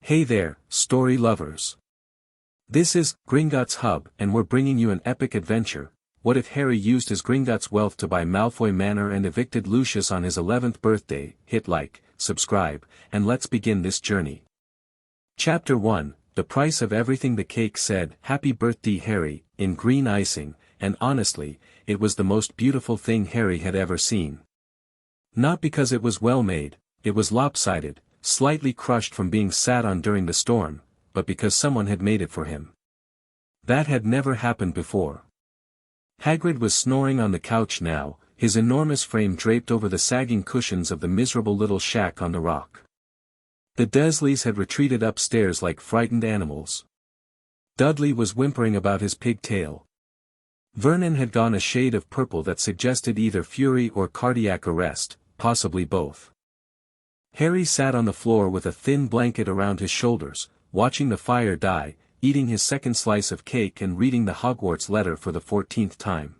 Hey there, story lovers. This is Gringot's Hub, and we're bringing you an epic adventure. What if Harry used his Gringotts wealth to buy Malfoy Manor and evicted Lucius on his 11th birthday? Hit like, subscribe, and let's begin this journey. Chapter 1, The Price of Everything. The cake said, "Happy birthday Harry," in green icing, and honestly, it was the most beautiful thing Harry had ever seen. Not because it was well made, it was lopsided, slightly crushed from being sat on during the storm, but because someone had made it for him. That had never happened before. Hagrid was snoring on the couch now, his enormous frame draped over the sagging cushions of the miserable little shack on the rock. The Dursleys had retreated upstairs like frightened animals. Dudley was whimpering about his pigtail. Vernon had gone a shade of purple that suggested either fury or cardiac arrest, possibly both. Harry sat on the floor with a thin blanket around his shoulders, watching the fire die, eating his second slice of cake and reading the Hogwarts letter for the 14th time.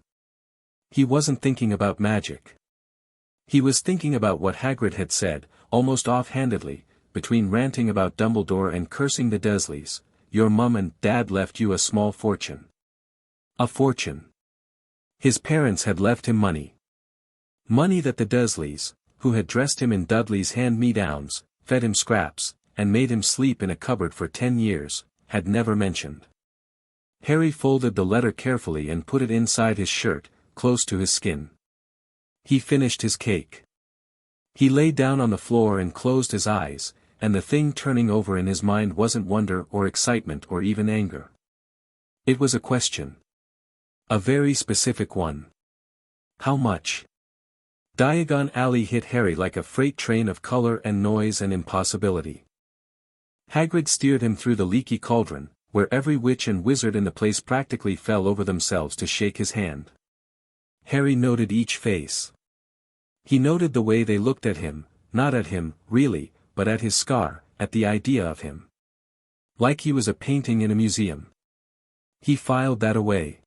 He wasn't thinking about magic. He was thinking about what Hagrid had said, almost offhandedly, between ranting about Dumbledore and cursing the Dursleys. "Your mum and dad left you a small fortune." A fortune. His parents had left him money. Money that the Dursleys, who had dressed him in Dudley's hand-me-downs, fed him scraps, and made him sleep in a cupboard for 10 years, had never mentioned. Harry folded the letter carefully and put it inside his shirt, close to his skin. He finished his cake. He lay down on the floor and closed his eyes, and the thing turning over in his mind wasn't wonder or excitement or even anger. It was a question. A very specific one. How much? Diagon Alley hit Harry like a freight train of color and noise and impossibility. Hagrid steered him through the leaky cauldron, where every witch and wizard in the place practically fell over themselves to shake his hand. Harry noted each face. He noted the way they looked at him, not at him, really, but at his scar, at the idea of him. Like he was a painting in a museum. He filed that away.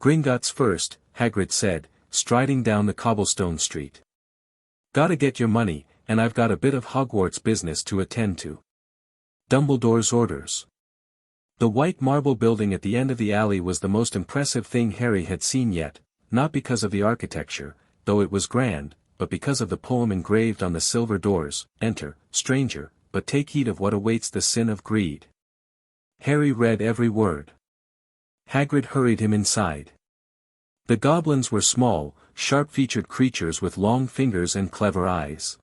"Gringotts first," Hagrid said, striding down the cobblestone street. "Gotta get your money, and I've got a bit of Hogwarts business to attend to." Dumbledore's orders. The white marble building at the end of the alley was the most impressive thing Harry had seen yet, not because of the architecture, though it was grand, but because of the poem engraved on the silver doors, "Enter, stranger, but take heed of what awaits the sin of greed." Harry read every word. Hagrid hurried him inside. The goblins were small, sharp-featured creatures with long fingers and clever eyes.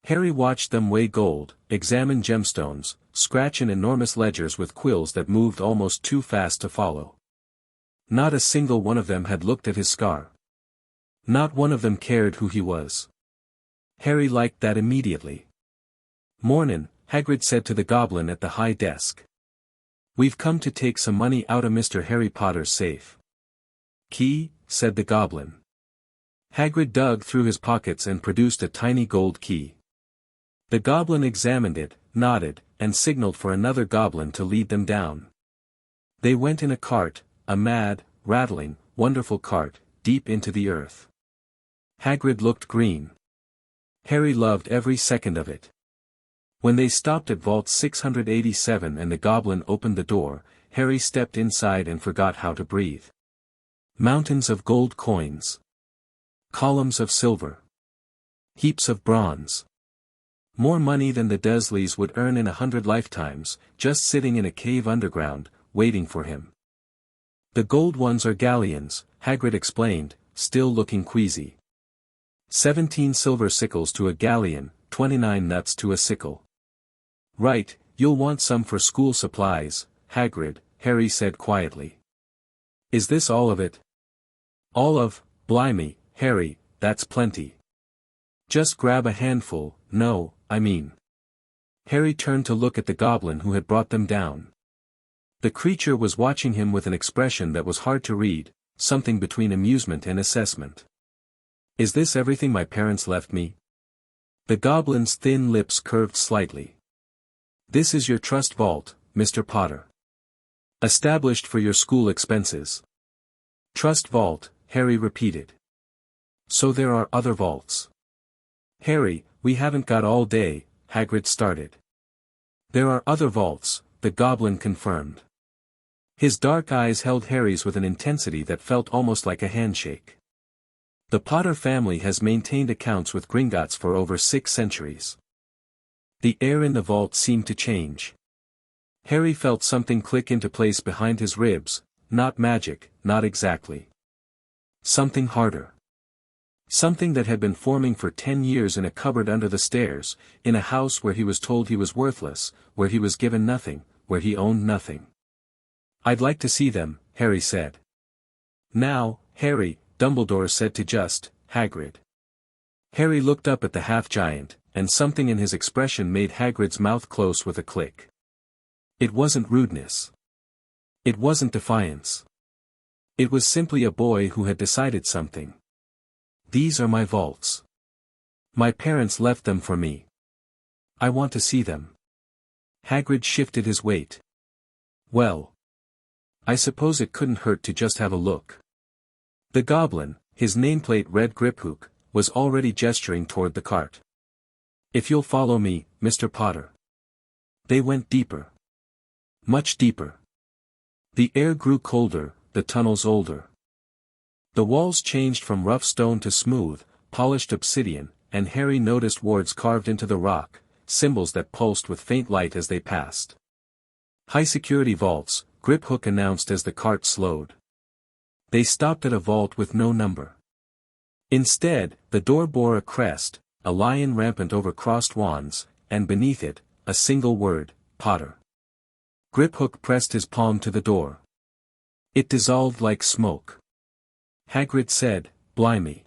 Harry watched them weigh gold, examine gemstones, scratch in enormous ledgers with quills that moved almost too fast to follow. Not a single one of them had looked at his scar. Not one of them cared who he was. Harry liked that immediately. "Mornin'," Hagrid said to the goblin at the high desk. "We've come to take some money out of Mr. Harry Potter's safe." "Key?" said the goblin. Hagrid dug through his pockets and produced a tiny gold key. The goblin examined it, nodded, and signaled for another goblin to lead them down. They went in a cart, a mad, rattling, wonderful cart, deep into the earth. Hagrid looked green. Harry loved every second of it. When they stopped at Vault 687 and the goblin opened the door, Harry stepped inside and forgot how to breathe. Mountains of gold coins. Columns of silver. Heaps of bronze. More money than the Dursleys would earn in 100 lifetimes, just sitting in a cave underground, waiting for him. "The gold ones are galleons," Hagrid explained, still looking queasy. 17 silver sickles to a galleon, 29 nuts to a sickle. "Right, you'll want some for school supplies, Hagrid," Harry said quietly. "Is this all of it?" "All of, blimey, Harry, that's plenty. Just grab a handful." "No, I mean." Harry turned to look at the goblin who had brought them down. The creature was watching him with an expression that was hard to read, something between amusement and assessment. "Is this everything my parents left me?" The goblin's thin lips curved slightly. "This is your trust vault, Mr. Potter. Established for your school expenses." "Trust vault," Harry repeated. "So there are other vaults." "Harry, we haven't got all day," Hagrid started. There are other vaults, the goblin confirmed. His dark eyes held Harry's with an intensity that felt almost like a handshake. The Potter family has maintained accounts with Gringotts for over 6 centuries. The air in the vault seemed to change. Harry felt something click into place behind his ribs, not magic, not exactly. Something harder. Something that had been forming for 10 years in a cupboard under the stairs, in a house where he was told he was worthless, where he was given nothing, where he owned nothing. "I'd like to see them," Harry said. "Now, Harry," Dumbledore said to just Hagrid. Harry looked up at the half-giant, and something in his expression made Hagrid's mouth close with a click. It wasn't rudeness. It wasn't defiance. It was simply a boy who had decided something. "These are my vaults. My parents left them for me. I want to see them." Hagrid shifted his weight. "Well, I suppose it couldn't hurt to just have a look." The goblin, his nameplate read Griphook, was already gesturing toward the cart. "If you'll follow me, Mr. Potter." They went deeper. Much deeper. The air grew colder, the tunnels older. The walls changed from rough stone to smooth, polished obsidian, and Harry noticed wards carved into the rock, symbols that pulsed with faint light as they passed. "High-security vaults," Griphook announced as the cart slowed. They stopped at a vault with no number. Instead, the door bore a crest, a lion rampant over crossed wands, and beneath it, a single word, Potter. Griphook pressed his palm to the door. It dissolved like smoke. Hagrid said, "Blimey."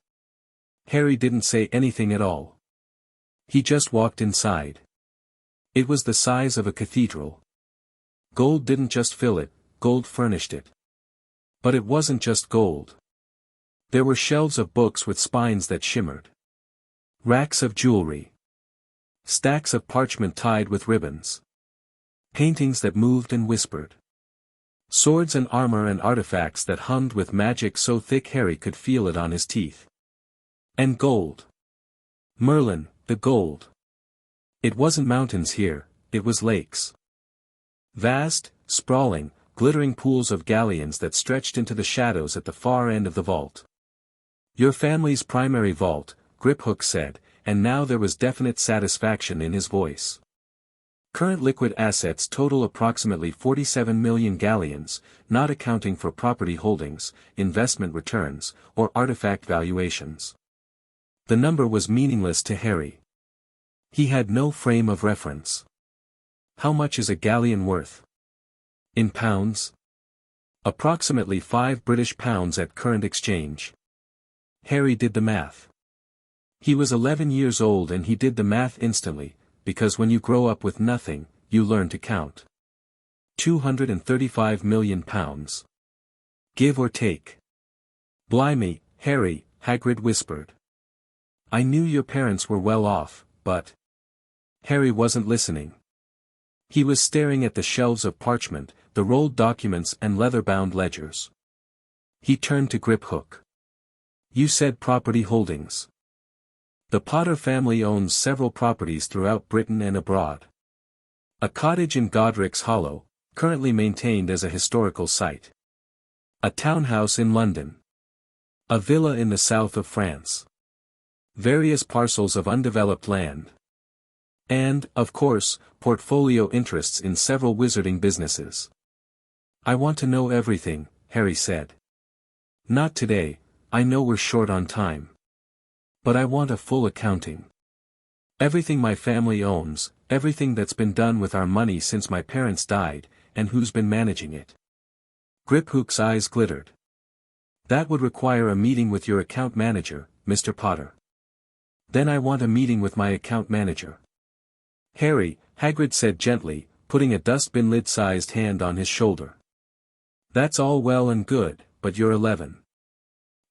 Harry didn't say anything at all. He just walked inside. It was the size of a cathedral. Gold didn't just fill it, gold furnished it. But it wasn't just gold. There were shelves of books with spines that shimmered. Racks of jewelry. Stacks of parchment tied with ribbons. Paintings that moved and whispered. Swords and armor and artifacts that hummed with magic so thick Harry could feel it on his teeth. And gold. Merlin, the gold. It wasn't mountains here, it was lakes. Vast, sprawling, glittering pools of galleons that stretched into the shadows at the far end of the vault. "Your family's primary vault," Griphook said, and now there was definite satisfaction in his voice. "Current liquid assets total approximately 47 million galleons, not accounting for property holdings, investment returns, or artifact valuations." The number was meaningless to Harry. He had no frame of reference. How much is a galleon worth? In pounds? Approximately 5 British pounds at current exchange. Harry did the math. He was 11 years old and he did the math instantly, because when you grow up with nothing, you learn to count. 235 million pounds. Give or take. "Blimey, Harry," Hagrid whispered. "I knew your parents were well off, but..." Harry wasn't listening. He was staring at the shelves of parchment, the rolled documents and leather-bound ledgers. He turned to Griphook. "You said property holdings. The Potter family owns several properties throughout Britain and abroad. A cottage in Godric's Hollow, currently maintained as a historical site. A townhouse in London. A villa in the south of France. Various parcels of undeveloped land. And, of course, portfolio interests in several wizarding businesses." "I want to know everything," Harry said. "Not today, I know we're short on time. But I want a full accounting. Everything my family owns, everything that's been done with our money since my parents died, and who's been managing it." Griphook's eyes glittered. "That would require a meeting with your account manager, Mr. Potter." "Then I want a meeting with my account manager." "Harry," Hagrid said gently, putting a dustbin lid-sized hand on his shoulder. "That's all well and good, but you're 11.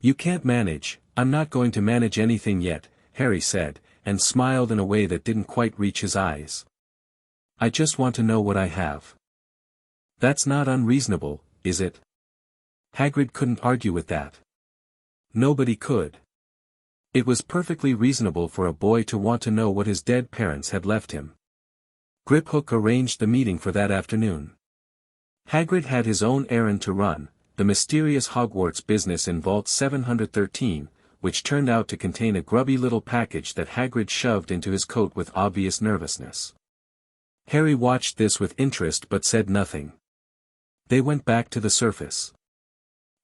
You can't manage." "I'm not going to manage anything yet," Harry said, and smiled in a way that didn't quite reach his eyes. "I just want to know what I have." "That's not unreasonable, is it?" Hagrid couldn't argue with that. Nobody could. It was perfectly reasonable for a boy to want to know what his dead parents had left him. Griphook arranged the meeting for that afternoon. Hagrid had his own errand to run, the mysterious Hogwarts business in Vault 713, which turned out to contain a grubby little package that Hagrid shoved into his coat with obvious nervousness. Harry watched this with interest but said nothing. They went back to the surface.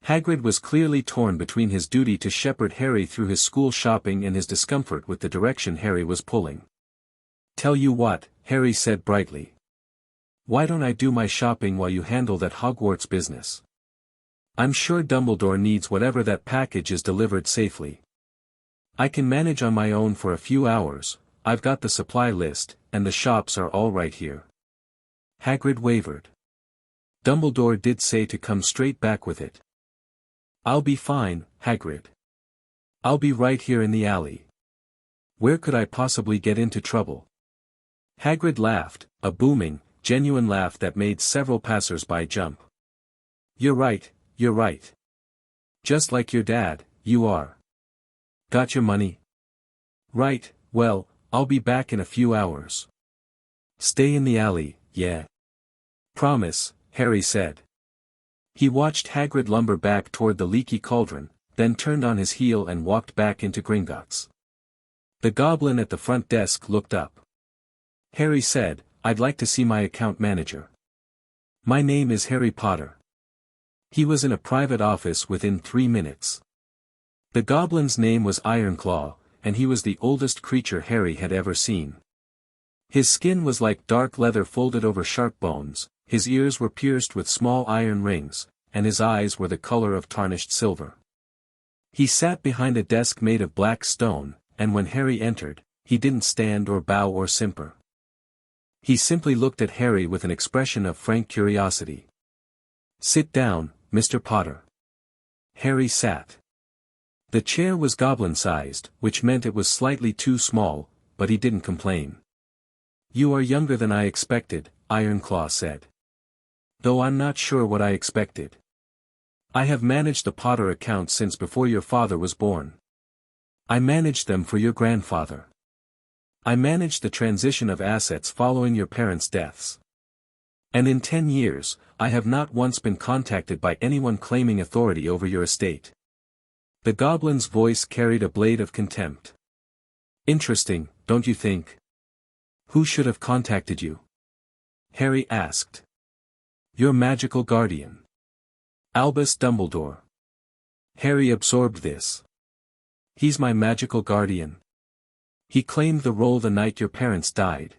Hagrid was clearly torn between his duty to shepherd Harry through his school shopping and his discomfort with the direction Harry was pulling. "Tell you what," Harry said brightly. "Why don't I do my shopping while you handle that Hogwarts business? I'm sure Dumbledore needs whatever that package is delivered safely. I can manage on my own for a few hours, I've got the supply list, and the shops are all right here." Hagrid wavered. "Dumbledore did say to come straight back with it." "I'll be fine, Hagrid. I'll be right here in the alley. Where could I possibly get into trouble?" Hagrid laughed, a booming, genuine laugh that made several passers-by jump. You're right. Just like your dad, you are. Got your money?" "Right, well, I'll be back in a few hours." "Stay in the alley, yeah?" "Promise," Harry said. He watched Hagrid lumber back toward the leaky cauldron, then turned on his heel and walked back into Gringotts. The goblin at the front desk looked up. Harry said, "I'd like to see my account manager." "My name is Harry Potter." He was in a private office within 3 minutes. The goblin's name was Ironclaw, and he was the oldest creature Harry had ever seen. His skin was like dark leather folded over sharp bones, his ears were pierced with small iron rings, and his eyes were the color of tarnished silver. He sat behind a desk made of black stone, and when Harry entered, he didn't stand or bow or simper. He simply looked at Harry with an expression of frank curiosity. "Sit down, Mr. Potter." Harry sat. The chair was goblin-sized, which meant it was slightly too small, but he didn't complain. "You are younger than I expected," Ironclaw said. "Though I'm not sure what I expected. I have managed the Potter account since before your father was born. I managed them for your grandfather. I managed the transition of assets following your parents' deaths. And in 10 years, I have not once been contacted by anyone claiming authority over your estate." The goblin's voice carried a blade of contempt. "Interesting, don't you think? Who should have contacted you?" Harry asked. "Your magical guardian. Albus Dumbledore." Harry absorbed this. "He's my magical guardian. He claimed the role the night your parents died.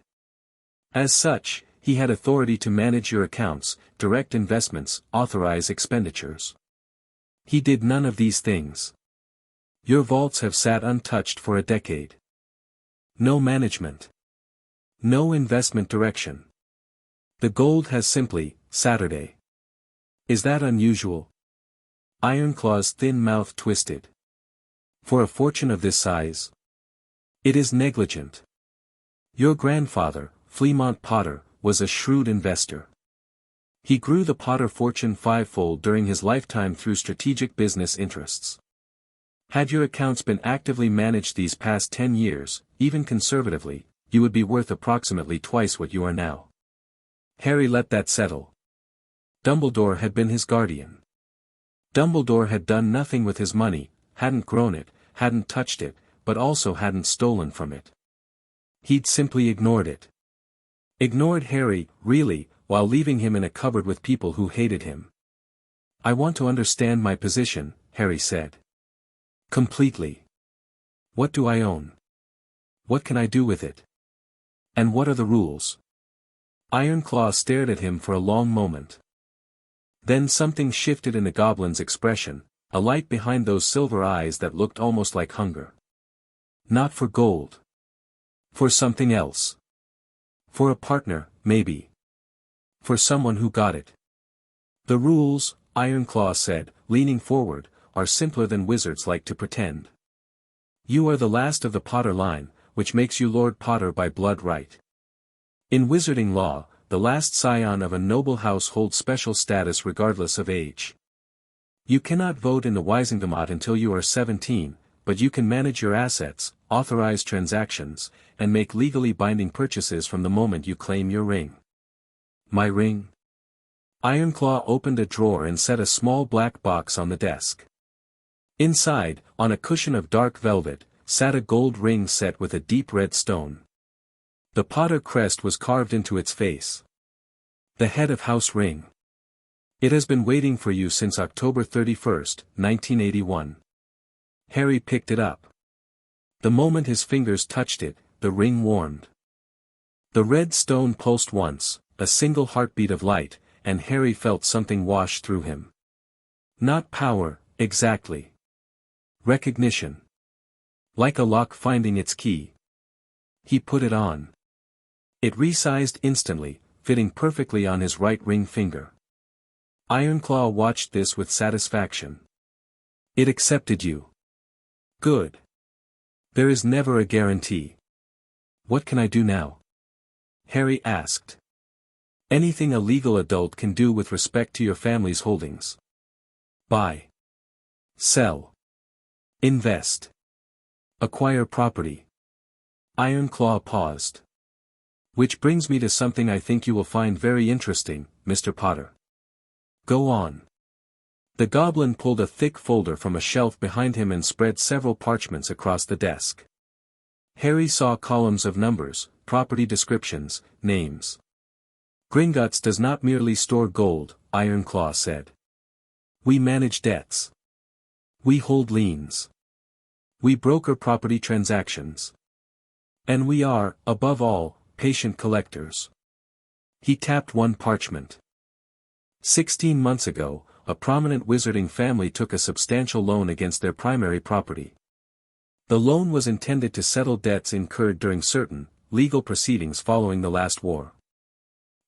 As such, he had authority to manage your accounts, direct investments, authorize expenditures. He did none of these things. Your vaults have sat untouched for a decade. No management. No investment direction. The gold has simply, Saturday. Is that unusual?" Ironclaw's thin mouth twisted. "For a fortune of this size? It is negligent. Your grandfather, Fleamont Potter, was a shrewd investor. He grew the Potter fortune fivefold during his lifetime through strategic business interests. Had your accounts been actively managed these past 10 years, even conservatively, you would be worth approximately twice what you are now." Harry let that settle. Dumbledore had been his guardian. Dumbledore had done nothing with his money, hadn't grown it, hadn't touched it, but also hadn't stolen from it. He'd simply ignored it. Ignored Harry, really, while leaving him in a cupboard with people who hated him. "I want to understand my position," Harry said. "Completely. What do I own? What can I do with it? And what are the rules?" Ironclaw stared at him for a long moment. Then something shifted in the goblin's expression, a light behind those silver eyes that looked almost like hunger. "Not for gold. For something else. For a partner, maybe. For someone who got it." "The rules," Ironclaw said, leaning forward, "are simpler than wizards like to pretend. You are the last of the Potter line, which makes you Lord Potter by blood right. In wizarding law, the last scion of a noble house holds special status regardless of age. You cannot vote in the Wisingamot until you are 17, but you can manage your assets, authorize transactions, and make legally binding purchases from the moment you claim your ring. My ring? Ironclaw opened a drawer and set a small black box on the desk. Inside, on a cushion of dark velvet, sat a gold ring set with a deep red stone. The Potter crest was carved into its face. The head of House Ring. It has been waiting for you since October 31st, 1981. Harry picked it up. The moment his fingers touched it, the ring warmed. The red stone pulsed once, a single heartbeat of light, and Harry felt something wash through him. Not power, exactly. Recognition. Like a lock finding its key. He put it on. It resized instantly, fitting perfectly on his right ring finger. Ironclaw watched this with satisfaction. It accepted you. Good. There is never a guarantee. What can I do now? Harry asked. Anything a legal adult can do with respect to your family's holdings. Buy. Sell. Invest. Acquire property. Ironclaw paused. Which brings me to something I think you will find very interesting, Mr. Potter. Go on. The goblin pulled a thick folder from a shelf behind him and spread several parchments across the desk. Harry saw columns of numbers, property descriptions, names. Gringotts does not merely store gold, Ironclaw said. We manage debts. We hold liens. We broker property transactions. And we are, above all, patient collectors. He tapped one parchment. 16 months ago, a prominent wizarding family took a substantial loan against their primary property. The loan was intended to settle debts incurred during certain, legal proceedings following the last war.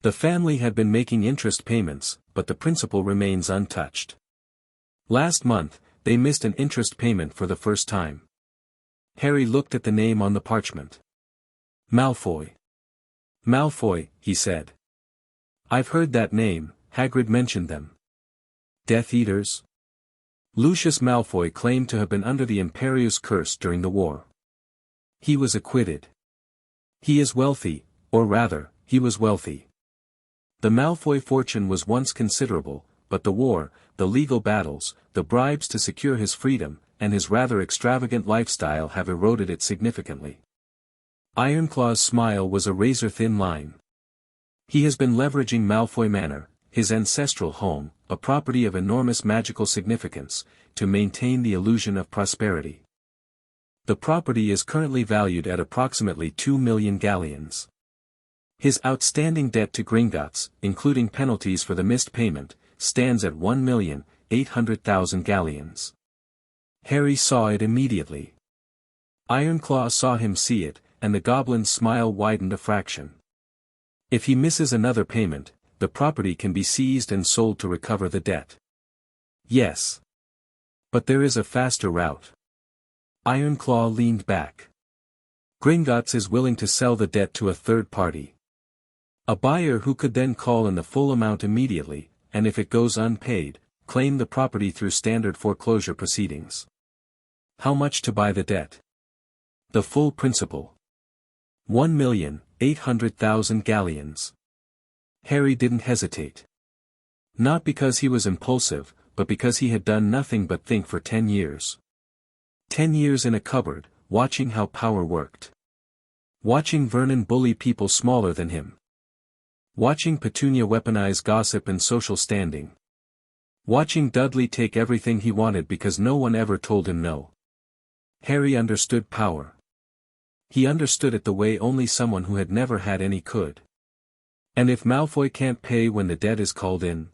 The family had been making interest payments, but the principal remains untouched. Last month, they missed an interest payment for the first time. Harry looked at the name on the parchment. Malfoy. Malfoy, he said. I've heard that name, Hagrid mentioned them. Death Eaters? Lucius Malfoy claimed to have been under the Imperius curse during the war. He was acquitted. He is wealthy, or rather, he was wealthy. The Malfoy fortune was once considerable, but the war, the legal battles, the bribes to secure his freedom, and his rather extravagant lifestyle have eroded it significantly. Ironclaw's smile was a razor-thin line. He has been leveraging Malfoy Manor, his ancestral home, a property of enormous magical significance, to maintain the illusion of prosperity. The property is currently valued at approximately 2 million galleons. His outstanding debt to Gringotts, including penalties for the missed payment, stands at 1,800,000 galleons. Harry saw it immediately. Ironclaw saw him see it, and the goblin's smile widened a fraction. If he misses another payment, the property can be seized and sold to recover the debt. Yes. But there is a faster route. Ironclaw leaned back. Gringotts is willing to sell the debt to a third party. A buyer who could then call in the full amount immediately, and if it goes unpaid, claim the property through standard foreclosure proceedings. How much to buy the debt? The full principal. 1,800,000 galleons. Harry didn't hesitate. Not because he was impulsive, but because he had done nothing but think for 10 years. 10 years in a cupboard, watching how power worked. Watching Vernon bully people smaller than him. Watching Petunia weaponize gossip and social standing. Watching Dudley take everything he wanted because no one ever told him no. Harry understood power. He understood it the way only someone who had never had any could. And if Malfoy can't pay when the debt is called in,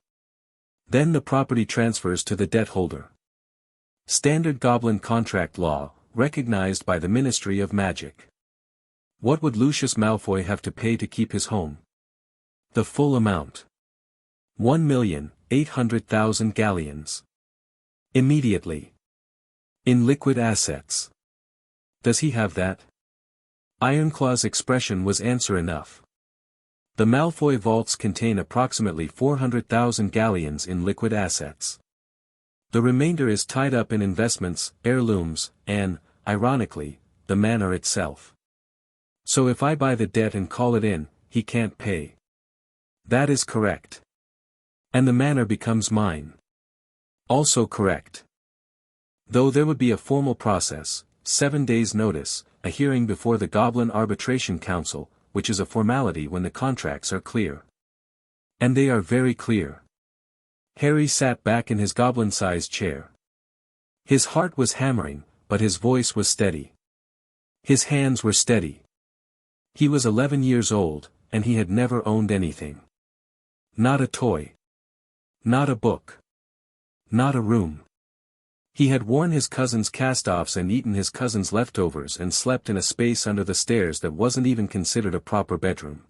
then the property transfers to the debt holder. Standard Goblin contract law, recognized by the Ministry of Magic. What would Lucius Malfoy have to pay to keep his home? The full amount. 1,800,000 galleons. Immediately. In liquid assets. Does he have that? Ironclaw's expression was answer enough. The Malfoy vaults contain approximately 400,000 galleons in liquid assets. The remainder is tied up in investments, heirlooms, and, ironically, the manor itself. So if I buy the debt and call it in, he can't pay. That is correct. And the manor becomes mine. Also correct. Though there would be a formal process, 7 days' notice, a hearing before the Goblin Arbitration Council, which is a formality when the contracts are clear. And they are very clear. Harry sat back in his goblin-sized chair. His heart was hammering, but his voice was steady. His hands were steady. He was 11 years old, and he had never owned anything. Not a toy. Not a book. Not a room. He had worn his cousin's cast-offs and eaten his cousin's leftovers and slept in a space under the stairs that wasn't even considered a proper bedroom.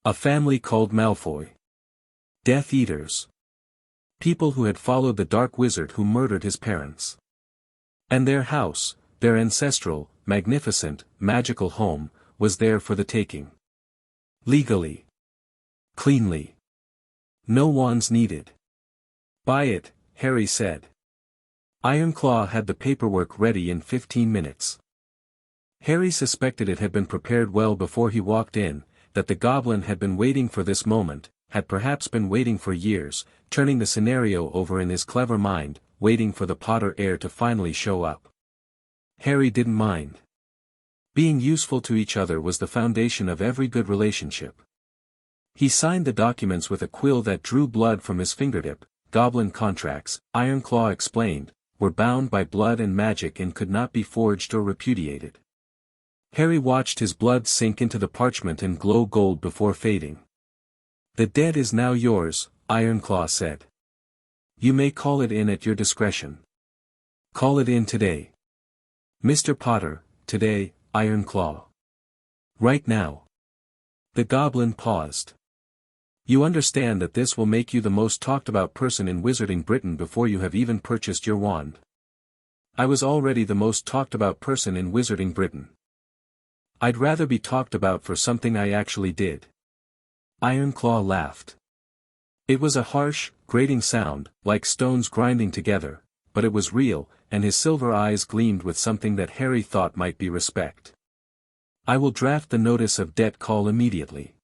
A family called Malfoy. Death Eaters. People who had followed the dark wizard who murdered his parents. And their house, their ancestral, magnificent, magical home, was there for the taking. Legally. Cleanly. No wands needed. Buy it, Harry said. Ironclaw had the paperwork ready in 15 minutes. Harry suspected it had been prepared well before he walked in, that the goblin had been waiting for this moment, had perhaps been waiting for years, turning the scenario over in his clever mind, waiting for the Potter heir to finally show up. Harry didn't mind. Being useful to each other was the foundation of every good relationship. He signed the documents with a quill that drew blood from his fingertip. Goblin contracts, Ironclaw explained, were bound by blood and magic and could not be forged or repudiated. Harry watched his blood sink into the parchment and glow gold before fading. The debt is now yours, Ironclaw said. You may call it in at your discretion. Call it in today. Mr. Potter, today, Ironclaw. Right now. The goblin paused. You understand that this will make you the most talked about person in Wizarding Britain before you have even purchased your wand. I was already the most talked about person in Wizarding Britain. I'd rather be talked about for something I actually did. Ironclaw laughed. It was a harsh, grating sound, like stones grinding together, but it was real, and his silver eyes gleamed with something that Harry thought might be respect. I will draft the notice of debt call immediately.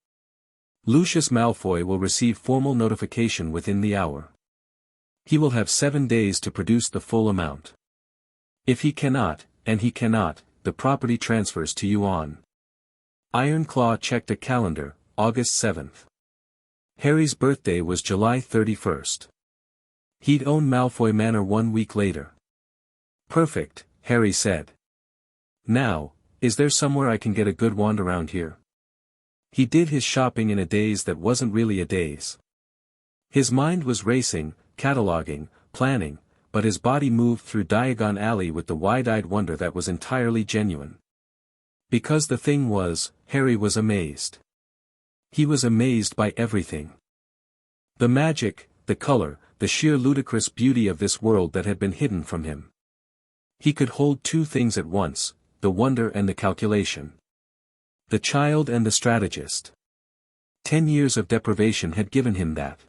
Lucius Malfoy will receive formal notification within the hour. He will have 7 days to produce the full amount. If he cannot, and he cannot, the property transfers to you on. Ironclaw checked a calendar, August 7th. Harry's birthday was July 31st. He'd own Malfoy Manor 1 week later. Perfect, Harry said. Now, is there somewhere I can get a good wand around here? He did his shopping in a daze that wasn't really a daze. His mind was racing, cataloging, planning, but his body moved through Diagon Alley with the wide-eyed wonder that was entirely genuine. Because the thing was, Harry was amazed. He was amazed by everything. The magic, the color, the sheer ludicrous beauty of this world that had been hidden from him. He could hold two things at once, the wonder and the calculation. The child and the strategist. 10 years of deprivation had given him that.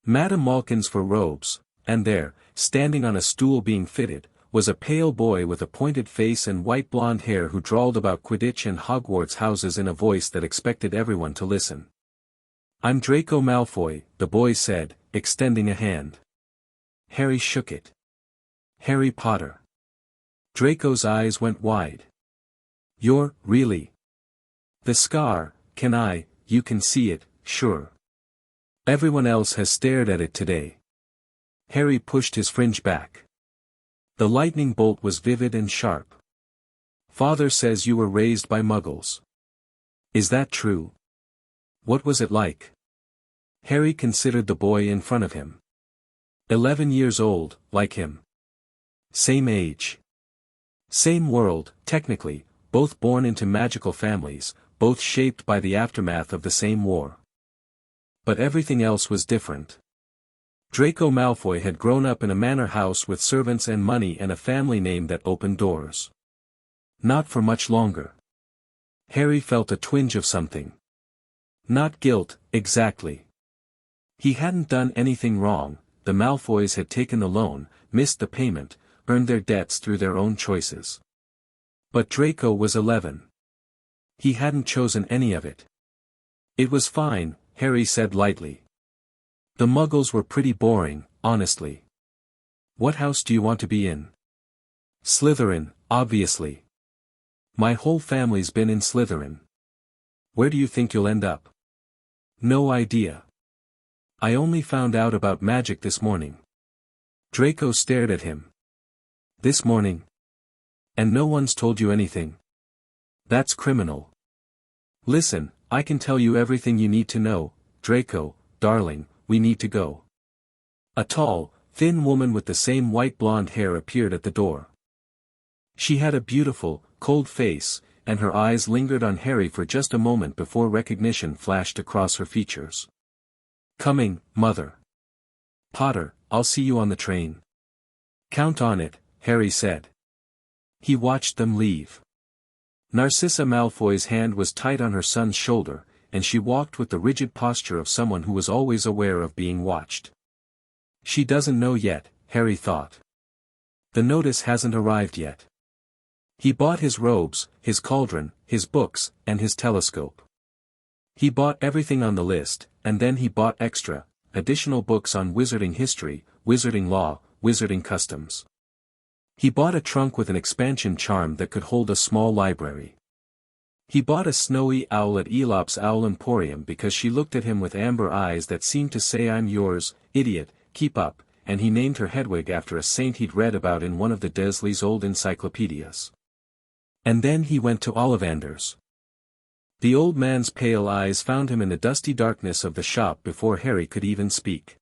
Madame Malkin's for robes, and there, standing on a stool being fitted, was a pale boy with a pointed face and white blonde hair who drawled about Quidditch and Hogwarts houses in a voice that expected everyone to listen. I'm Draco Malfoy, the boy said, extending a hand. Harry shook it. Harry Potter. Draco's eyes went wide. You're, really? The scar, you can see it, sure. Everyone else has stared at it today. Harry pushed his fringe back. The lightning bolt was vivid and sharp. Father says you were raised by muggles. Is that true? What was it like? Harry considered the boy in front of him. 11 years old, like him. Same age. Same world, technically, both born into magical families, both shaped by the aftermath of the same war. But everything else was different. Draco Malfoy had grown up in a manor house with servants and money and a family name that opened doors. Not for much longer. Harry felt a twinge of something. Not guilt, exactly. He hadn't done anything wrong, the Malfoys had taken the loan, missed the payment, earned their debts through their own choices. But Draco was 11. He hadn't chosen any of it. It was fine, Harry said lightly. The Muggles were pretty boring, honestly. What house do you want to be in? Slytherin, obviously. My whole family's been in Slytherin. Where do you think you'll end up? No idea. I only found out about magic this morning. Draco stared at him. This morning? And no one's told you anything? That's criminal. Listen, I can tell you everything you need to know, Draco, darling, we need to go. A tall, thin woman with the same white blonde hair appeared at the door. She had a beautiful, cold face, and her eyes lingered on Harry for just a moment before recognition flashed across her features. Coming, Mother. Potter, I'll see you on the train. Count on it, Harry said. He watched them leave. Narcissa Malfoy's hand was tight on her son's shoulder, and she walked with the rigid posture of someone who was always aware of being watched. She doesn't know yet, Harry thought. The notice hasn't arrived yet. He bought his robes, his cauldron, his books, and his telescope. He bought everything on the list, and then he bought additional books on wizarding history, wizarding law, wizarding customs. He bought a trunk with an expansion charm that could hold a small library. He bought a snowy owl at Elop's Owl Emporium because she looked at him with amber eyes that seemed to say I'm yours, idiot, keep up, and he named her Hedwig after a saint he'd read about in one of the Dursleys' old encyclopedias. And then he went to Ollivander's. The old man's pale eyes found him in the dusty darkness of the shop before Harry could even speak.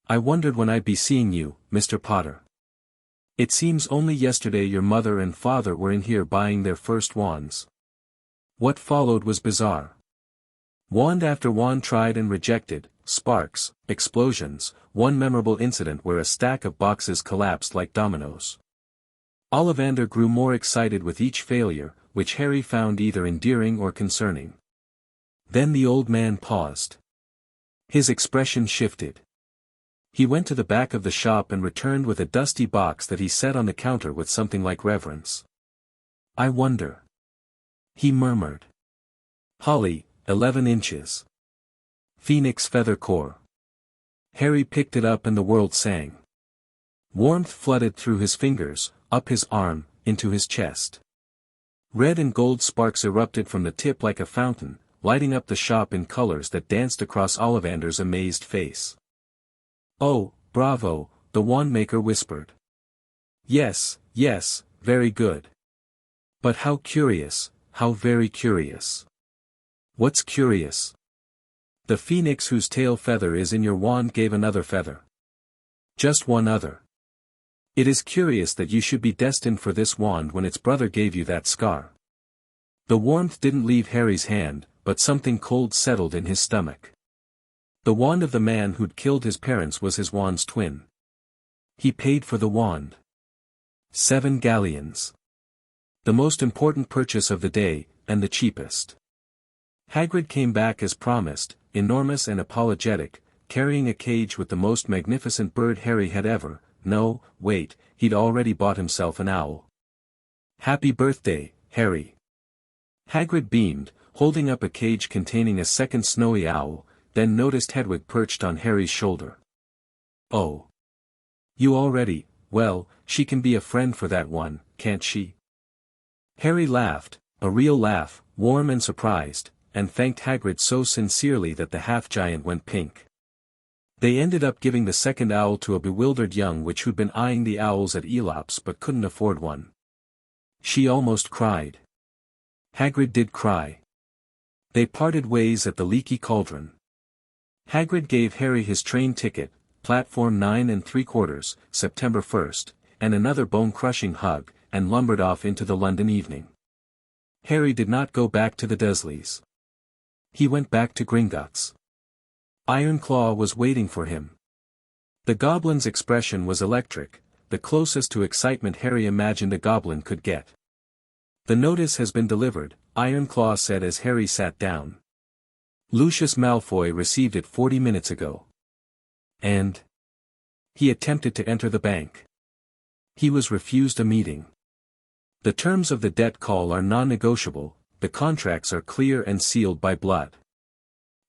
I wondered when I'd be seeing you, Mr. Potter. It seems only yesterday your mother and father were in here buying their first wands. What followed was bizarre. Wand after wand tried and rejected, sparks, explosions, one memorable incident where a stack of boxes collapsed like dominoes. Ollivander grew more excited with each failure, which Harry found either endearing or concerning. Then the old man paused. His expression shifted. He went to the back of the shop and returned with a dusty box that he set on the counter with something like reverence. I wonder. He murmured. Holly, 11 inches. Phoenix feather core. Harry picked it up and the world sang. Warmth flooded through his fingers, up his arm, into his chest. Red and gold sparks erupted from the tip like a fountain, lighting up the shop in colors that danced across Ollivander's amazed face. Oh, bravo, the wandmaker whispered. Yes, yes, very good. But how curious, how very curious. What's curious? The phoenix whose tail feather is in your wand gave another feather. Just one other. It is curious that you should be destined for this wand when its brother gave you that scar. The warmth didn't leave Harry's hand, but something cold settled in his stomach. The wand of the man who'd killed his parents was his wand's twin. He paid for the wand. 7 galleons. The most important purchase of the day, and the cheapest. Hagrid came back as promised, enormous and apologetic, carrying a cage with the most magnificent bird Harry had ever, no, wait, he'd already bought himself an owl. Happy birthday, Harry. Hagrid beamed, holding up a cage containing a second snowy owl, then noticed Hedwig perched on Harry's shoulder. Oh. You already, well, she can be a friend for that one, can't she? Harry laughed, a real laugh, warm and surprised, and thanked Hagrid so sincerely that the half-giant went pink. They ended up giving the second owl to a bewildered young witch who'd been eyeing the owls at Elop's but couldn't afford one. She almost cried. Hagrid did cry. They parted ways at the Leaky Cauldron. Hagrid gave Harry his train ticket, platform 9 3/4, September 1st, and another bone-crushing hug, and lumbered off into the London evening. Harry did not go back to the Dursleys. He went back to Gringotts. Ironclaw was waiting for him. The goblin's expression was electric, the closest to excitement Harry imagined a goblin could get. The notice has been delivered, Ironclaw said as Harry sat down. Lucius Malfoy received it 40 minutes ago. And he attempted to enter the bank. He was refused a meeting. The terms of the debt call are non-negotiable, the contracts are clear and sealed by blood.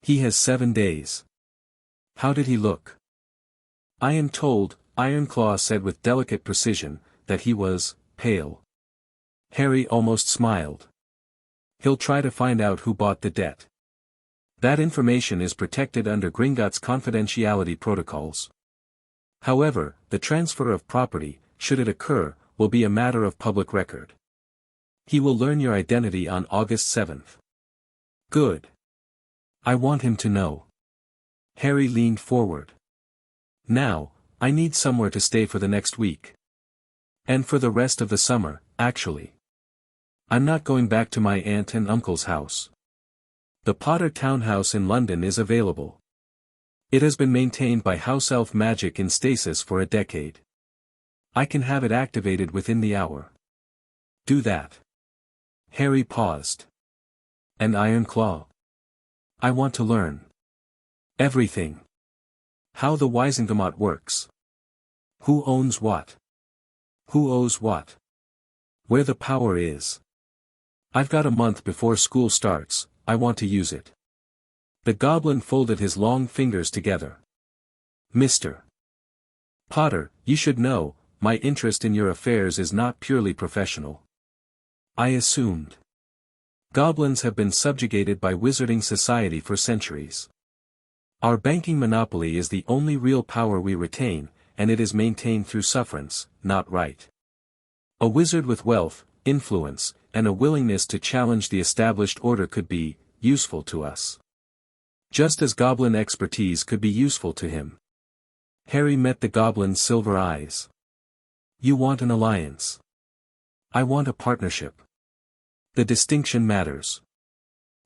He has 7 days. How did he look? I am told, Ironclaw said with delicate precision, that he was pale. Harry almost smiled. He'll try to find out who bought the debt. That information is protected under Gringot's confidentiality protocols. However, the transfer of property, should it occur, will be a matter of public record. He will learn your identity on August 7th. Good. I want him to know. Harry leaned forward. Now, I need somewhere to stay for the next week. And for the rest of the summer, actually. I'm not going back to my aunt and uncle's house. The Potter townhouse in London is available. It has been maintained by house elf magic in stasis for a decade. I can have it activated within the hour. Do that. Harry paused. And Ironclaw? I want to learn. Everything. How the Wizengamot works. Who owns what? Who owes what? Where the power is. I've got a month before school starts, I want to use it. The goblin folded his long fingers together. Mr. Potter, you should know, my interest in your affairs is not purely professional. I assumed. Goblins have been subjugated by wizarding society for centuries. Our banking monopoly is the only real power we retain, and it is maintained through sufferance, not right. A wizard with wealth, influence, and a willingness to challenge the established order could be useful to us. Just as goblin expertise could be useful to him. Harry met the goblin's silver eyes. You want an alliance. I want a partnership. The distinction matters.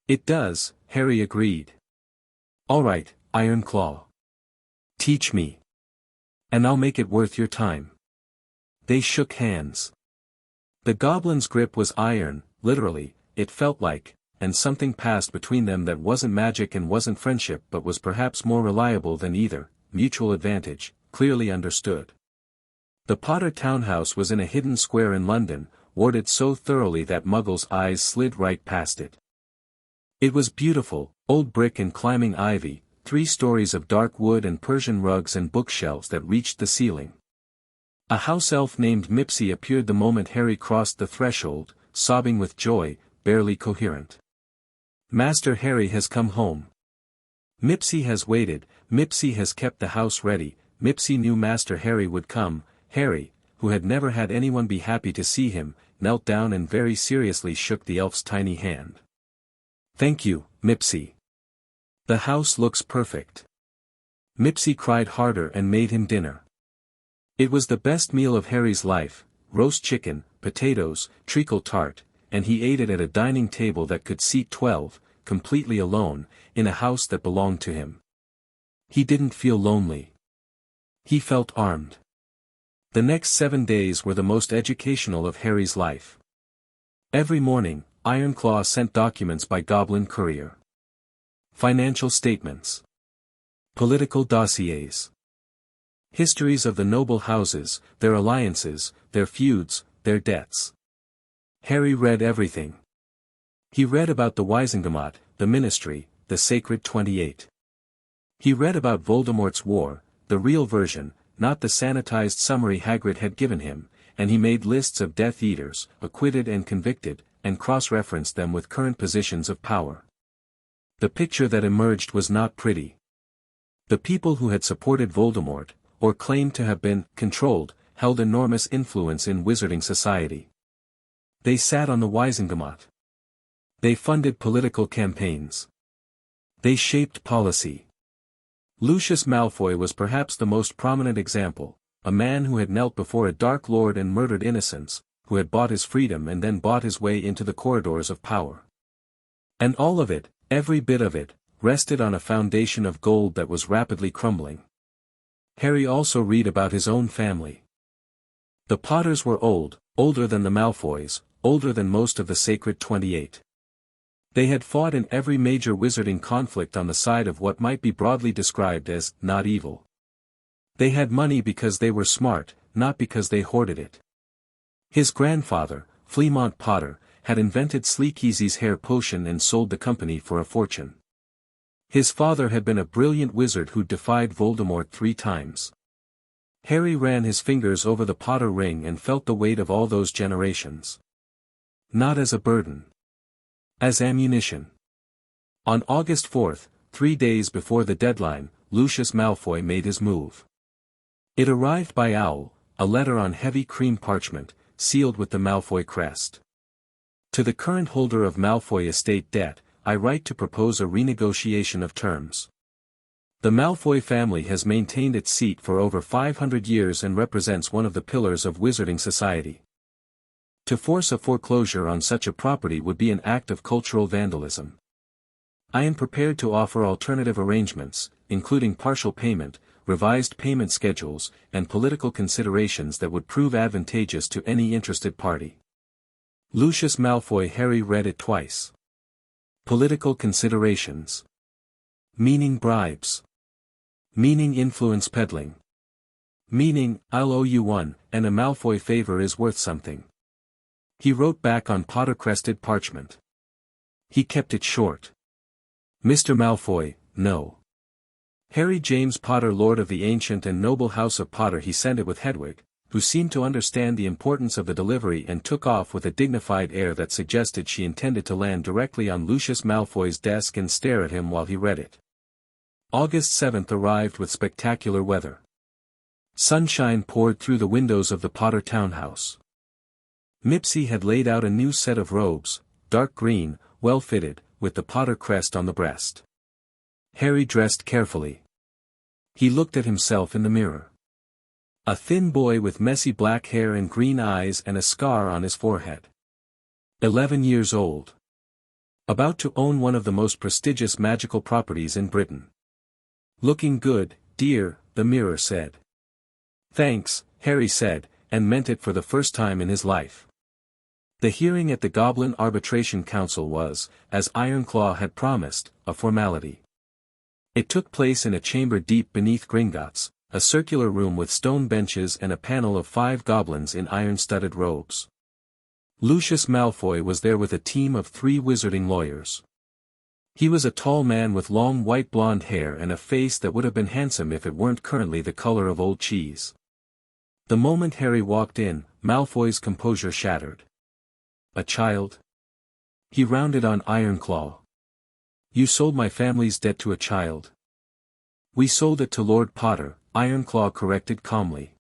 It does, Harry agreed. All right, Ironclaw. Teach me. And I'll make it worth your time. They shook hands. The goblin's grip was iron, literally, it felt like, and something passed between them that wasn't magic and wasn't friendship but was perhaps more reliable than either, mutual advantage, clearly understood. The Potter townhouse was in a hidden square in London, warded so thoroughly that Muggle's eyes slid right past it. It was beautiful, old brick and climbing ivy, 3 stories of dark wood and Persian rugs and bookshelves that reached the ceiling. A house elf named Mipsy appeared the moment Harry crossed the threshold, sobbing with joy, barely coherent. Master Harry has come home. Mipsy has waited, Mipsy has kept the house ready, Mipsy knew Master Harry would come. Harry, who had never had anyone be happy to see him, knelt down and very seriously shook the elf's tiny hand. Thank you, Mipsy. The house looks perfect. Mipsy cried harder and made him dinner. It was the best meal of Harry's life, roast chicken, potatoes, treacle tart, and he ate it at a dining table that could seat 12, completely alone, in a house that belonged to him. He didn't feel lonely. He felt armed. The next 7 days were the most educational of Harry's life. Every morning, Ironclaw sent documents by Goblin courier. Financial statements. Political dossiers. Histories of the noble houses, their alliances, their feuds, their debts. Harry read everything. He read about the Wizengamot, the Ministry, the Sacred 28. He read about Voldemort's war, the real version, not the sanitized summary Hagrid had given him, and he made lists of Death Eaters, acquitted and convicted, and cross-referenced them with current positions of power. The picture that emerged was not pretty. The people who had supported Voldemort, or claimed to have been controlled, held enormous influence in wizarding society. They sat on the Wizengamot. They funded political campaigns. They shaped policy. Lucius Malfoy was perhaps the most prominent example, a man who had knelt before a Dark Lord and murdered innocents, who had bought his freedom and then bought his way into the corridors of power. And all of it, every bit of it, rested on a foundation of gold that was rapidly crumbling. Harry also read about his own family. The Potters were old, older than the Malfoys, older than most of the Sacred 28. They had fought in every major wizarding conflict on the side of what might be broadly described as not evil. They had money because they were smart, not because they hoarded it. His grandfather, Flemmont Potter, had invented Sleekeasy's hair potion and sold the company for a fortune. His father had been a brilliant wizard who defied Voldemort 3 times. Harry ran his fingers over the Potter ring and felt the weight of all those generations. Not as a burden. As ammunition. On August 4th, 3 days before the deadline, Lucius Malfoy made his move. It arrived by owl, a letter on heavy cream parchment, sealed with the Malfoy crest. To the current holder of Malfoy estate debt, I write to propose a renegotiation of terms. The Malfoy family has maintained its seat for over 500 years and represents one of the pillars of wizarding society. To force a foreclosure on such a property would be an act of cultural vandalism. I am prepared to offer alternative arrangements, including partial payment, revised payment schedules, and political considerations that would prove advantageous to any interested party. Lucius Malfoy. Harry read it twice. Political considerations. Meaning bribes. Meaning influence peddling. Meaning, I'll owe you one, and a Malfoy favor is worth something. He wrote back on Potter-crested parchment. He kept it short. Mr. Malfoy, no. Harry James Potter, Lord of the Ancient and Noble House of Potter. He sent it with Hedwig, who seemed to understand the importance of the delivery and took off with a dignified air that suggested she intended to land directly on Lucius Malfoy's desk and stare at him while he read it. August 7th arrived with spectacular weather. Sunshine poured through the windows of the Potter townhouse. Mipsy had laid out a new set of robes, dark green, well-fitted, with the Potter crest on the breast. Harry dressed carefully. He looked at himself in the mirror. A thin boy with messy black hair and green eyes and a scar on his forehead. 11 years old. About to own one of the most prestigious magical properties in Britain. Looking good, dear, the mirror said. Thanks, Harry said, and meant it for the first time in his life. The hearing at the Goblin Arbitration Council was, as Ironclaw had promised, a formality. It took place in a chamber deep beneath Gringotts, a circular room with stone benches and a panel of 5 goblins in iron-studded robes. Lucius Malfoy was there with a team of 3 wizarding lawyers. He was a tall man with long white blonde hair and a face that would have been handsome if it weren't currently the color of old cheese. The moment Harry walked in, Malfoy's composure shattered. A child? He rounded on Ironclaw. You sold my family's debt to a child. We sold it to Lord Potter, Ironclaw corrected calmly.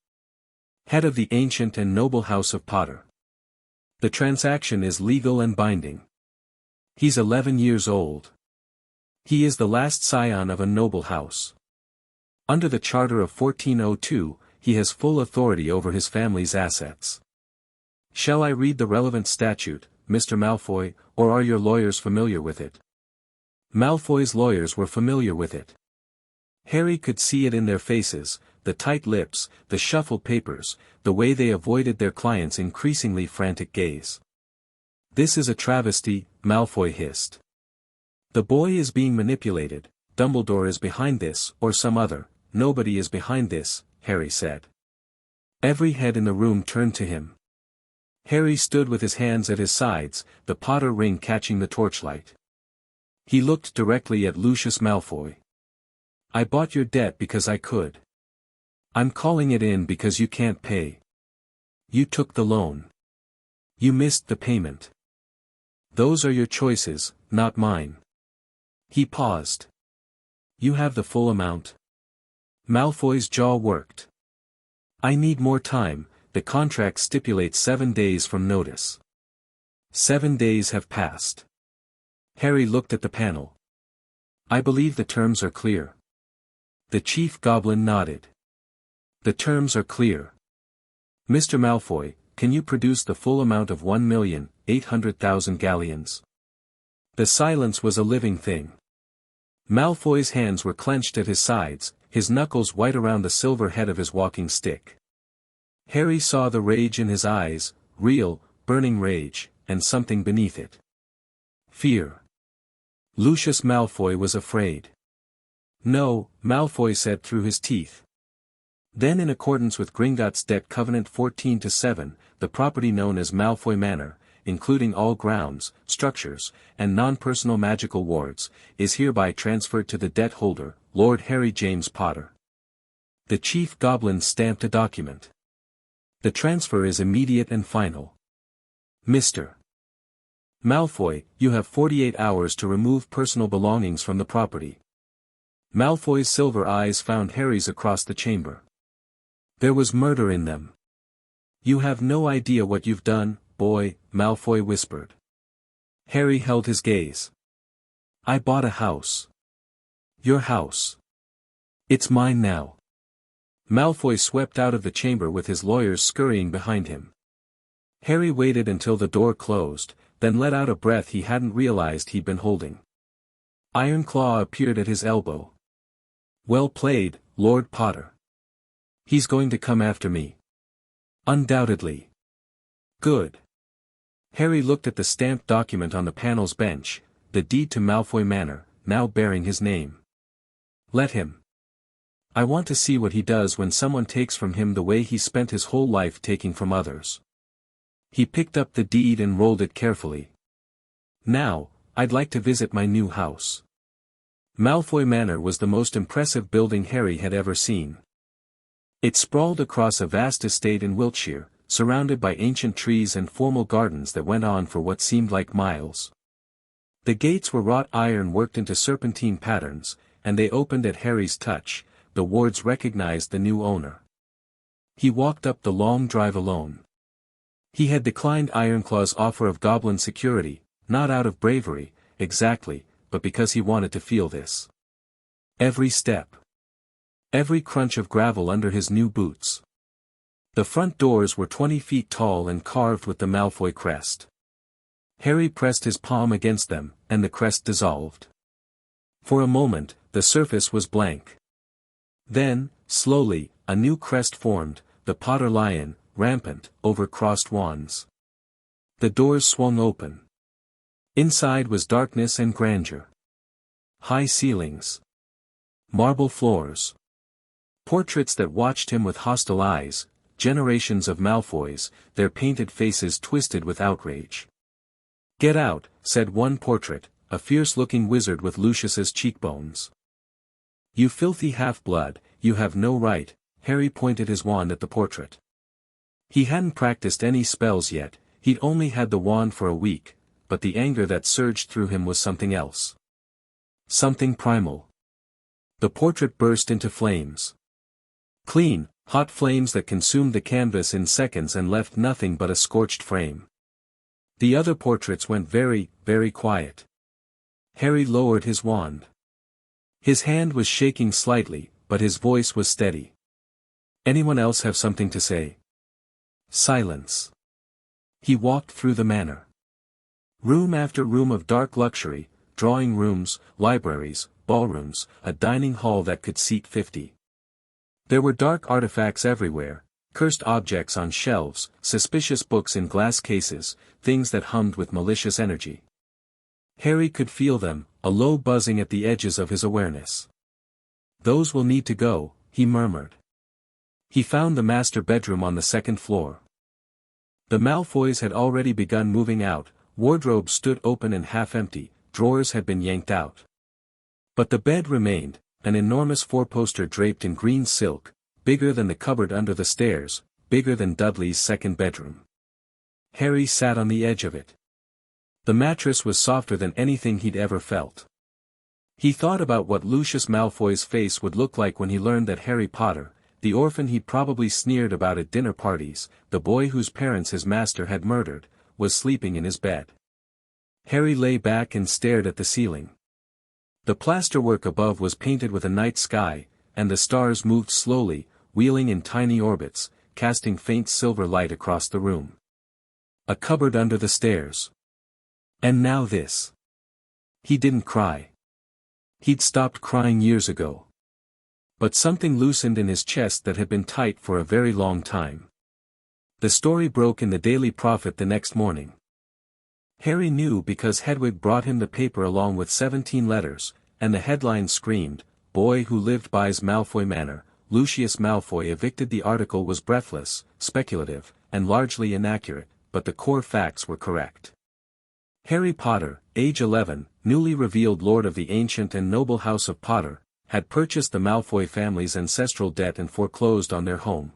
Head of the ancient and noble house of Potter. The transaction is legal and binding. He's 11 years old. He is the last scion of a noble house. Under the Charter of 1402, he has full authority over his family's assets. Shall I read the relevant statute, Mr. Malfoy, or are your lawyers familiar with it? Malfoy's lawyers were familiar with it. Harry could see it in their faces, the tight lips, the shuffled papers, the way they avoided their client's increasingly frantic gaze. This is a travesty, Malfoy hissed. The boy is being manipulated, Dumbledore is behind this, or some other, nobody is behind this, Harry said. Every head in the room turned to him. Harry stood with his hands at his sides, the Potter ring catching the torchlight. He looked directly at Lucius Malfoy. I bought your debt because I could. I'm calling it in because you can't pay. You took the loan. You missed the payment. Those are your choices, not mine. He paused. You have the full amount. Malfoy's jaw worked. I need more time, the contract stipulates 7 days from notice. 7 days have passed. Harry looked at the panel. I believe the terms are clear. The chief goblin nodded. The terms are clear. Mr. Malfoy, can you produce the full amount of 1,800,000 galleons? The silence was a living thing. Malfoy's hands were clenched at his sides, his knuckles white around the silver head of his walking stick. Harry saw the rage in his eyes, real, burning rage, and something beneath it. Fear. Lucius Malfoy was afraid. No, Malfoy said through his teeth. Then in accordance with Gringotts Debt Covenant 14-7, the property known as Malfoy Manor, including all grounds, structures, and non-personal magical wards, is hereby transferred to the debt holder, Lord Harry James Potter. The chief goblin stamped a document. The transfer is immediate and final. Mr. Malfoy, you have 48 hours to remove personal belongings from the property. Malfoy's silver eyes found Harry's across the chamber. There was murder in them. You have no idea what you've done, boy, Malfoy whispered. Harry held his gaze. I bought a house. Your house. It's mine now. Malfoy swept out of the chamber with his lawyers scurrying behind him. Harry waited until the door closed, then let out a breath he hadn't realized he'd been holding. Ironclaw appeared at his elbow. Well played, Lord Potter. He's going to come after me. Undoubtedly. Good. Harry looked at the stamped document on the panel's bench, the deed to Malfoy Manor, now bearing his name. Let him. I want to see what he does when someone takes from him the way he spent his whole life taking from others. He picked up the deed and rolled it carefully. Now, I'd like to visit my new house. Malfoy Manor was the most impressive building Harry had ever seen. It sprawled across a vast estate in Wiltshire, surrounded by ancient trees and formal gardens that went on for what seemed like miles. The gates were wrought iron worked into serpentine patterns, and they opened at Harry's touch. The wards recognized the new owner. He walked up the long drive alone. He had declined Ironclaw's offer of goblin security, not out of bravery, exactly, but because he wanted to feel this. Every step. Every crunch of gravel under his new boots. The front doors were 20 feet tall and carved with the Malfoy crest. Harry pressed his palm against them, and the crest dissolved. For a moment, the surface was blank. Then, slowly, a new crest formed, the Potter lion, rampant, over crossed wands. The doors swung open. Inside was darkness and grandeur. High ceilings. Marble floors. Portraits that watched him with hostile eyes, generations of Malfoys, their painted faces twisted with outrage. Get out, said one portrait, a fierce-looking wizard with Lucius's cheekbones. You filthy half-blood, you have no right, Harry pointed his wand at the portrait. He hadn't practiced any spells yet, he'd only had the wand for a week, but the anger that surged through him was something else. Something primal. The portrait burst into flames. Clean, hot flames that consumed the canvas in seconds and left nothing but a scorched frame. The other portraits went very, very quiet. Harry lowered his wand. His hand was shaking slightly, but his voice was steady. Anyone else have something to say? Silence. He walked through the manor. Room after room of dark luxury, drawing rooms, libraries, ballrooms, a dining hall that could seat 50. There were dark artifacts everywhere, cursed objects on shelves, suspicious books in glass cases, things that hummed with malicious energy. Harry could feel them, a low buzzing at the edges of his awareness. Those will need to go, he murmured. He found the master bedroom on the second floor. The Malfoys had already begun moving out, wardrobes stood open and half-empty, drawers had been yanked out. But the bed remained, an enormous four-poster draped in green silk, bigger than the cupboard under the stairs, bigger than Dudley's second bedroom. Harry sat on the edge of it. The mattress was softer than anything he'd ever felt. He thought about what Lucius Malfoy's face would look like when he learned that Harry Potter, the orphan he'd probably sneered about at dinner parties, the boy whose parents his master had murdered, was sleeping in his bed. Harry lay back and stared at the ceiling. The plasterwork above was painted with a night sky, and the stars moved slowly, wheeling in tiny orbits, casting faint silver light across the room. A cupboard under the stairs. And now this. He didn't cry. He'd stopped crying years ago. But something loosened in his chest that had been tight for a very long time. The story broke in the Daily Prophet the next morning. Harry knew because Hedwig brought him the paper along with 17 letters, and the headline screamed, "Boy who lived buys Malfoy Manor, Lucius Malfoy evicted." The article was breathless, speculative, and largely inaccurate, but the core facts were correct. Harry Potter, age 11, newly revealed Lord of the ancient and noble House of Potter, had purchased the Malfoy family's ancestral debt and foreclosed on their home.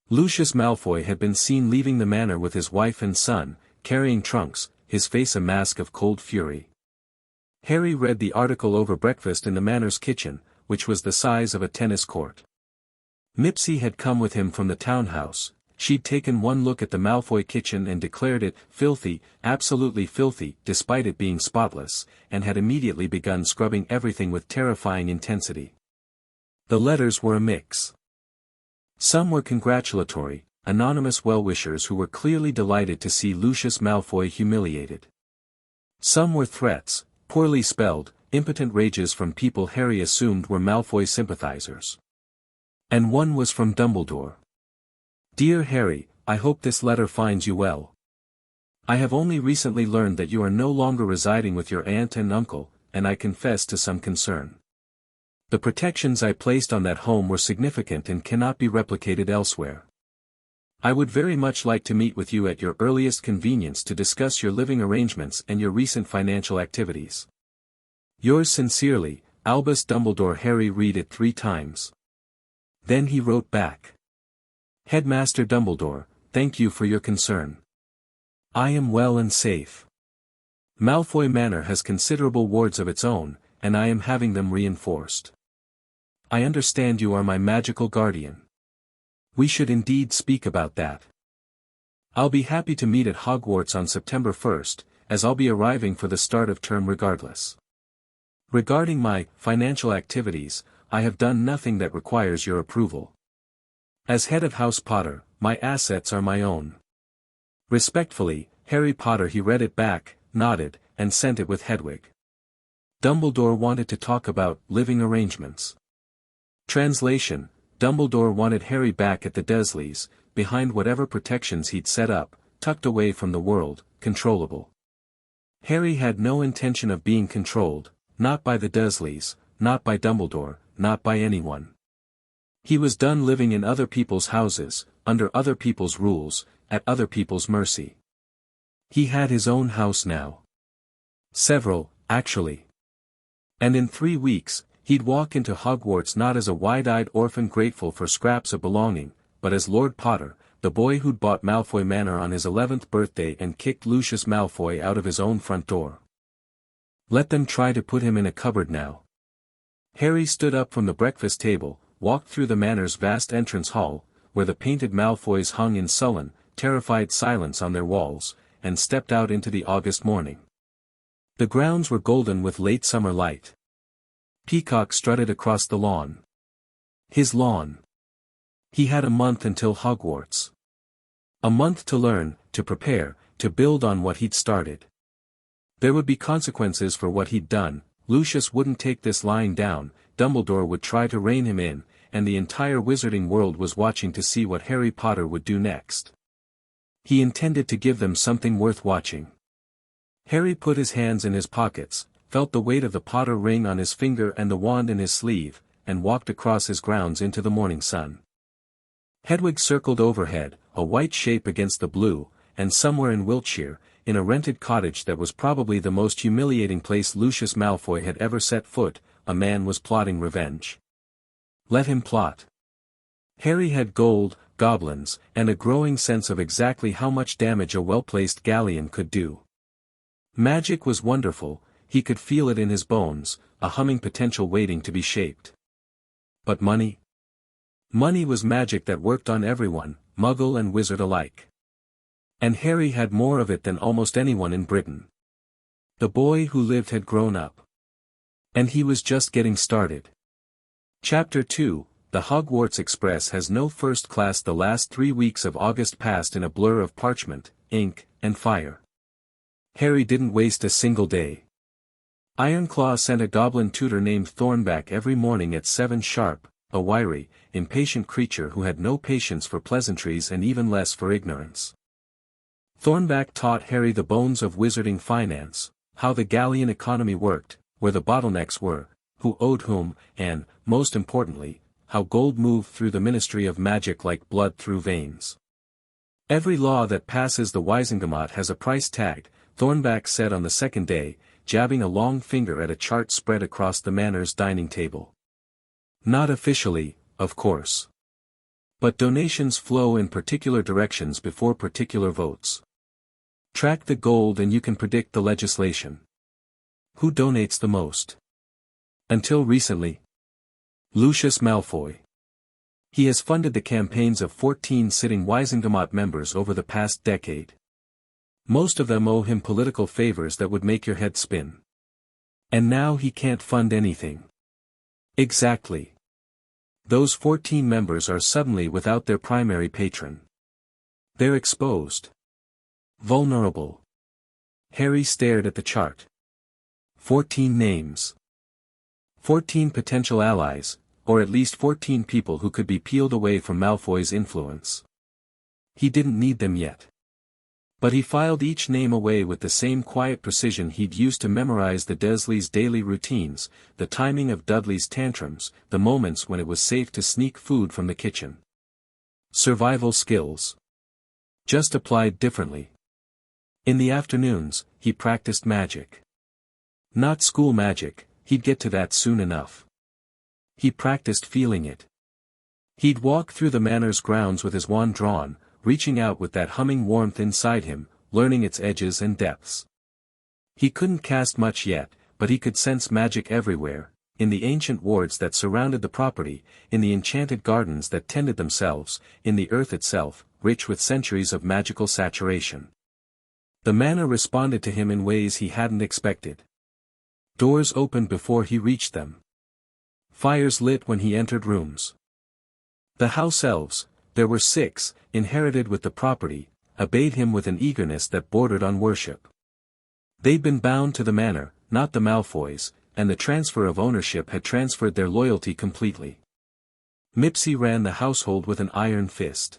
Lucius Malfoy had been seen leaving the manor with his wife and son, carrying trunks, his face a mask of cold fury. Harry read the article over breakfast in the manor's kitchen, which was the size of a tennis court. Mipsy had come with him from the townhouse. She'd taken one look at the Malfoy kitchen and declared it filthy, absolutely filthy, despite it being spotless, and had immediately begun scrubbing everything with terrifying intensity. The letters were a mix. Some were congratulatory, anonymous well-wishers who were clearly delighted to see Lucius Malfoy humiliated. Some were threats, poorly spelled, impotent rages from people Harry assumed were Malfoy sympathizers. And one was from Dumbledore. Dear Harry, I hope this letter finds you well. I have only recently learned that you are no longer residing with your aunt and uncle, and I confess to some concern. The protections I placed on that home were significant and cannot be replicated elsewhere. I would very much like to meet with you at your earliest convenience to discuss your living arrangements and your recent financial activities. Yours sincerely, Albus Dumbledore. Harry read it 3 times. Then he wrote back. Headmaster Dumbledore, thank you for your concern. I am well and safe. Malfoy Manor has considerable wards of its own, and I am having them reinforced. I understand you are my magical guardian. We should indeed speak about that. I'll be happy to meet at Hogwarts on September 1st, as I'll be arriving for the start of term regardless. Regarding my financial activities, I have done nothing that requires your approval. As head of House Potter, my assets are my own. Respectfully, Harry Potter. He read it back, nodded, and sent it with Hedwig. Dumbledore wanted to talk about living arrangements. Translation: Dumbledore wanted Harry back at the Dursleys, behind whatever protections he'd set up, tucked away from the world, controllable. Harry had no intention of being controlled, not by the Dursleys, not by Dumbledore, not by anyone. He was done living in other people's houses, under other people's rules, at other people's mercy. He had his own house now. Several, actually. And in 3 weeks, he'd walk into Hogwarts not as a wide-eyed orphan grateful for scraps of belonging, but as Lord Potter, the boy who'd bought Malfoy Manor on his 11th birthday and kicked Lucius Malfoy out of his own front door. Let them try to put him in a cupboard now. Harry stood up from the breakfast table, walked through the manor's vast entrance hall, where the painted Malfoys hung in sullen, terrified silence on their walls, and stepped out into the August morning. The grounds were golden with late summer light. Peacocks strutted across the lawn. His lawn. He had a month until Hogwarts. A month to learn, to prepare, to build on what he'd started. There would be consequences for what he'd done. Lucius wouldn't take this lying down, Dumbledore would try to rein him in, and the entire wizarding world was watching to see what Harry Potter would do next. He intended to give them something worth watching. Harry put his hands in his pockets, felt the weight of the Potter ring on his finger and the wand in his sleeve, and walked across his grounds into the morning sun. Hedwig circled overhead, a white shape against the blue, and somewhere in Wiltshire, in a rented cottage that was probably the most humiliating place Lucius Malfoy had ever set foot, a man was plotting revenge. Let him plot. Harry had gold, goblins, and a growing sense of exactly how much damage a well-placed galleon could do. Magic was wonderful, he could feel it in his bones, a humming potential waiting to be shaped. But money? Money was magic that worked on everyone, Muggle and wizard alike. And Harry had more of it than almost anyone in Britain. The boy who lived had grown up. And he was just getting started. Chapter 2, The Hogwarts Express has no first class. The last 3 weeks of August passed in a blur of parchment, ink, and fire. Harry didn't waste a single day. Ironclaw sent a goblin tutor named Thornback every morning at 7 sharp, a wiry, impatient creature who had no patience for pleasantries and even less for ignorance. Thornback taught Harry the bones of wizarding finance, how the galleon economy worked, where the bottlenecks were, who owed whom, and, most importantly, how gold moved through the Ministry of Magic like blood through veins. Every law that passes the Wisengamot has a price tag, Thornback said on the second day, jabbing a long finger at a chart spread across the manor's dining table. Not officially, of course. But donations flow in particular directions before particular votes. Track the gold and you can predict the legislation. Who donates the most? Until recently, Lucius Malfoy. He has funded the campaigns of 14 sitting Wisengamot members over the past decade. Most of them owe him political favors that would make your head spin. And now he can't fund anything. Exactly. Those 14 members are suddenly without their primary patron. They're exposed. Vulnerable. Harry stared at the chart. 14 names. 14 potential allies, or at least 14 people who could be peeled away from Malfoy's influence. He didn't need them yet. But he filed each name away with the same quiet precision he'd used to memorize the Dursleys' daily routines, the timing of Dudley's tantrums, the moments when it was safe to sneak food from the kitchen. Survival skills. Just applied differently. In the afternoons, he practiced magic. Not school magic, he'd get to that soon enough. He practiced feeling it. He'd walk through the manor's grounds with his wand drawn, reaching out with that humming warmth inside him, learning its edges and depths. He couldn't cast much yet, but he could sense magic everywhere, in the ancient wards that surrounded the property, in the enchanted gardens that tended themselves, in the earth itself, rich with centuries of magical saturation. The manor responded to him in ways he hadn't expected. Doors opened before he reached them. Fires lit when he entered rooms. The house elves, there were 6, inherited with the property, obeyed him with an eagerness that bordered on worship. They'd been bound to the manor, not the Malfoys, and the transfer of ownership had transferred their loyalty completely. Mipsy ran the household with an iron fist.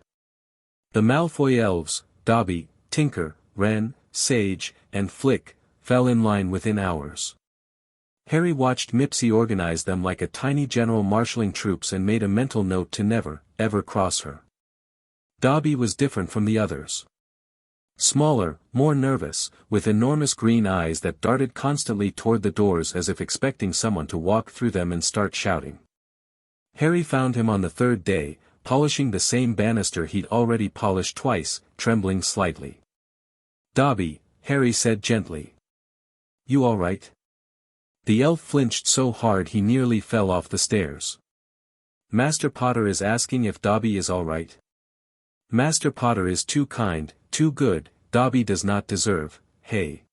The Malfoy elves, Dobby, Tinker, Wren, Sage, and Flick, fell in line within hours. Harry watched Mipsy organize them like a tiny general marshalling troops and made a mental note to never, ever cross her. Dobby was different from the others. Smaller, more nervous, with enormous green eyes that darted constantly toward the doors as if expecting someone to walk through them and start shouting. Harry found him on the 3rd day, polishing the same banister he'd already polished twice, trembling slightly. "Dobby," Harry said gently. "You all right?" The elf flinched so hard he nearly fell off the stairs. "Master Potter is asking if Dobby is all right." "Master Potter is too kind, too good, Dobby does not deserve, hey."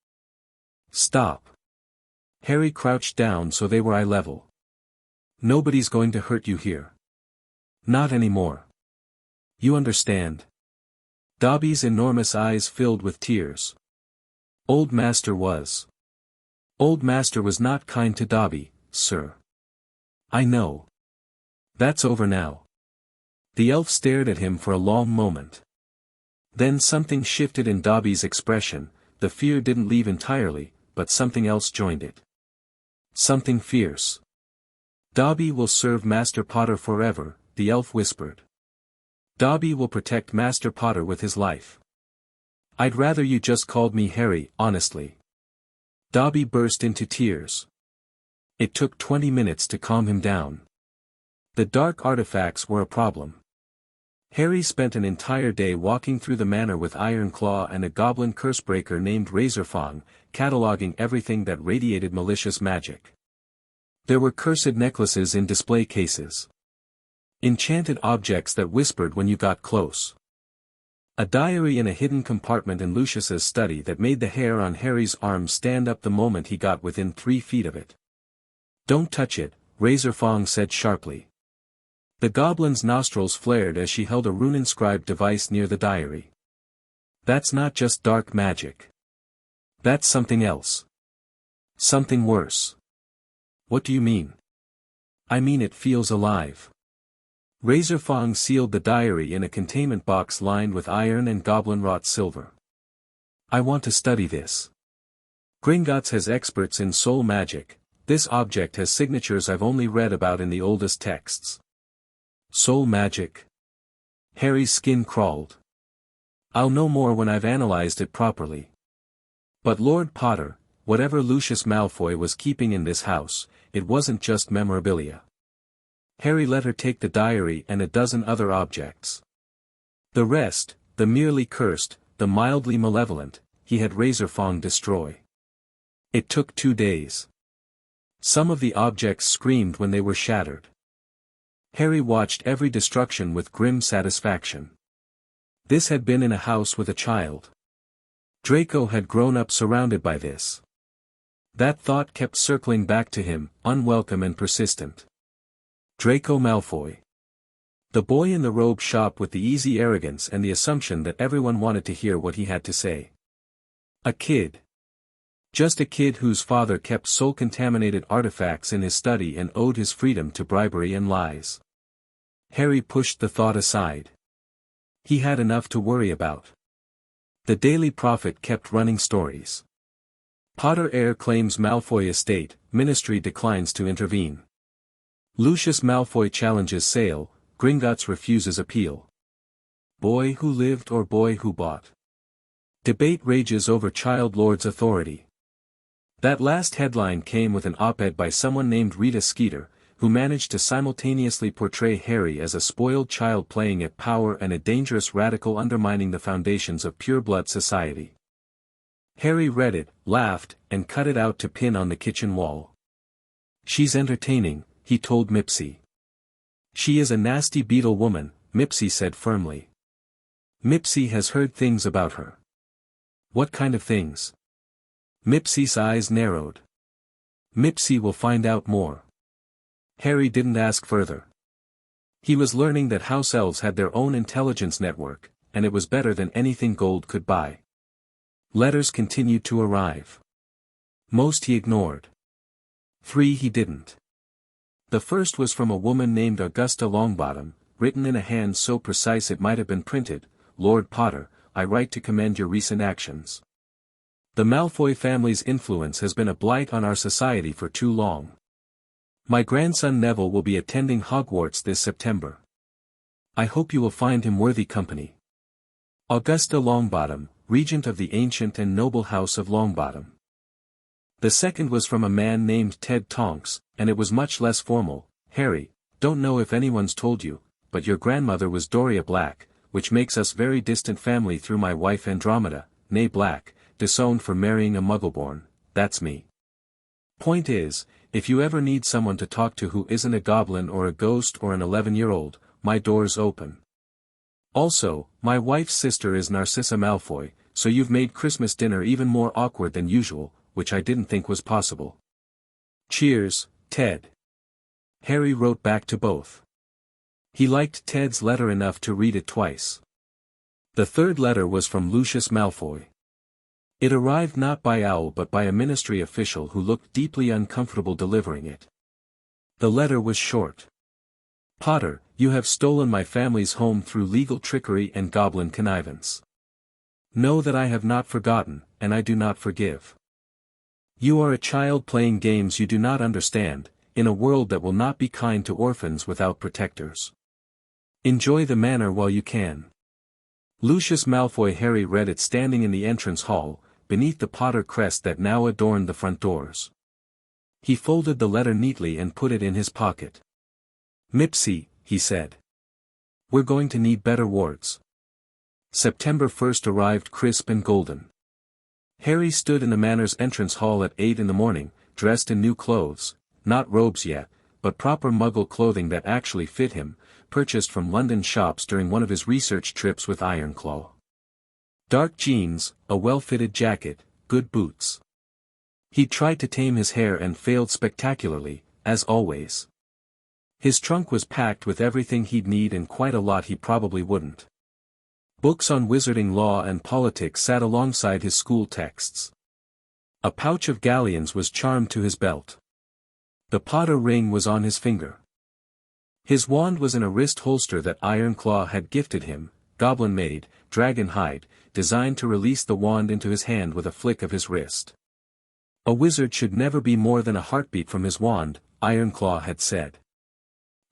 "Stop." Harry crouched down so they were eye level. "Nobody's going to hurt you here. Not anymore. You understand?" Dobby's enormous eyes filled with tears. Old Master was. Old Master was not kind to Dobby, sir. I know. That's over now. The elf stared at him for a long moment. Then something shifted in Dobby's expression, the fear didn't leave entirely, but something else joined it. Something fierce. "Dobby will serve Master Potter forever," the elf whispered. "Dobby will protect Master Potter with his life. I'd rather you just called me Harry, honestly." Dobby burst into tears. It took 20 minutes to calm him down. The dark artifacts were a problem. Harry spent an entire day walking through the manor with Ironclaw and a goblin cursebreaker named Razorfang, cataloging everything that radiated malicious magic. There were cursed necklaces in display cases. Enchanted objects that whispered when you got close. A diary in a hidden compartment in Lucius's study that made the hair on Harry's arm stand up the moment he got within 3 feet of it. "Don't touch it," Razorfang said sharply. The goblin's nostrils flared as she held a rune-inscribed device near the diary. "That's not just dark magic. That's something else. Something worse." "What do you mean?" "I mean it feels alive." Razorfang sealed the diary in a containment box lined with iron and goblin-wrought silver. "I want to study this. Gringotts has experts in soul magic. This object has signatures I've only read about in the oldest texts." "Soul magic?" Harry's skin crawled. I'll know more when I've analyzed it properly. But Lord Potter, whatever Lucius Malfoy was keeping in this house, it wasn't just memorabilia. Harry let her take the diary and a dozen other objects. The rest, the merely cursed, the mildly malevolent, he had razor-fang destroy. It took 2 days. Some of the objects screamed when they were shattered. Harry watched every destruction with grim satisfaction. This had been in a house with a child. Draco had grown up surrounded by this. That thought kept circling back to him, unwelcome and persistent. Draco Malfoy. The boy in the robe shop with the easy arrogance and the assumption that everyone wanted to hear what he had to say. A kid. Just a kid whose father kept soul-contaminated artifacts in his study and owed his freedom to bribery and lies. Harry pushed the thought aside. He had enough to worry about. The Daily Prophet kept running stories. Potter heir claims Malfoy estate, ministry declines to intervene. Lucius Malfoy challenges sale, Gringotts refuses appeal. Boy who lived or boy who bought. Debate rages over child lord's authority. That last headline came with an op-ed by someone named Rita Skeeter, who managed to simultaneously portray Harry as a spoiled child playing at power and a dangerous radical undermining the foundations of pureblood society. Harry read it, laughed, and cut it out to pin on the kitchen wall. She's entertaining, he told Mipsy. She is a nasty beetle woman, Mipsy said firmly. Mipsy has heard things about her. What kind of things? Mipsy's eyes narrowed. Mipsy will find out more. Harry didn't ask further. He was learning that house elves had their own intelligence network, and it was better than anything gold could buy. Letters continued to arrive. Most he ignored. 3 he didn't. The first was from a woman named Augusta Longbottom, written in a hand so precise it might have been printed. Lord Potter, I write to commend your recent actions. The Malfoy family's influence has been a blight on our society for too long. My grandson Neville will be attending Hogwarts this September. I hope you will find him worthy company. Augusta Longbottom, regent of the ancient and noble house of Longbottom. The second was from a man named Ted Tonks, and it was much less formal. Harry, don't know if anyone's told you, but your grandmother was Doria Black, which makes us very distant family through my wife Andromeda, née Black, disowned for marrying a Muggleborn. That's me. Point is, if you ever need someone to talk to who isn't a goblin or a ghost or an 11-year-old, my door's open. Also, my wife's sister is Narcissa Malfoy, so you've made Christmas dinner even more awkward than usual, which I didn't think was possible. Cheers, Ted. Harry wrote back to both. He liked Ted's letter enough to read it twice. The third letter was from Lucius Malfoy. It arrived not by owl but by a ministry official who looked deeply uncomfortable delivering it. The letter was short. Potter, you have stolen my family's home through legal trickery and goblin connivance. Know that I have not forgotten, and I do not forgive. You are a child playing games you do not understand, in a world that will not be kind to orphans without protectors. Enjoy the manor while you can. Lucius Malfoy. Harry read it standing in the entrance hall, beneath the Potter crest that now adorned the front doors. He folded the letter neatly and put it in his pocket. Mipsy, he said. We're going to need better wards. September 1st arrived crisp and golden. Harry stood in the manor's entrance hall at 8 in the morning, dressed in new clothes, not robes yet, but proper Muggle clothing that actually fit him, purchased from London shops during one of his research trips with Ironclaw. Dark jeans, a well-fitted jacket, good boots. He tried to tame his hair and failed spectacularly, as always. His trunk was packed with everything he'd need and quite a lot he probably wouldn't. Books on wizarding, law and politics sat alongside his school texts. A pouch of galleons was charmed to his belt. The Potter ring was on his finger. His wand was in a wrist holster that Ironclaw had gifted him, goblin made, dragon hide, designed to release the wand into his hand with a flick of his wrist. A wizard should never be more than a heartbeat from his wand, Ironclaw had said.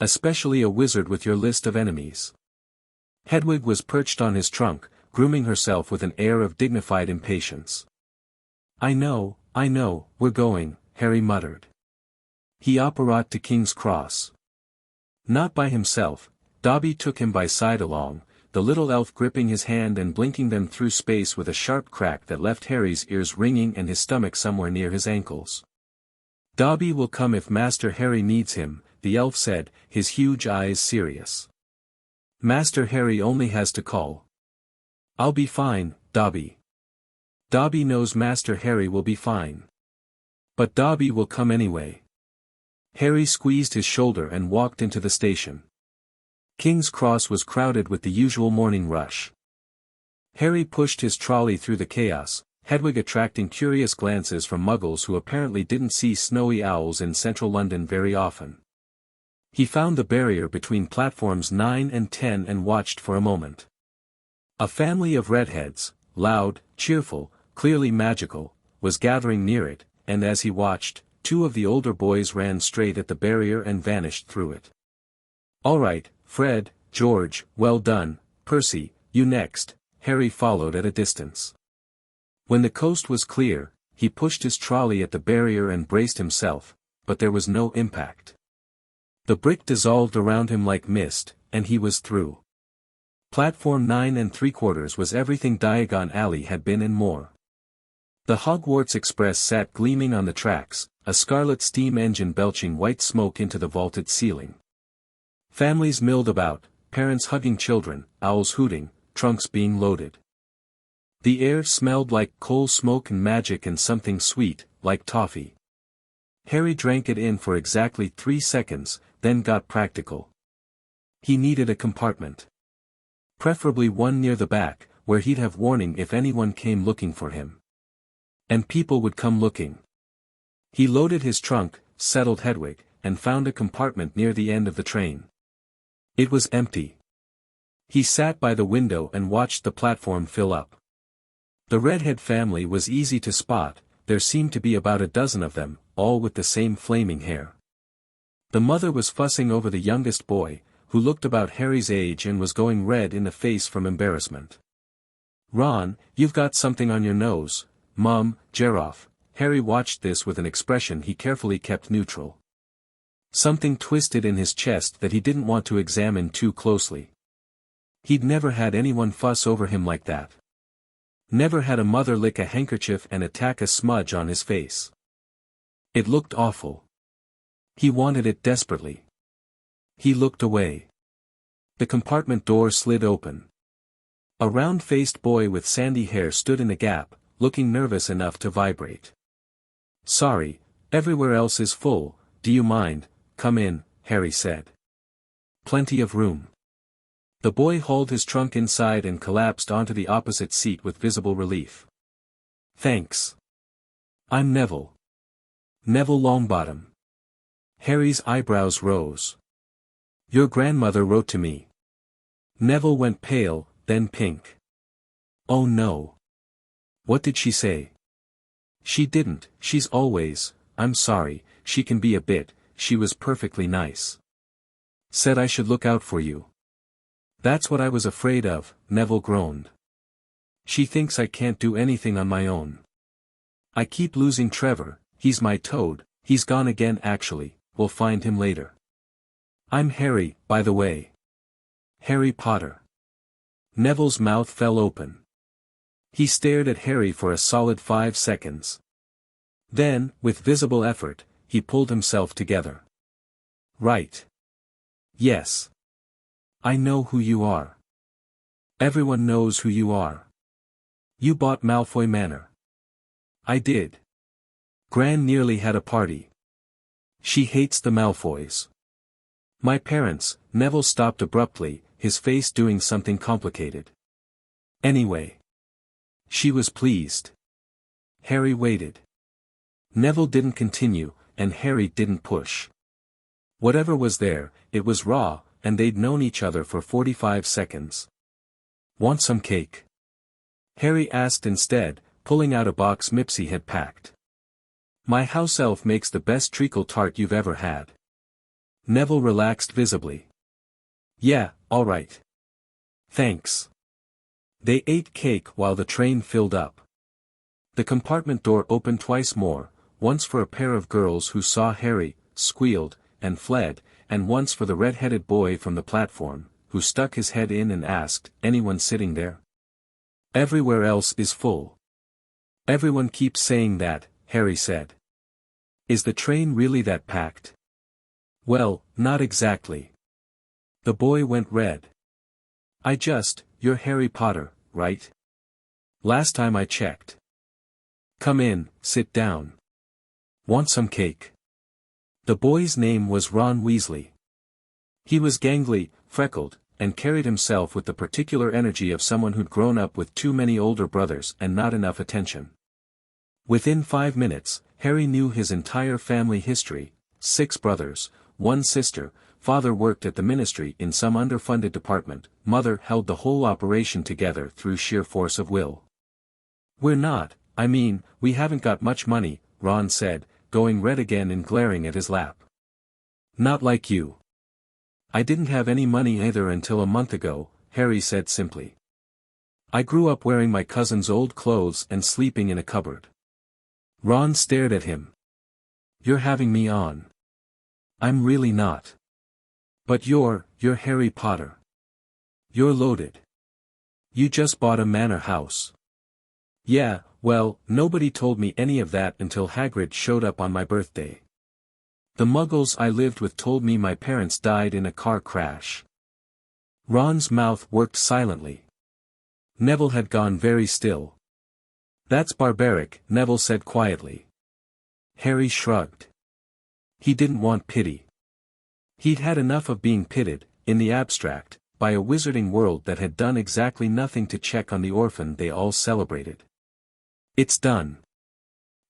Especially a wizard with your list of enemies. Hedwig was perched on his trunk, grooming herself with an air of dignified impatience. I know, we're going," Harry muttered. He apparat to King's Cross. Not by himself, Dobby took him by side along, the little elf gripping his hand and blinking them through space with a sharp crack that left Harry's ears ringing and his stomach somewhere near his ankles. "Dobby will come if Master Harry needs him," the elf said, his huge eyes serious. "Master Harry only has to call." "I'll be fine, Dobby." "Dobby knows Master Harry will be fine." "But Dobby will come anyway." Harry squeezed his shoulder and walked into the station. King's Cross was crowded with the usual morning rush. Harry pushed his trolley through the chaos, Hedwig attracting curious glances from muggles who apparently didn't see snowy owls in central London very often. He found the barrier between platforms 9 and 10 and watched for a moment. A family of redheads, loud, cheerful, clearly magical, was gathering near it, and as he watched, 2 of the older boys ran straight at the barrier and vanished through it. "All right, Fred, George, well done, Percy, you next," Harry followed at a distance. When the coast was clear, he pushed his trolley at the barrier and braced himself, but there was no impact. The brick dissolved around him like mist, and he was through. Platform 9 3/4 was everything Diagon Alley had been and more. The Hogwarts Express sat gleaming on the tracks, a scarlet steam engine belching white smoke into the vaulted ceiling. Families milled about, parents hugging children, owls hooting, trunks being loaded. The air smelled like coal smoke and magic and something sweet, like toffee. Harry drank it in for exactly 3 seconds, then got practical. He needed a compartment. Preferably one near the back, where he'd have warning if anyone came looking for him. And people would come looking. He loaded his trunk, settled Hedwig, and found a compartment near the end of the train. It was empty. He sat by the window and watched the platform fill up. The redhead family was easy to spot, there seemed to be about a dozen of them, all with the same flaming hair. The mother was fussing over the youngest boy, who looked about Harry's age and was going red in the face from embarrassment. "Ron, you've got something on your nose, Mum, Geroff." Harry watched this with an expression he carefully kept neutral. Something twisted in his chest that he didn't want to examine too closely. He'd never had anyone fuss over him like that. Never had a mother lick a handkerchief and attack a smudge on his face. It looked awful. He wanted it desperately. He looked away. The compartment door slid open. A round-faced boy with sandy hair stood in a gap, looking nervous enough to vibrate. "Sorry, everywhere else is full, do you mind? Come in," Harry said. "Plenty of room." The boy hauled his trunk inside and collapsed onto the opposite seat with visible relief. "Thanks. I'm Neville. Neville Longbottom." Harry's eyebrows rose. "Your grandmother wrote to me." Neville went pale, then pink. "Oh no. What did she say?" "She didn't, she's always, I'm sorry, she can be a bit, she was perfectly nice. Said I should look out for you." "That's what I was afraid of," Neville groaned. "She thinks I can't do anything on my own. I keep losing Trevor, he's my toad, he's gone again actually, we'll find him later. I'm Harry, by the way. Harry Potter." Neville's mouth fell open. He stared at Harry for a solid 5 seconds. Then, with visible effort, he pulled himself together. "Right. Yes. I know who you are. Everyone knows who you are. You bought Malfoy Manor." "I did. Gran nearly had a party. She hates the Malfoys." "My parents," Neville stopped abruptly, his face doing something complicated. "Anyway. She was pleased." Harry waited. Neville didn't continue, and Harry didn't push. Whatever was there, it was raw, and they'd known each other for 45 seconds. "Want some cake?" Harry asked instead, pulling out a box Mipsy had packed. "My house elf makes the best treacle tart you've ever had." Neville relaxed visibly. "Yeah, all right. Thanks." They ate cake while the train filled up. The compartment door opened twice more, once for a pair of girls who saw Harry, squealed, and fled, and once for the red-headed boy from the platform, who stuck his head in and asked, "Anyone sitting there?" "Everywhere else is full." "Everyone keeps saying that," Harry said. "Is the train really that packed?" "Well, not exactly." The boy went red. You're Harry Potter, right?" "Last time I checked." "Come in, sit down. Want some cake?" The boy's name was Ron Weasley. He was gangly, freckled, and carried himself with the particular energy of someone who'd grown up with too many older brothers and not enough attention. Within 5 minutes, Harry knew his entire family history: 6 brothers, 1 sister, father worked at the ministry in some underfunded department, mother held the whole operation together through sheer force of will. We haven't got much money," Ron said, going red again and glaring at his lap. "Not like you." "I didn't have any money either until a month ago," Harry said simply. "I grew up wearing my cousin's old clothes and sleeping in a cupboard." Ron stared at him. "You're having me on." "I'm really not." "But you're Harry Potter. You're loaded. You just bought a manor house." "Yeah, well, nobody told me any of that until Hagrid showed up on my birthday. The muggles I lived with told me my parents died in a car crash." Ron's mouth worked silently. Neville had gone very still. "That's barbaric," Neville said quietly. Harry shrugged. He didn't want pity. He'd had enough of being pitted, in the abstract, by a wizarding world that had done exactly nothing to check on the orphan they all celebrated. "It's done.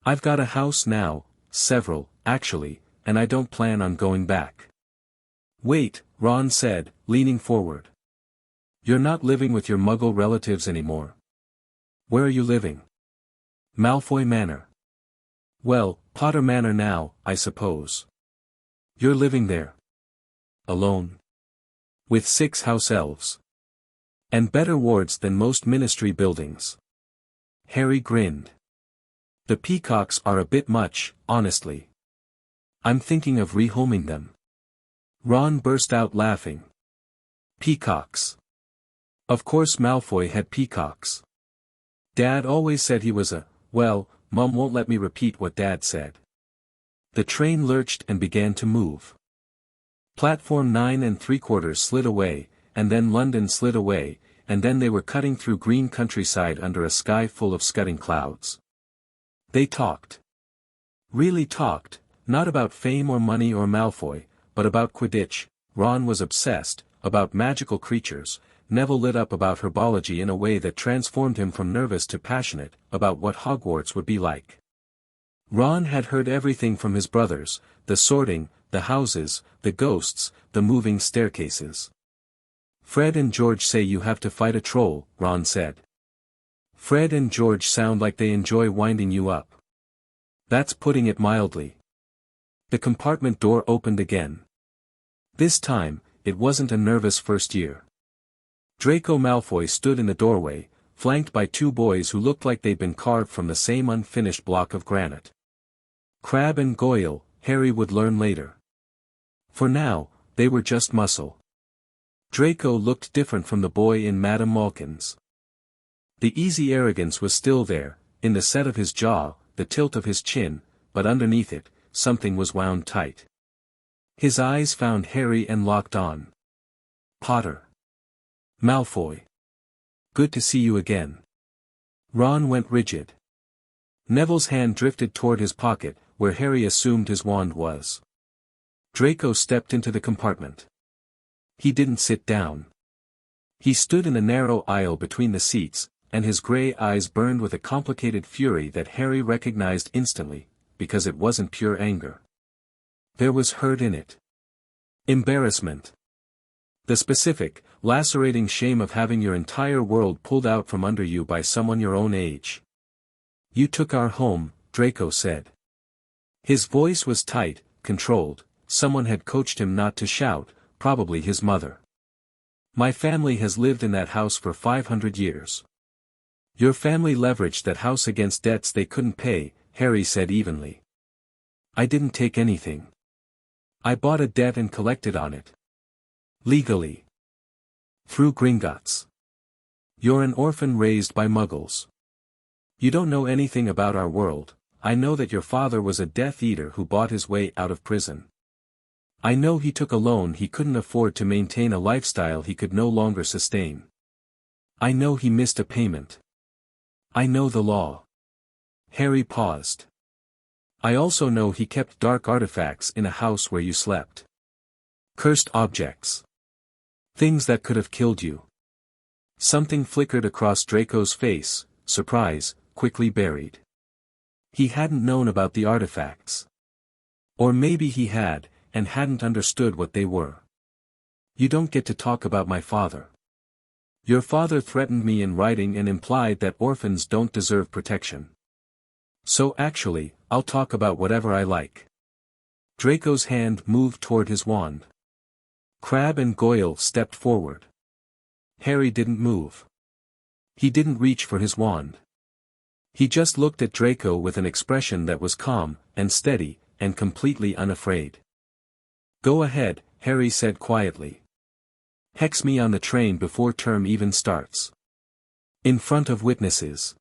I've got a house now, several, actually, and I don't plan on going back." "Wait," Ron said, leaning forward. "You're not living with your muggle relatives anymore. Where are you living?" "Malfoy Manor." "Well, Potter Manor now, I suppose." "You're living there. Alone? With 6 house elves. And better wards than most ministry buildings." Harry grinned. "The peacocks are a bit much, honestly. I'm thinking of rehoming them." Ron burst out laughing. "Peacocks. Of course Malfoy had peacocks. Dad always said he was well, Mum won't let me repeat what Dad said." The train lurched and began to move. Platform 9 3/4 slid away, and then London slid away, and then they were cutting through green countryside under a sky full of scudding clouds. They talked. Really talked, not about fame or money or Malfoy, but about Quidditch. Ron was obsessed, about magical creatures. Neville lit up about herbology in a way that transformed him from nervous to passionate, about what Hogwarts would be like. Ron had heard everything from his brothers: the sorting, the houses, the ghosts, the moving staircases. "Fred and George say you have to fight a troll," Ron said. "Fred and George sound like they enjoy winding you up." "That's putting it mildly." The compartment door opened again. This time, it wasn't a nervous first year. Draco Malfoy stood in the doorway, flanked by 2 boys who looked like they'd been carved from the same unfinished block of granite. Crabbe and Goyle, Harry would learn later. For now, they were just muscle. Draco looked different from the boy in Madame Malkin's. The easy arrogance was still there, in the set of his jaw, the tilt of his chin, but underneath it, something was wound tight. His eyes found Harry and locked on. "Potter. Malfoy. Good to see you again." Ron went rigid. Neville's hand drifted toward his pocket, where Harry assumed his wand was. Draco stepped into the compartment. He didn't sit down. He stood in the narrow aisle between the seats, and his grey eyes burned with a complicated fury that Harry recognized instantly, because it wasn't pure anger. There was hurt in it. Embarrassment. The specific, lacerating shame of having your entire world pulled out from under you by someone your own age. "You took our home," Draco said. His voice was tight, controlled. Someone had coached him not to shout, probably his mother. My family has lived in that house for 500 years. Your family leveraged that house against debts they couldn't pay, Harry said evenly. I didn't take anything. I bought a debt and collected on it. Legally. Through Gringotts. You're an orphan raised by muggles. You don't know anything about our world. I know that your father was a Death Eater who bought his way out of prison. I know he took a loan he couldn't afford to maintain a lifestyle he could no longer sustain. I know he missed a payment. I know the law. Harry paused. I also know he kept dark artifacts in a house where you slept. Cursed objects. Things that could have killed you. Something flickered across Draco's face, surprise, quickly buried. He hadn't known about the artifacts. Or maybe he had, and hadn't understood what they were. You don't get to talk about my father. Your father threatened me in writing and implied that orphans don't deserve protection. So actually, I'll talk about whatever I like. Draco's hand moved toward his wand. Crabbe and Goyle stepped forward. Harry didn't move. He didn't reach for his wand. He just looked at Draco with an expression that was calm, and steady, and completely unafraid. Go ahead, Harry said quietly. Hex me on the train before term even starts. In front of witnesses.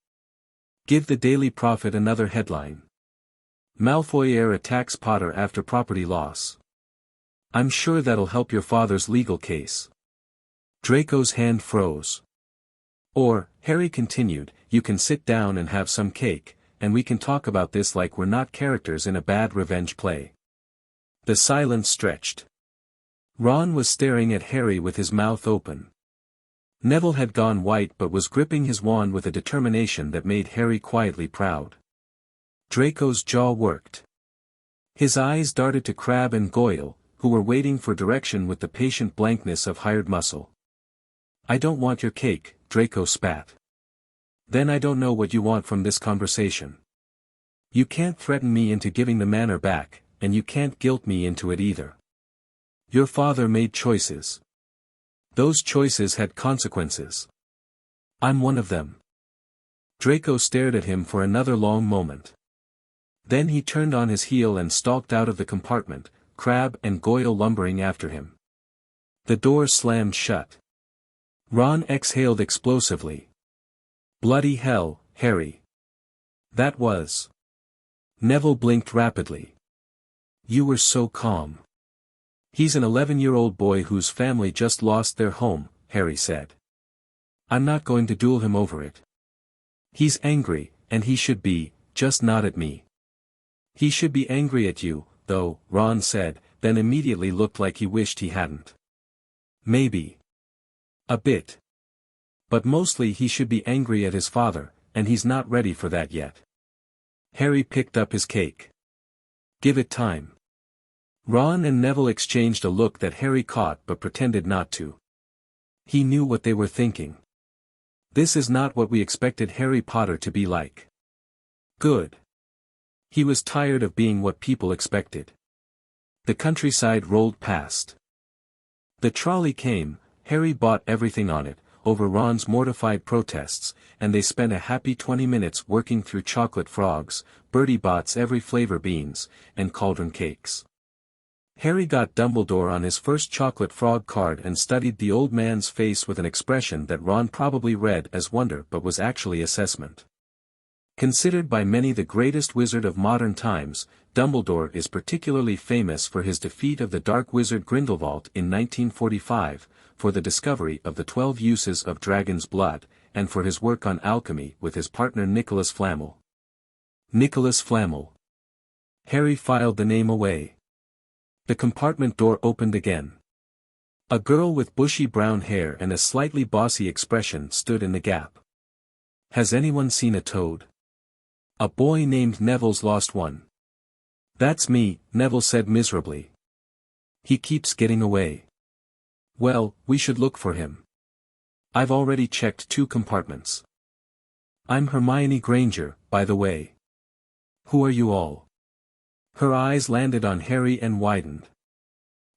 Give the Daily Prophet another headline. Malfoy heir attacks Potter after property loss. I'm sure that'll help your father's legal case. Draco's hand froze. Or, Harry continued, you can sit down and have some cake, and we can talk about this like we're not characters in a bad revenge play. The silence stretched. Ron was staring at Harry with his mouth open. Neville had gone white but was gripping his wand with a determination that made Harry quietly proud. Draco's jaw worked. His eyes darted to Crabbe and Goyle, who were waiting for direction with the patient blankness of hired muscle. I don't want your cake, Draco spat. Then I don't know what you want from this conversation. You can't threaten me into giving the manor back, and you can't guilt me into it either. Your father made choices. Those choices had consequences. I'm one of them. Draco stared at him for another long moment. Then he turned on his heel and stalked out of the compartment, Crabbe and Goyle lumbering after him. The door slammed shut. Ron exhaled explosively. Bloody hell, Harry. That was. Neville blinked rapidly. You were so calm. He's an 11-year-old boy whose family just lost their home, Harry said. I'm not going to duel him over it. He's angry, and he should be, just not at me. He should be angry at you, though, Ron said, then immediately looked like he wished he hadn't. Maybe. A bit. But mostly he should be angry at his father, and he's not ready for that yet. Harry picked up his cake. Give it time. Ron and Neville exchanged a look that Harry caught but pretended not to. He knew what they were thinking. This is not what we expected Harry Potter to be like. Good. He was tired of being what people expected. The countryside rolled past. The trolley came, Harry bought everything on it, over Ron's mortified protests, and they spent a happy 20 minutes working through chocolate frogs, Bertie Bott's every flavor beans, and cauldron cakes. Harry got Dumbledore on his first chocolate frog card and studied the old man's face with an expression that Ron probably read as wonder but was actually assessment. Considered by many the greatest wizard of modern times, Dumbledore is particularly famous for his defeat of the dark wizard Grindelwald in 1945, for the discovery of the 12 uses of dragon's blood, and for his work on alchemy with his partner Nicholas Flamel. Nicholas Flamel. Harry filed the name away. The compartment door opened again. A girl with bushy brown hair and a slightly bossy expression stood in the gap. Has anyone seen a toad? A boy named Neville's lost one. That's me, Neville said miserably. He keeps getting away. Well, we should look for him. I've already checked 2 compartments. I'm Hermione Granger, by the way. Who are you all? Her eyes landed on Harry and widened.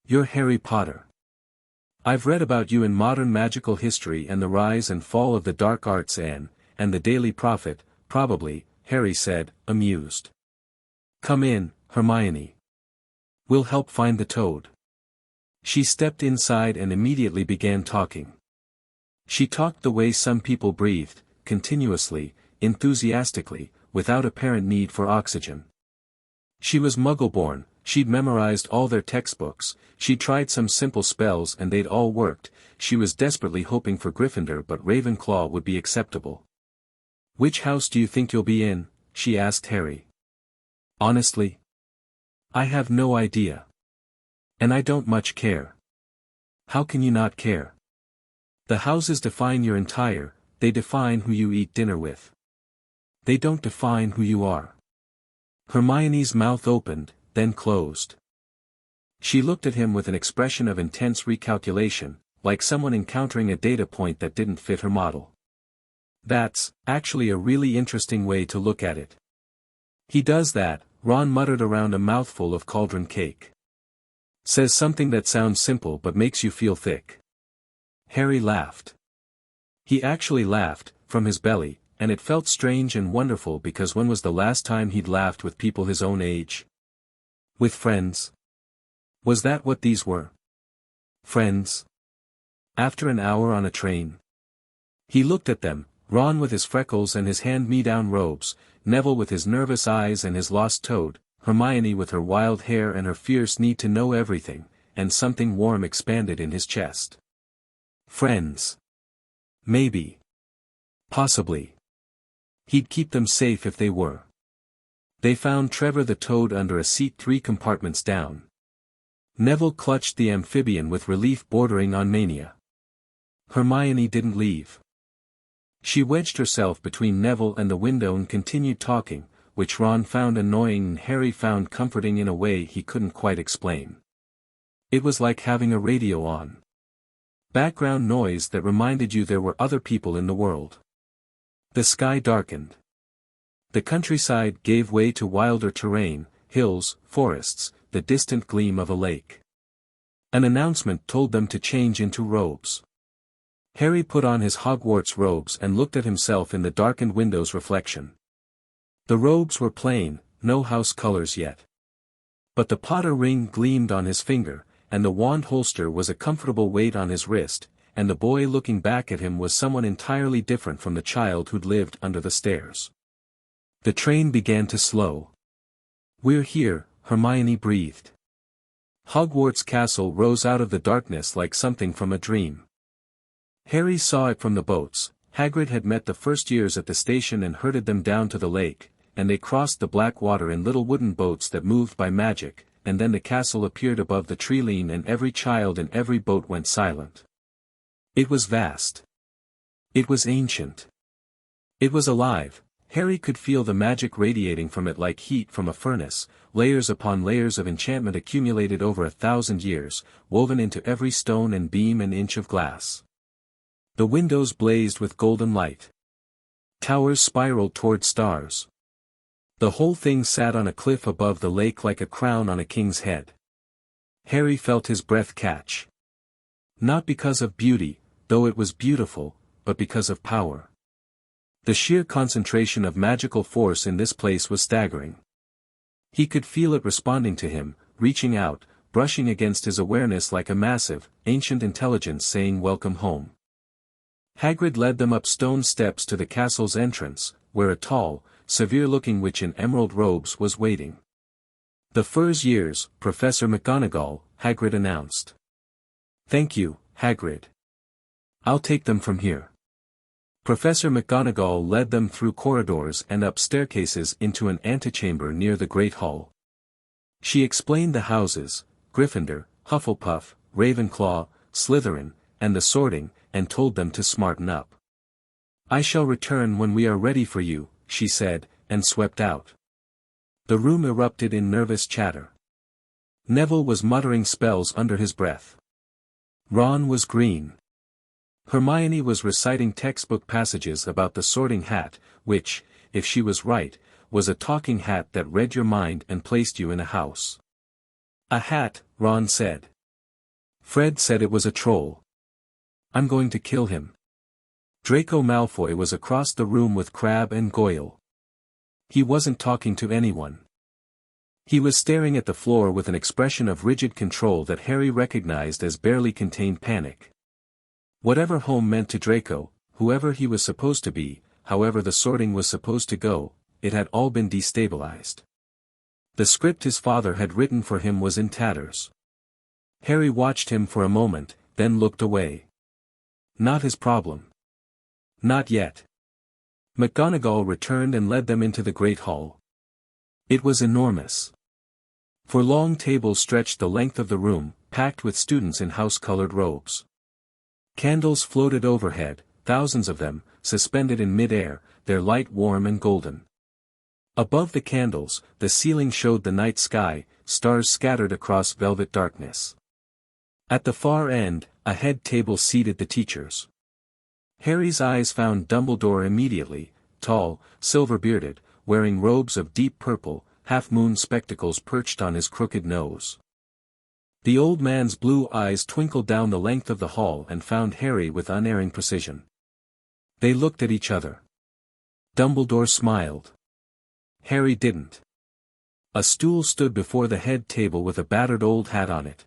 You're Harry Potter. I've read about you in modern magical history and the rise and fall of the dark arts and the Daily Prophet, probably, Harry said, amused. Come in, Hermione. We'll help find the toad. She stepped inside and immediately began talking. She talked the way some people breathed, continuously, enthusiastically, without apparent need for oxygen. She was Muggle-born, she'd memorized all their textbooks, she'd tried some simple spells and they'd all worked, she was desperately hoping for Gryffindor but Ravenclaw would be acceptable. Which house do you think you'll be in? She asked Harry. Honestly? I have no idea. And I don't much care. How can you not care? The houses define your entire, they define who you eat dinner with. They don't define who you are. Hermione's mouth opened, then closed. She looked at him with an expression of intense recalculation, like someone encountering a data point that didn't fit her model. That's, actually a really interesting way to look at it. He does that, Ron muttered around a mouthful of cauldron cake. Says something that sounds simple but makes you feel thick. Harry laughed. He actually laughed, from his belly, and it felt strange and wonderful because when was the last time he'd laughed with people his own age? With friends? Was that what these were? Friends? After an hour on a train? He looked at them, Ron with his freckles and his hand-me-down robes, Neville with his nervous eyes and his lost toad, Hermione with her wild hair and her fierce need to know everything, and something warm expanded in his chest. Friends. Maybe. Possibly. He'd keep them safe if they were. They found Trevor the toad under a seat 3 compartments down. Neville clutched the amphibian with relief bordering on mania. Hermione didn't leave. She wedged herself between Neville and the window and continued talking, which Ron found annoying and Harry found comforting in a way he couldn't quite explain. It was like having a radio on. Background noise that reminded you there were other people in the world. The sky darkened. The countryside gave way to wilder terrain, hills, forests, the distant gleam of a lake. An announcement told them to change into robes. Harry put on his Hogwarts robes and looked at himself in the darkened window's reflection. The robes were plain, no house colors yet. But the Potter ring gleamed on his finger, and the wand holster was a comfortable weight on his wrist, and the boy looking back at him was someone entirely different from the child who'd lived under the stairs. The train began to slow. We're here, Hermione breathed. Hogwarts Castle rose out of the darkness like something from a dream. Harry saw it from the boats. Hagrid had met the first years at the station and herded them down to the lake, and they crossed the black water in little wooden boats that moved by magic, and then the castle appeared above the tree-line and every child in every boat went silent. It was vast. It was ancient. It was alive. Harry could feel the magic radiating from it like heat from a furnace, layers upon layers of enchantment accumulated over 1,000 years, woven into every stone and beam and inch of glass. The windows blazed with golden light. Towers spiraled toward stars. The whole thing sat on a cliff above the lake like a crown on a king's head. Harry felt his breath catch. Not because of beauty, though it was beautiful, but because of power. The sheer concentration of magical force in this place was staggering. He could feel it responding to him, reaching out, brushing against his awareness like a massive, ancient intelligence saying welcome home. Hagrid led them up stone steps to the castle's entrance, where a tall, severe-looking witch in emerald robes was waiting. The Fur's years, Professor McGonagall, Hagrid announced. Thank you, Hagrid. I'll take them from here. Professor McGonagall led them through corridors and up staircases into an antechamber near the Great Hall. She explained the houses, Gryffindor, Hufflepuff, Ravenclaw, Slytherin, and the sorting, and told them to smarten up. I shall return when we are ready for you, she said, and swept out. The room erupted in nervous chatter. Neville was muttering spells under his breath. Ron was green. Hermione was reciting textbook passages about the sorting hat, which, if she was right, was a talking hat that read your mind and placed you in a house. A hat, Ron said. Fred said it was a troll. I'm going to kill him. Draco Malfoy was across the room with Crabbe and Goyle. He wasn't talking to anyone. He was staring at the floor with an expression of rigid control that Harry recognized as barely contained panic. Whatever home meant to Draco, whoever he was supposed to be, however the sorting was supposed to go, it had all been destabilized. The script his father had written for him was in tatters. Harry watched him for a moment, then looked away. Not his problem. Not yet. McGonagall returned and led them into the Great Hall. It was enormous. For long tables stretched the length of the room, packed with students in house-colored robes. Candles floated overhead, thousands of them, suspended in mid-air, their light warm and golden. Above the candles, the ceiling showed the night sky, stars scattered across velvet darkness. At the far end, a head table seated the teachers. Harry's eyes found Dumbledore immediately, tall, silver-bearded, wearing robes of deep purple, half-moon spectacles perched on his crooked nose. The old man's blue eyes twinkled down the length of the hall and found Harry with unerring precision. They looked at each other. Dumbledore smiled. Harry didn't. A stool stood before the head table with a battered old hat on it.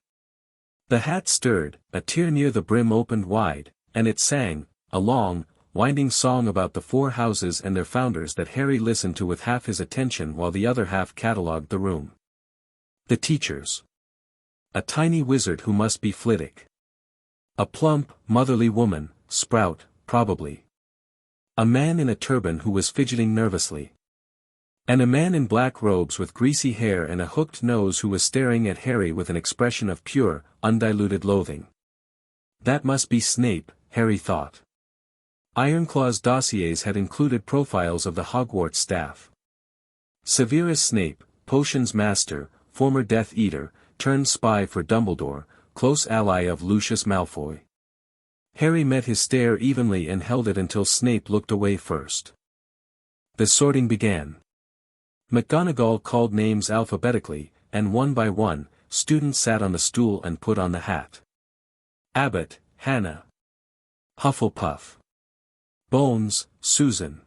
The hat stirred, a tear near the brim opened wide, and it sang, a long, winding song about the four houses and their founders that Harry listened to with half his attention while the other half catalogued the room. The teachers. A tiny wizard who must be Flitwick. A plump, motherly woman, Sprout, probably. A man in a turban who was fidgeting nervously. And a man in black robes with greasy hair and a hooked nose who was staring at Harry with an expression of pure, undiluted loathing. That must be Snape, Harry thought. Ironclaw's dossiers had included profiles of the Hogwarts staff. Severus Snape, potions master, former Death Eater, turned spy for Dumbledore, close ally of Lucius Malfoy. Harry met his stare evenly and held it until Snape looked away first. The sorting began. McGonagall called names alphabetically, and one by one, students sat on the stool and put on the hat. Abbott, Hannah. Hufflepuff. Bones, Susan.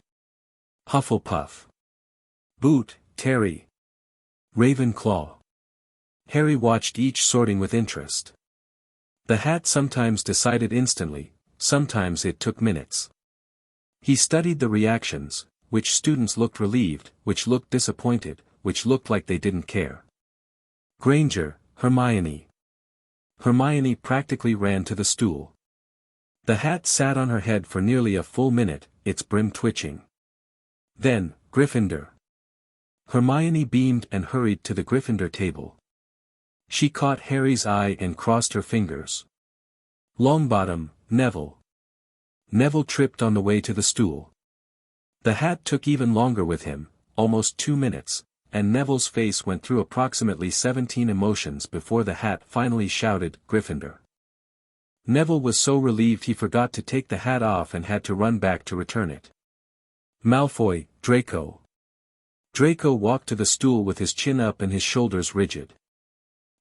Hufflepuff. Boot, Terry. Ravenclaw. Harry watched each sorting with interest. The hat sometimes decided instantly, sometimes it took minutes. He studied the reactions, which students looked relieved, which looked disappointed, which looked like they didn't care. Granger, Hermione. Hermione practically ran to the stool. The hat sat on her head for nearly a full minute, its brim twitching. Then, Gryffindor. Hermione beamed and hurried to the Gryffindor table. She caught Harry's eye and crossed her fingers. Longbottom, Neville. Neville tripped on the way to the stool. The hat took even longer with him, almost 2 minutes, and Neville's face went through approximately 17 emotions before the hat finally shouted, Gryffindor. Neville was so relieved he forgot to take the hat off and had to run back to return it. Malfoy, Draco. Draco walked to the stool with his chin up and his shoulders rigid.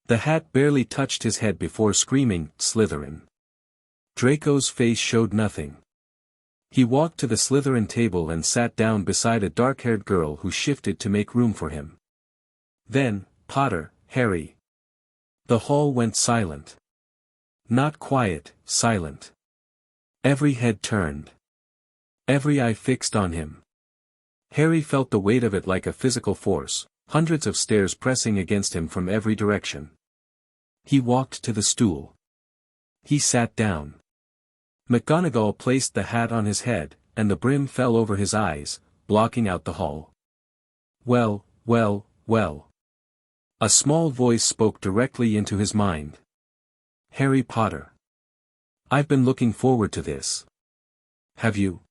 The hat barely touched his head before screaming, Slytherin. Draco's face showed nothing. He walked to the Slytherin table and sat down beside a dark-haired girl who shifted to make room for him. Then, Potter, Harry. The hall went silent. Not quiet, silent. Every head turned. Every eye fixed on him. Harry felt the weight of it like a physical force, hundreds of stares pressing against him from every direction. He walked to the stool. He sat down. McGonagall placed the hat on his head, and the brim fell over his eyes, blocking out the hall. Well, well, well. A small voice spoke directly into his mind. Harry Potter. I've been looking forward to this. Have you?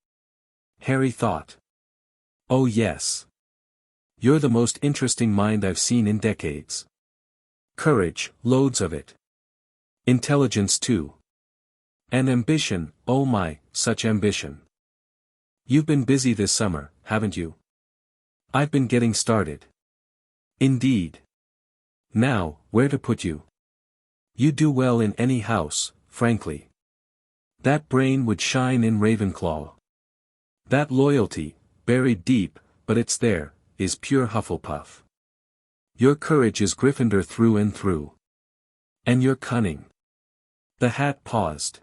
Harry thought. Oh yes. You're the most interesting mind I've seen in decades. Courage, loads of it. Intelligence too. And ambition, oh my, such ambition. You've been busy this summer, haven't you? I've been getting started. Indeed. Now, where to put you? You do well in any house, frankly. That brain would shine in Ravenclaw. That loyalty, buried deep, but it's there, is pure Hufflepuff. Your courage is Gryffindor through and through. And your cunning. The hat paused.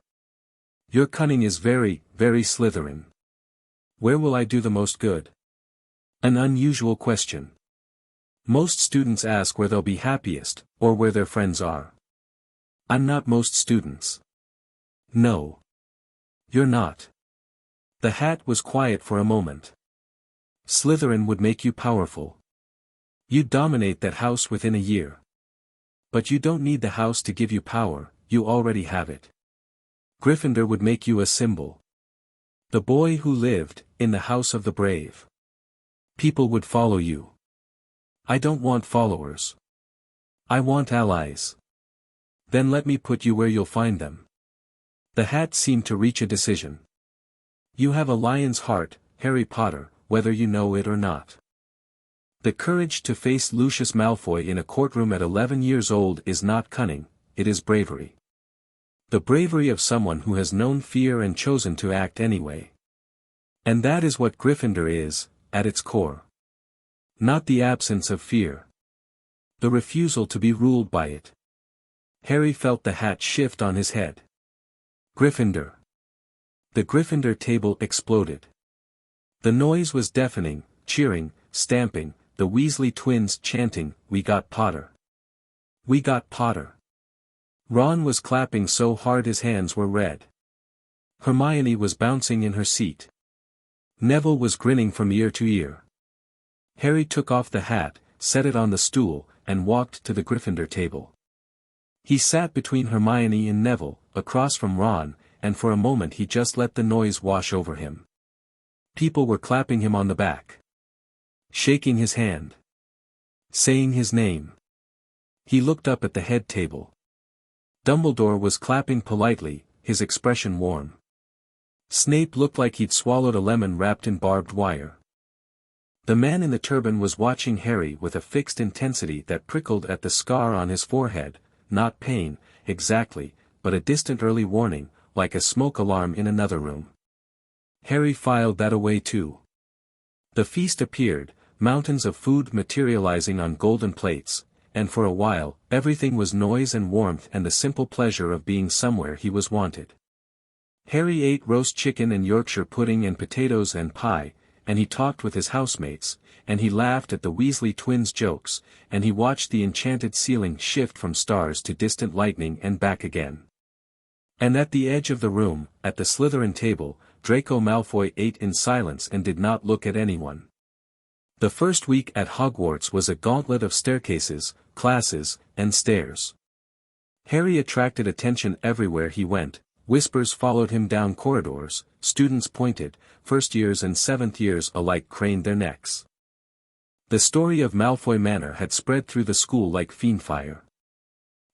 Your cunning is very, very Slytherin. Where will I do the most good? An unusual question. Most students ask where they'll be happiest, or where their friends are. I'm not most students. No. You're not. The hat was quiet for a moment. Slytherin would make you powerful. You'd dominate that house within a year. But you don't need the house to give you power, you already have it. Gryffindor would make you a symbol. The boy who lived, in the house of the brave. People would follow you. I don't want followers. I want allies. Then let me put you where you'll find them. The hat seemed to reach a decision. You have a lion's heart, Harry Potter, whether you know it or not. The courage to face Lucius Malfoy in a courtroom at 11 years old is not cunning, it is bravery. The bravery of someone who has known fear and chosen to act anyway. And that is what Gryffindor is, at its core. Not the absence of fear. The refusal to be ruled by it. Harry felt the hat shift on his head. Gryffindor. The Gryffindor table exploded. The noise was deafening, cheering, stamping, the Weasley twins chanting, "We got Potter. We got Potter." Ron was clapping so hard his hands were red. Hermione was bouncing in her seat. Neville was grinning from ear to ear. Harry took off the hat, set it on the stool, and walked to the Gryffindor table. He sat between Hermione and Neville, across from Ron, and for a moment he just let the noise wash over him. People were clapping him on the back. Shaking his hand. Saying his name. He looked up at the head table. Dumbledore was clapping politely, his expression warm. Snape looked like he'd swallowed a lemon wrapped in barbed wire. The man in the turban was watching Harry with a fixed intensity that prickled at the scar on his forehead, not pain, exactly, but a distant early warning, like a smoke alarm in another room. Harry filed that away too. The feast appeared, mountains of food materializing on golden plates, and for a while, everything was noise and warmth and the simple pleasure of being somewhere he was wanted. Harry ate roast chicken and Yorkshire pudding and potatoes and pie, and he talked with his housemates, and he laughed at the Weasley twins' jokes, and he watched the enchanted ceiling shift from stars to distant lightning and back again. And at the edge of the room, at the Slytherin table, Draco Malfoy ate in silence and did not look at anyone. The first week at Hogwarts was a gauntlet of staircases, classes, and stairs. Harry attracted attention everywhere he went, whispers followed him down corridors, students pointed, first-years and seventh-years alike craned their necks. The story of Malfoy Manor had spread through the school like fiendfire.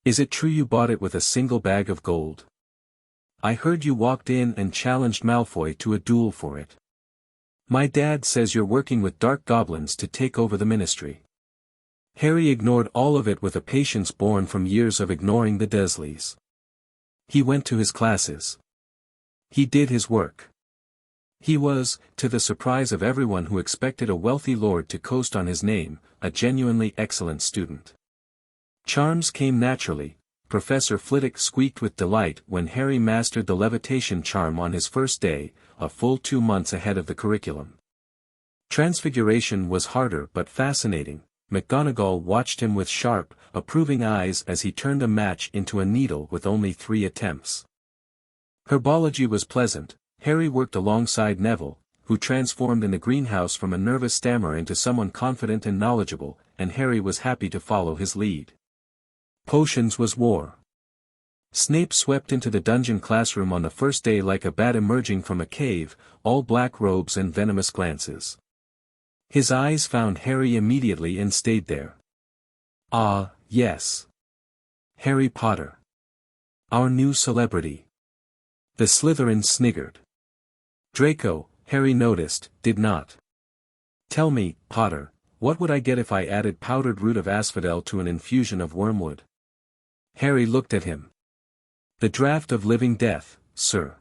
"Is it true you bought it with a single bag of gold? I heard you walked in and challenged Malfoy to a duel for it. My dad says you're working with dark goblins to take over the ministry." Harry ignored all of it with a patience born from years of ignoring the Dursleys. He went to his classes. He did his work. He was, to the surprise of everyone who expected a wealthy lord to coast on his name, a genuinely excellent student. Charms came naturally. Professor Flitwick squeaked with delight when Harry mastered the levitation charm on his first day, a full 2 months ahead of the curriculum. Transfiguration was harder but fascinating. McGonagall watched him with sharp, approving eyes as he turned a match into a needle with only 3 attempts. Herbology was pleasant. Harry worked alongside Neville, who transformed in the greenhouse from a nervous stammerer into someone confident and knowledgeable, and Harry was happy to follow his lead. Potions was war. Snape swept into the dungeon classroom on the first day like a bat emerging from a cave, all black robes and venomous glances. His eyes found Harry immediately and stayed there. Ah, yes. Harry Potter. Our new celebrity. The Slytherin sniggered. Draco, Harry noticed, did not. "Tell me, Potter, what would I get if I added powdered root of asphodel to an infusion of wormwood?" Harry looked at him. The draft of living death, sir.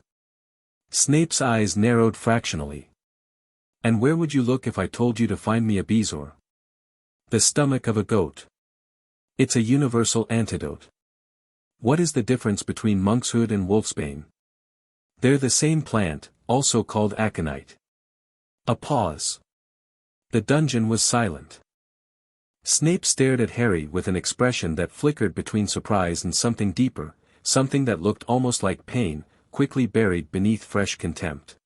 Snape's eyes narrowed fractionally. And where would you look if I told you to find me a bezoar? The stomach of a goat. It's a universal antidote. What is the difference between monkshood and wolfsbane? They're the same plant, also called aconite. A pause. The dungeon was silent. Snape stared at Harry with an expression that flickered between surprise and something deeper, something that looked almost like pain, quickly buried beneath fresh contempt.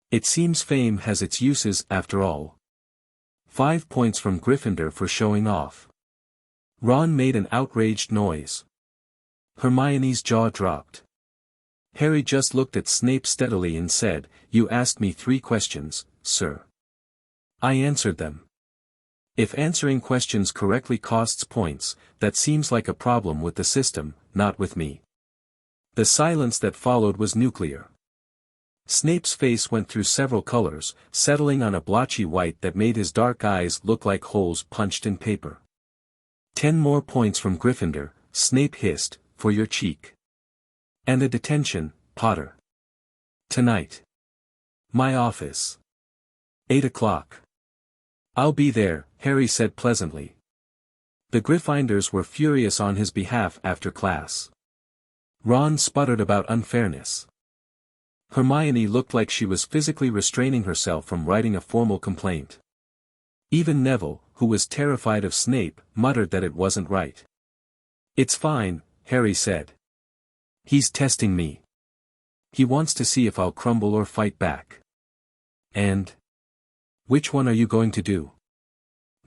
It seems fame has its uses after all. 5 points from Gryffindor for showing off. Ron made an outraged noise. Hermione's jaw dropped. Harry just looked at Snape steadily and said, "You asked me 3 questions, sir. I answered them. If answering questions correctly costs points, that seems like a problem with the system, not with me." The silence that followed was nuclear. Snape's face went through several colors, settling on a blotchy white that made his dark eyes look like holes punched in paper. 10 more points from Gryffindor, Snape hissed, for your cheek. And a detention, Potter. Tonight. My office. 8 o'clock. I'll be there, Harry said pleasantly. The Gryffindors were furious on his behalf after class. Ron sputtered about unfairness. Hermione looked like she was physically restraining herself from writing a formal complaint. Even Neville, who was terrified of Snape, muttered that it wasn't right. "It's fine," Harry said. "He's testing me. He wants to see if I'll crumble or fight back." "And? Which one are you going to do?"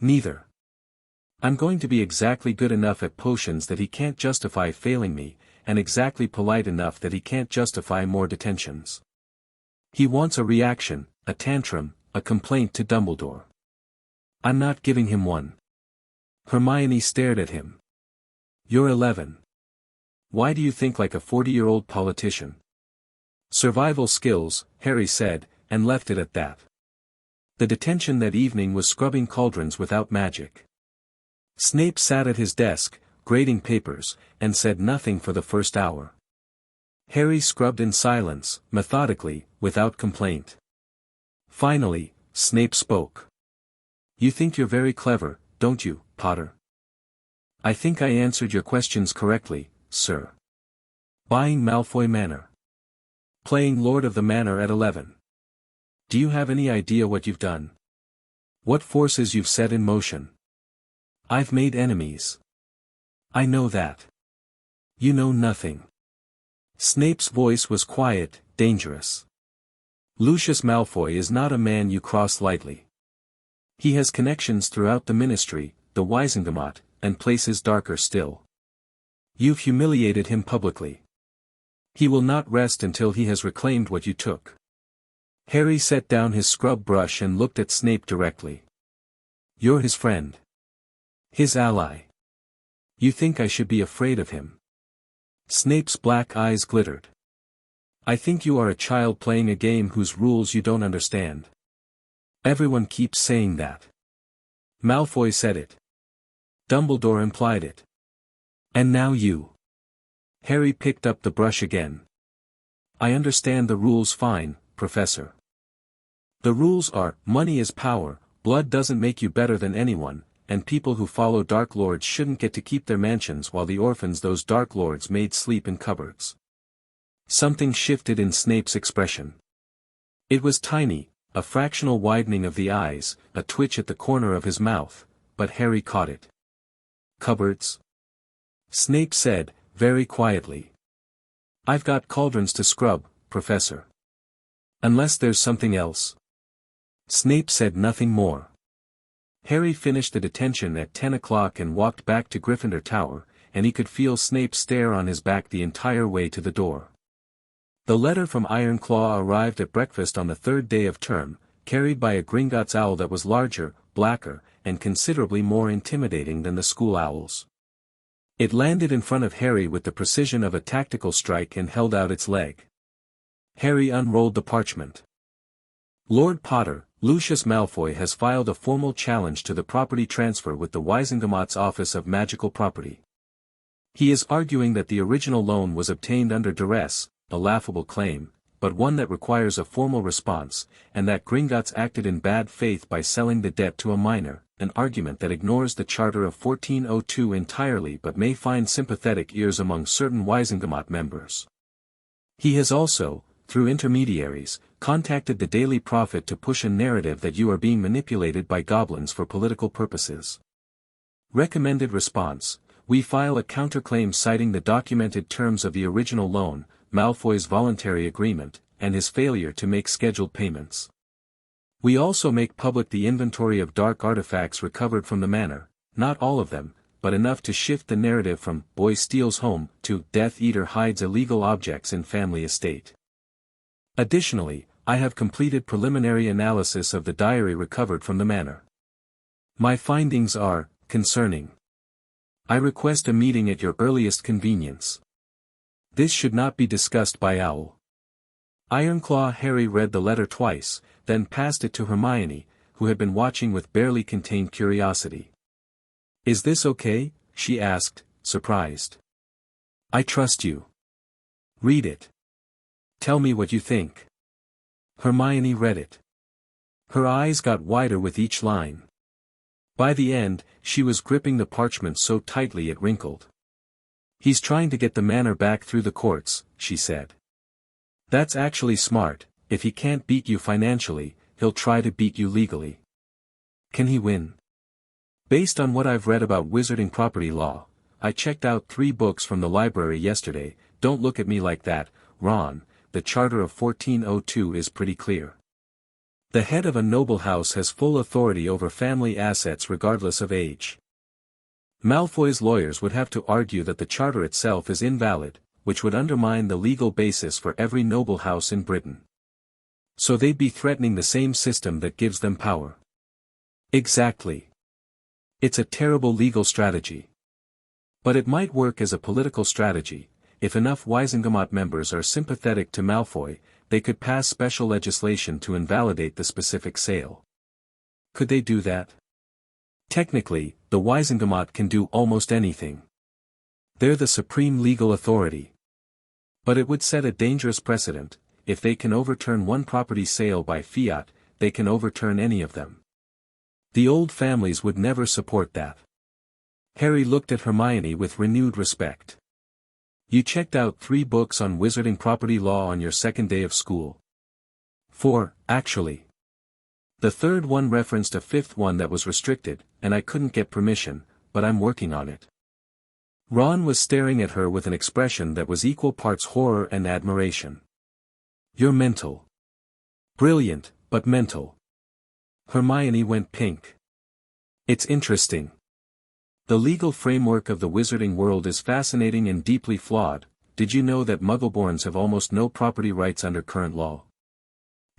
"Neither. I'm going to be exactly good enough at potions that he can't justify failing me, and exactly polite enough that he can't justify more detentions. He wants a reaction, a tantrum, a complaint to Dumbledore. I'm not giving him one." Hermione stared at him. "You're 11. Why do you think like a 40-year-old politician?" "Survival skills," Harry said, and left it at that. The detention that evening was scrubbing cauldrons without magic. Snape sat at his desk, grading papers, and said nothing for the first hour. Harry scrubbed in silence, methodically, without complaint. Finally, Snape spoke. "You think you're very clever, don't you, Potter?" "I think I answered your questions correctly, sir." "Buying Malfoy Manor. Playing Lord of the Manor at 11. Do you have any idea what you've done? What forces you've set in motion? I've made enemies. I know that. You know nothing." Snape's voice was quiet, dangerous. "Lucius Malfoy is not a man you cross lightly. He has connections throughout the Ministry, the Wizengamot, and places darker still. You've humiliated him publicly. He will not rest until he has reclaimed what you took." Harry set down his scrub brush and looked at Snape directly. "You're his friend. His ally. You think I should be afraid of him?" Snape's black eyes glittered. "I think you are a child playing a game whose rules you don't understand. Everyone keeps saying that. Malfoy said it. Dumbledore implied it. And now you." Harry picked up the brush again. "I understand the rules fine, Professor. The rules are, money is power, blood doesn't make you better than anyone, and people who follow Dark Lords shouldn't get to keep their mansions while the orphans those Dark Lords made sleep in cupboards." Something shifted in Snape's expression. It was tiny, a fractional widening of the eyes, a twitch at the corner of his mouth, but Harry caught it. "Cupboards?" Snape said, very quietly. "I've got cauldrons to scrub, Professor. Unless there's something else." Snape said nothing more. Harry finished the detention at 10 o'clock and walked back to Gryffindor Tower, and he could feel Snape's stare on his back the entire way to the door. The letter from Ironclaw arrived at breakfast on the 3rd day of term, carried by a Gringotts owl that was larger, blacker, and considerably more intimidating than the school owls. It landed in front of Harry with the precision of a tactical strike and held out its leg. Harry unrolled the parchment. "Lord Potter, Lucius Malfoy has filed a formal challenge to the property transfer with the Wizengamot's Office of Magical Property. He is arguing that the original loan was obtained under duress, a laughable claim, but one that requires a formal response, and that Gringotts acted in bad faith by selling the debt to a minor, an argument that ignores the Charter of 1402 entirely but may find sympathetic ears among certain Wisengamot members. He has also, through intermediaries, contacted the Daily Prophet to push a narrative that you are being manipulated by goblins for political purposes. Recommended response: we file a counterclaim citing the documented terms of the original loan, Malfoy's voluntary agreement, and his failure to make scheduled payments. We also make public the inventory of dark artifacts recovered from the manor, not all of them, but enough to shift the narrative from "boy steals home" to "Death Eater hides illegal objects in family estate." Additionally, I have completed preliminary analysis of the diary recovered from the manor. My findings are concerning. I request a meeting at your earliest convenience. This should not be discussed by Owl. Ironclaw. Harry read the letter twice, then passed it to Hermione, who had been watching with barely contained curiosity. "Is this okay?" she asked, surprised. "I trust you. Read it. Tell me what you think." Hermione read it. Her eyes got wider with each line. By the end, she was gripping the parchment so tightly it wrinkled. "He's trying to get the manor back through the courts," she said. "That's actually smart. If he can't beat you financially, he'll try to beat you legally. Can he win? Based on what I've read about wizarding property law, I checked out 3 books from the library yesterday. Don't look at me like that, Ron. The Charter of 1402 is pretty clear. The head of a noble house has full authority over family assets regardless of age. Malfoy's lawyers would have to argue that the charter itself is invalid, which would undermine the legal basis for every noble house in Britain. So they'd be threatening the same system that gives them power." "Exactly. It's a terrible legal strategy. But it might work as a political strategy. If enough Wisengamot members are sympathetic to Malfoy, they could pass special legislation to invalidate the specific sale." "Could they do that?" "Technically, the Wisengamot can do almost anything. They're the supreme legal authority. But it would set a dangerous precedent. If they can overturn one property sale by fiat, they can overturn any of them. The old families would never support that." Harry looked at Hermione with renewed respect. "You checked out 3 books on wizarding property law on your second day of school." "4, actually. The third one referenced a 5th one that was restricted, and I couldn't get permission, but I'm working on it." Ron was staring at her with an expression that was equal parts horror and admiration. "You're mental. Brilliant, but mental." Hermione went pink. "It's interesting. The legal framework of the wizarding world is fascinating and deeply flawed. Did you know that Muggleborns have almost no property rights under current law?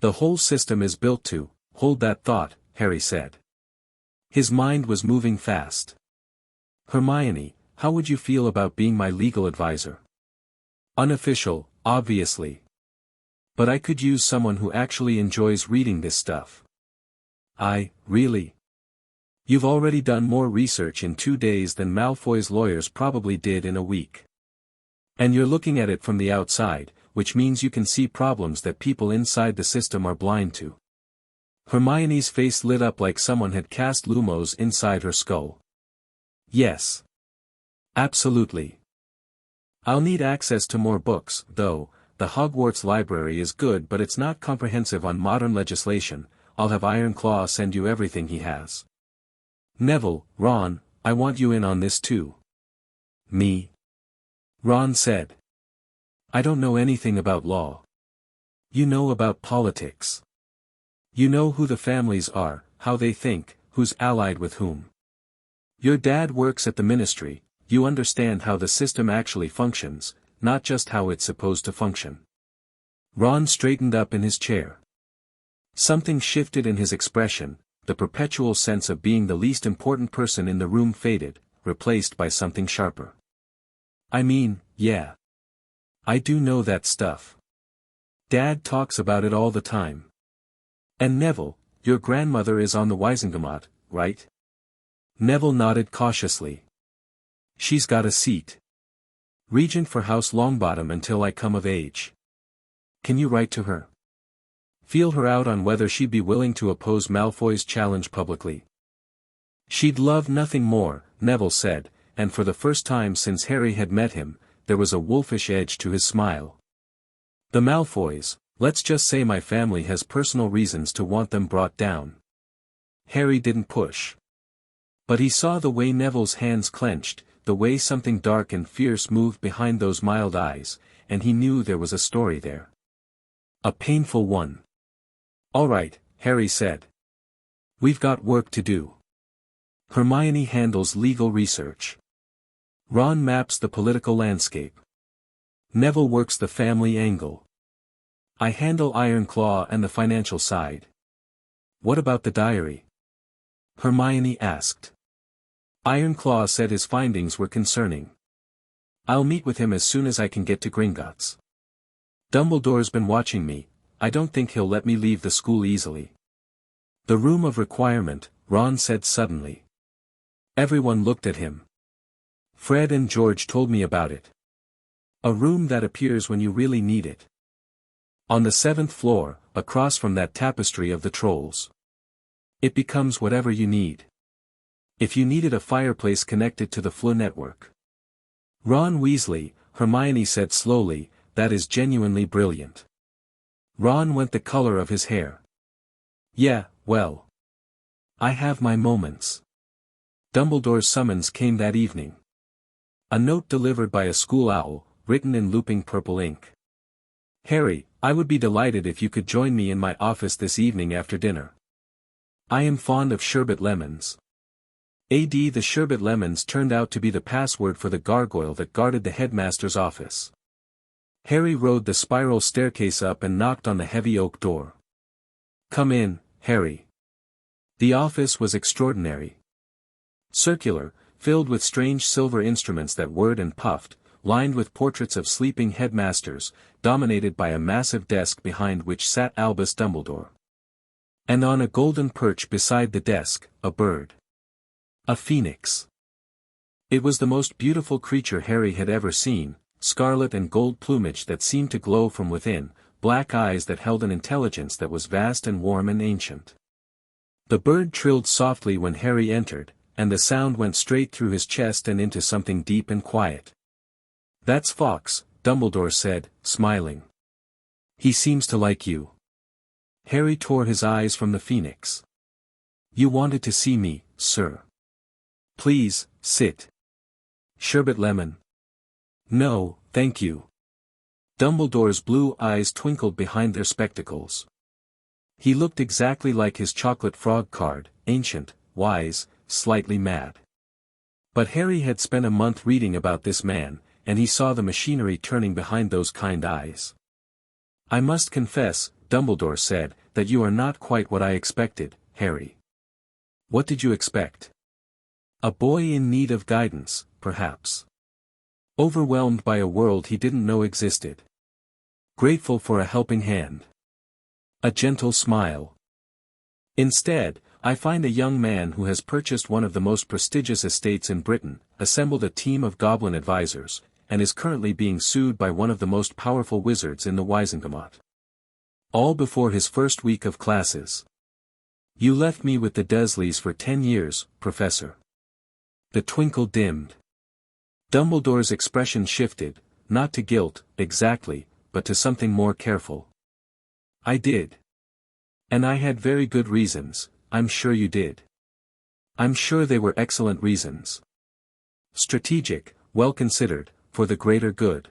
The whole system is built to hold that thought," Harry said. His mind was moving fast. "Hermione, how would you feel about being my legal advisor? Unofficial, obviously. But I could use someone who actually enjoys reading this stuff." Really? You've already done more research in 2 days than Malfoy's lawyers probably did in a week. And you're looking at it from the outside, which means you can see problems that people inside the system are blind to." Hermione's face lit up like someone had cast lumos inside her skull. "Yes. Absolutely. I'll need access to more books, though. The Hogwarts library is good but it's not comprehensive on modern legislation. I'll have Ironclaw send you everything he has." "Neville, Ron, I want you in on this too." "Me?" Ron said. "I don't know anything about law. You know about politics. You know who the families are, how they think, who's allied with whom. Your dad works at the ministry, you understand how the system actually functions, not just how it's supposed to function." Ron straightened up in his chair. Something shifted in his expression. The perpetual sense of being the least important person in the room faded, replaced by something sharper. "I mean, yeah. I do know that stuff. Dad talks about it all the time. And Neville, your grandmother is on the Wisengamot, right?" Neville nodded cautiously. "She's got a seat. Regent for House Longbottom until I come of age. Can you write to her? Feel her out on whether she'd be willing to oppose Malfoy's challenge publicly. She'd love nothing more, Neville said, and for the first time since Harry had met him, there was a wolfish edge to his smile. The Malfoys, let's just say my family has personal reasons to want them brought down. Harry didn't push. But he saw the way Neville's hands clenched, the way something dark and fierce moved behind those mild eyes, and he knew there was a story there. A painful one. All right, Harry said. We've got work to do. Hermione handles legal research. Ron maps the political landscape. Neville works the family angle. I handle Ironclaw and the financial side. What about the diary? Hermione asked. Ironclaw said his findings were concerning. I'll meet with him as soon as I can get to Gringotts. Dumbledore's been watching me, I don't think he'll let me leave the school easily. The room of requirement, Ron said suddenly. Everyone looked at him. Fred and George told me about it. A room that appears when you really need it. On the 7th floor, across from that tapestry of the trolls. It becomes whatever you need. If you needed a fireplace connected to the Floo network. Ron Weasley, Hermione said slowly, that is genuinely brilliant. Ron went the color of his hair. Yeah, well. I have my moments. Dumbledore's summons came that evening. A note delivered by a school owl, written in looping purple ink. Harry, I would be delighted if you could join me in my office this evening after dinner. I am fond of sherbet lemons. The sherbet lemons turned out to be the password for the gargoyle that guarded the headmaster's office. Harry rode the spiral staircase up and knocked on the heavy oak door. Come in, Harry. The office was extraordinary. Circular, filled with strange silver instruments that whirred and puffed, lined with portraits of sleeping headmasters, dominated by a massive desk behind which sat Albus Dumbledore. And on a golden perch beside the desk, a bird. A phoenix. It was the most beautiful creature Harry had ever seen, scarlet and gold plumage that seemed to glow from within, black eyes that held an intelligence that was vast and warm and ancient. The bird trilled softly when Harry entered, and the sound went straight through his chest and into something deep and quiet. That's Fawkes, Dumbledore said, smiling. He seems to like you. Harry tore his eyes from the phoenix. You wanted to see me, sir. Please, sit. Sherbet lemon. No, thank you. Dumbledore's blue eyes twinkled behind their spectacles. He looked exactly like his chocolate frog card, ancient, wise, slightly mad. But Harry had spent a month reading about this man, and he saw the machinery turning behind those kind eyes. I must confess, Dumbledore said, that you are not quite what I expected, Harry. What did you expect? A boy in need of guidance, perhaps. Overwhelmed by a world he didn't know existed. Grateful for a helping hand. A gentle smile. Instead, I find a young man who has purchased one of the most prestigious estates in Britain, assembled a team of goblin advisors, and is currently being sued by one of the most powerful wizards in the Wizengamot. All before his first week of classes. You left me with the Dursleys for 10 years, Professor. The twinkle dimmed. Dumbledore's expression shifted, not to guilt, exactly, but to something more careful. I did. And I had very good reasons, I'm sure you did. I'm sure they were excellent reasons. Strategic, well considered, for the greater good.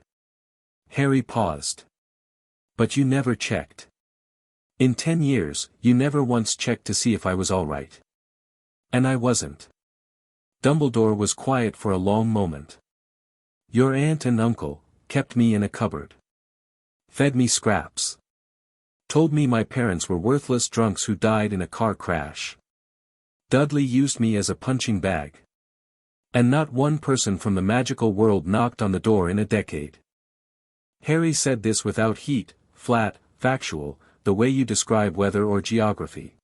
Harry paused. But you never checked. In 10 years, you never once checked to see if I was all right. And I wasn't. Dumbledore was quiet for a long moment. Your aunt and uncle kept me in a cupboard. Fed me scraps. Told me my parents were worthless drunks who died in a car crash. Dudley used me as a punching bag. And not one person from the magical world knocked on the door in a decade. Harry said this without heat, flat, factual, the way you describe weather or geography.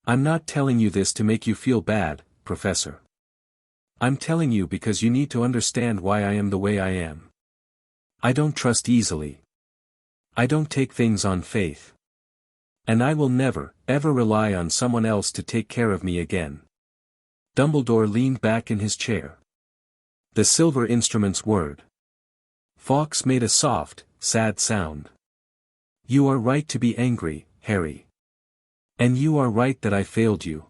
I'm not telling you this to make you feel bad, Professor. I'm telling you because you need to understand why I am the way I am. I don't trust easily. I don't take things on faith. And I will never, ever rely on someone else to take care of me again. Dumbledore leaned back in his chair. The silver instruments whirred. Fawkes made a soft, sad sound. You are right to be angry, Harry. And you are right that I failed you.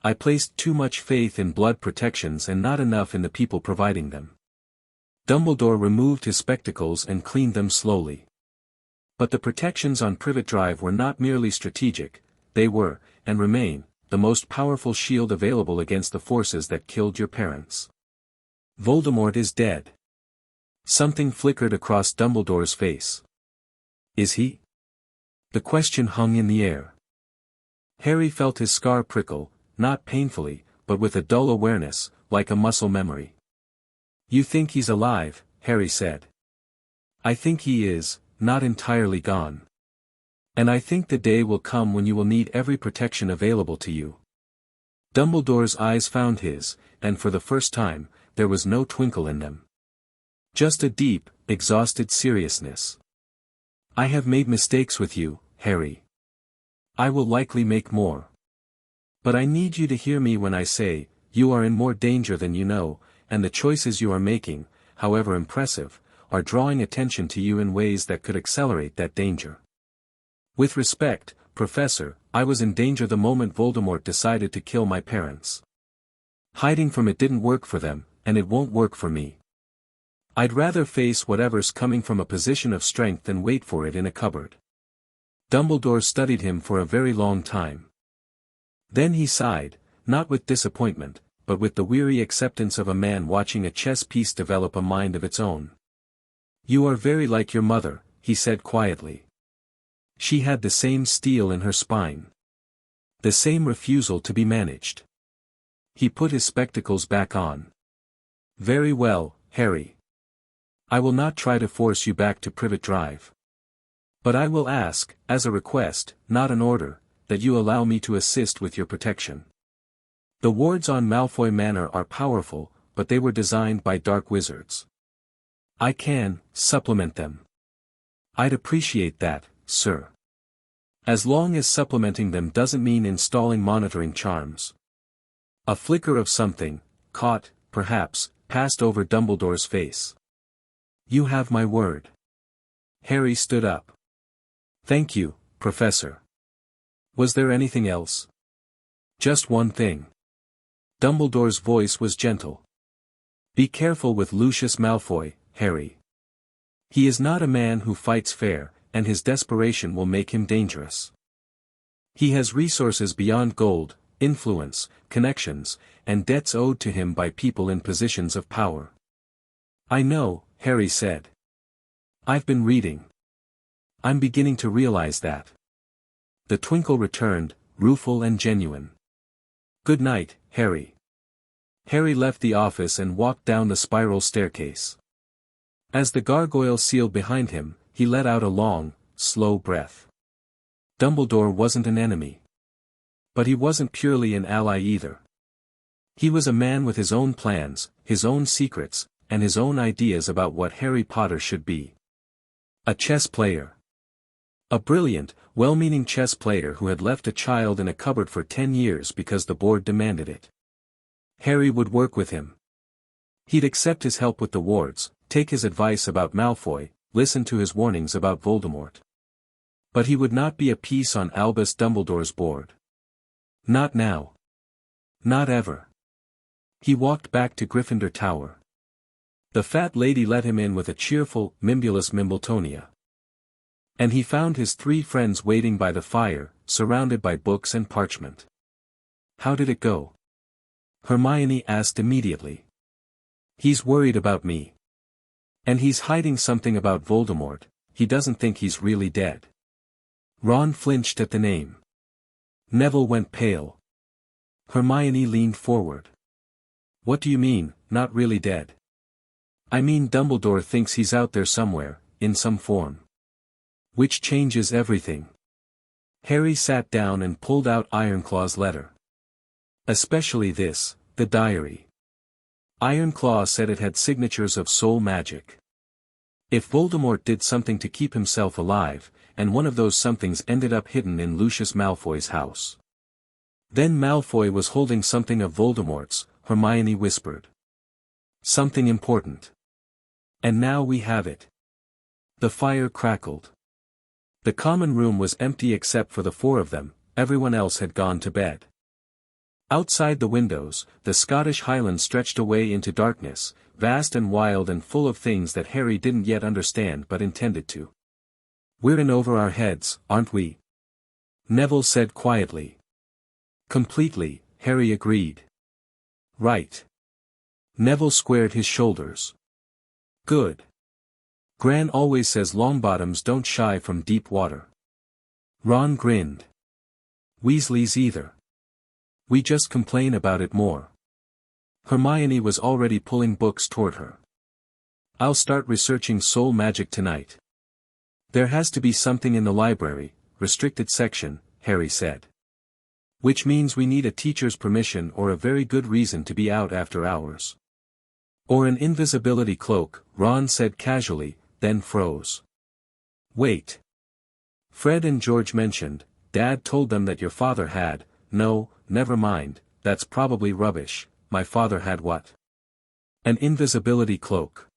I placed too much faith in blood protections and not enough in the people providing them. Dumbledore removed his spectacles and cleaned them slowly. But the protections on Privet Drive were not merely strategic, they were, and remain, the most powerful shield available against the forces that killed your parents. Voldemort is dead. Something flickered across Dumbledore's face. Is he? The question hung in the air. Harry felt his scar prickle, not painfully, but with a dull awareness, like a muscle memory. You think he's alive, Harry said. I think he is, not entirely gone. And I think the day will come when you will need every protection available to you. Dumbledore's eyes found his, and for the first time, there was no twinkle in them. Just a deep, exhausted seriousness. I have made mistakes with you, Harry. I will likely make more. But I need you to hear me when I say, you are in more danger than you know, and the choices you are making, however impressive, are drawing attention to you in ways that could accelerate that danger. With respect, Professor, I was in danger the moment Voldemort decided to kill my parents. Hiding from it didn't work for them, and it won't work for me. I'd rather face whatever's coming from a position of strength than wait for it in a cupboard. Dumbledore studied him for a very long time. Then he sighed, not with disappointment, but with the weary acceptance of a man watching a chess piece develop a mind of its own. You are very like your mother, he said quietly. She had the same steel in her spine. The same refusal to be managed. He put his spectacles back on. Very well, Harry. I will not try to force you back to Privet Drive. But I will ask, as a request, not an order, that you allow me to assist with your protection. The wards on Malfoy Manor are powerful, but they were designed by dark wizards. I can supplement them. I'd appreciate that, sir. As long as supplementing them doesn't mean installing monitoring charms. A flicker of something, caught, perhaps, passed over Dumbledore's face. You have my word. Harry stood up. Thank you, Professor. Was there anything else? Just one thing. Dumbledore's voice was gentle. Be careful with Lucius Malfoy, Harry. He is not a man who fights fair, and his desperation will make him dangerous. He has resources beyond gold, influence, connections, and debts owed to him by people in positions of power. I know, Harry said. I've been reading. I'm beginning to realize that. The twinkle returned, rueful and genuine. Good night, Harry. Harry left the office and walked down the spiral staircase. As the gargoyle sealed behind him, he let out a long, slow breath. Dumbledore wasn't an enemy. But he wasn't purely an ally either. He was a man with his own plans, his own secrets, and his own ideas about what Harry Potter should be. A chess player. A brilliant, well-meaning chess player who had left a child in a cupboard for 10 years because the board demanded it. Harry would work with him. He'd accept his help with the wards, take his advice about Malfoy, listen to his warnings about Voldemort. But he would not be a piece on Albus Dumbledore's board. Not now. Not ever. He walked back to Gryffindor Tower. The fat lady let him in with a cheerful, Mimbulus Mimbletonia. And he found his 3 friends waiting by the fire, surrounded by books and parchment. How did it go? Hermione asked immediately. He's worried about me. And he's hiding something about Voldemort, he doesn't think he's really dead. Ron flinched at the name. Neville went pale. Hermione leaned forward. What do you mean, not really dead? I mean Dumbledore thinks he's out there somewhere, in some form. Which changes everything. Harry sat down and pulled out Ironclaw's letter. Especially this, the diary. Ironclaw said it had signatures of soul magic. If Voldemort did something to keep himself alive, and one of those somethings ended up hidden in Lucius Malfoy's house. Then Malfoy was holding something of Voldemort's, Hermione whispered. Something important. And now we have it. The fire crackled. The common room was empty except for the four of them, everyone else had gone to bed. Outside the windows, the Scottish Highlands stretched away into darkness, vast and wild and full of things that Harry didn't yet understand but intended to. We're in over our heads, aren't we? Neville said quietly. Completely, Harry agreed. Right. Neville squared his shoulders. Good. Gran always says Longbottoms don't shy from deep water. Ron grinned. Weasleys either. We just complain about it more. Hermione was already pulling books toward her. I'll start researching soul magic tonight. There has to be something in the library, restricted section, Harry said. Which means we need a teacher's permission or a very good reason to be out after hours. Or an invisibility cloak, Ron said casually, then froze. Wait. Fred and George mentioned, Dad told them that your father had, no, never mind, that's probably rubbish, my father had what? An invisibility cloak.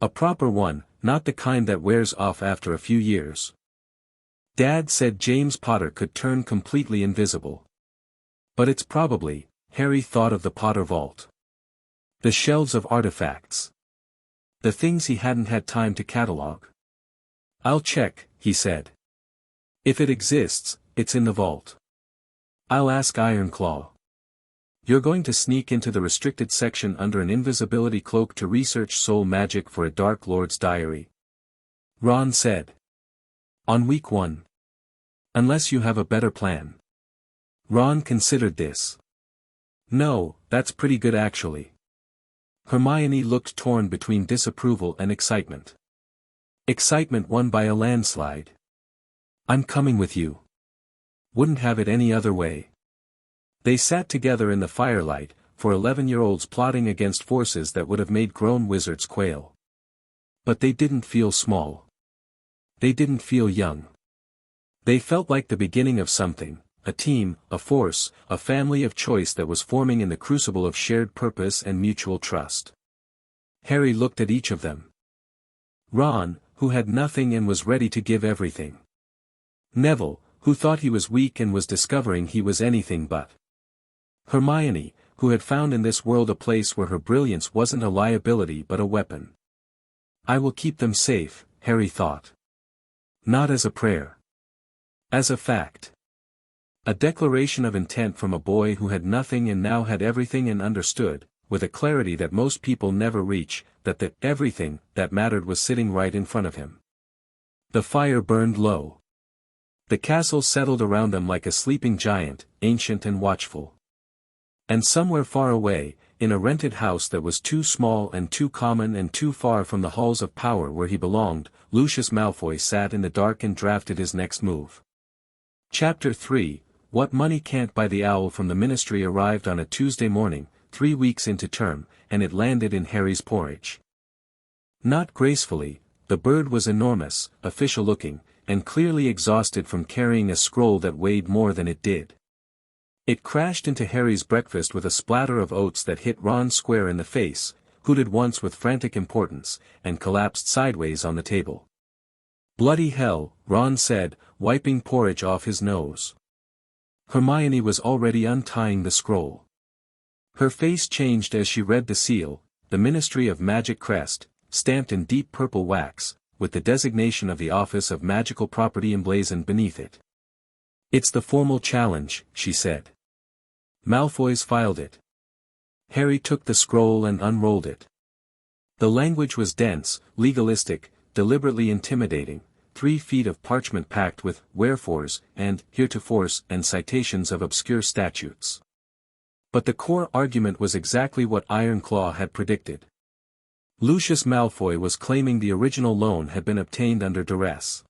A proper one, not the kind that wears off after a few years. Dad said James Potter could turn completely invisible. But it's probably, Harry thought of the Potter vault. The shelves of artifacts. The things he hadn't had time to catalog. I'll check, he said. If it exists, it's in the vault. I'll ask Ironclaw. You're going to sneak into the restricted section under an invisibility cloak to research soul magic for a Dark Lord's diary. Ron said. On week 1. Unless you have a better plan. Ron considered this. No, that's pretty good actually. Hermione looked torn between disapproval and excitement. Excitement won by a landslide. I'm coming with you. Wouldn't have it any other way. They sat together in the firelight, for 11-year-olds plotting against forces that would have made grown wizards quail. But they didn't feel small. They didn't feel young. They felt like the beginning of something, a team, a force, a family of choice that was forming in the crucible of shared purpose and mutual trust. Harry looked at each of them. Ron, who had nothing and was ready to give everything. Neville, who thought he was weak and was discovering he was anything but. Hermione, who had found in this world a place where her brilliance wasn't a liability but a weapon. I will keep them safe, Harry thought. Not as a prayer. As a fact. A declaration of intent from a boy who had nothing and now had everything and understood, with a clarity that most people never reach, that the everything that mattered was sitting right in front of him. The fire burned low. The castle settled around them like a sleeping giant, ancient and watchful. And somewhere far away, in a rented house that was too small and too common and too far from the halls of power where he belonged, Lucius Malfoy sat in the dark and drafted his next move. Chapter 3, What Money Can't Buy. The owl from the ministry arrived on a Tuesday morning, 3 weeks into term, and it landed in Harry's porridge. Not gracefully, the bird was enormous, official-looking, and clearly exhausted from carrying a scroll that weighed more than it did. It crashed into Harry's breakfast with a splatter of oats that hit Ron square in the face, hooted once with frantic importance, and collapsed sideways on the table. Bloody hell, Ron said, wiping porridge off his nose. Hermione was already untying the scroll. Her face changed as she read the seal, the Ministry of Magic crest, stamped in deep purple wax, with the designation of the Office of Magical Property emblazoned beneath it. It's the formal challenge, she said. Malfoys filed it. Harry took the scroll and unrolled it. The language was dense, legalistic, deliberately intimidating, 3 feet of parchment packed with wherefores and heretofores and citations of obscure statutes. But the core argument was exactly what Ironclaw had predicted. Lucius Malfoy was claiming the original loan had been obtained under duress.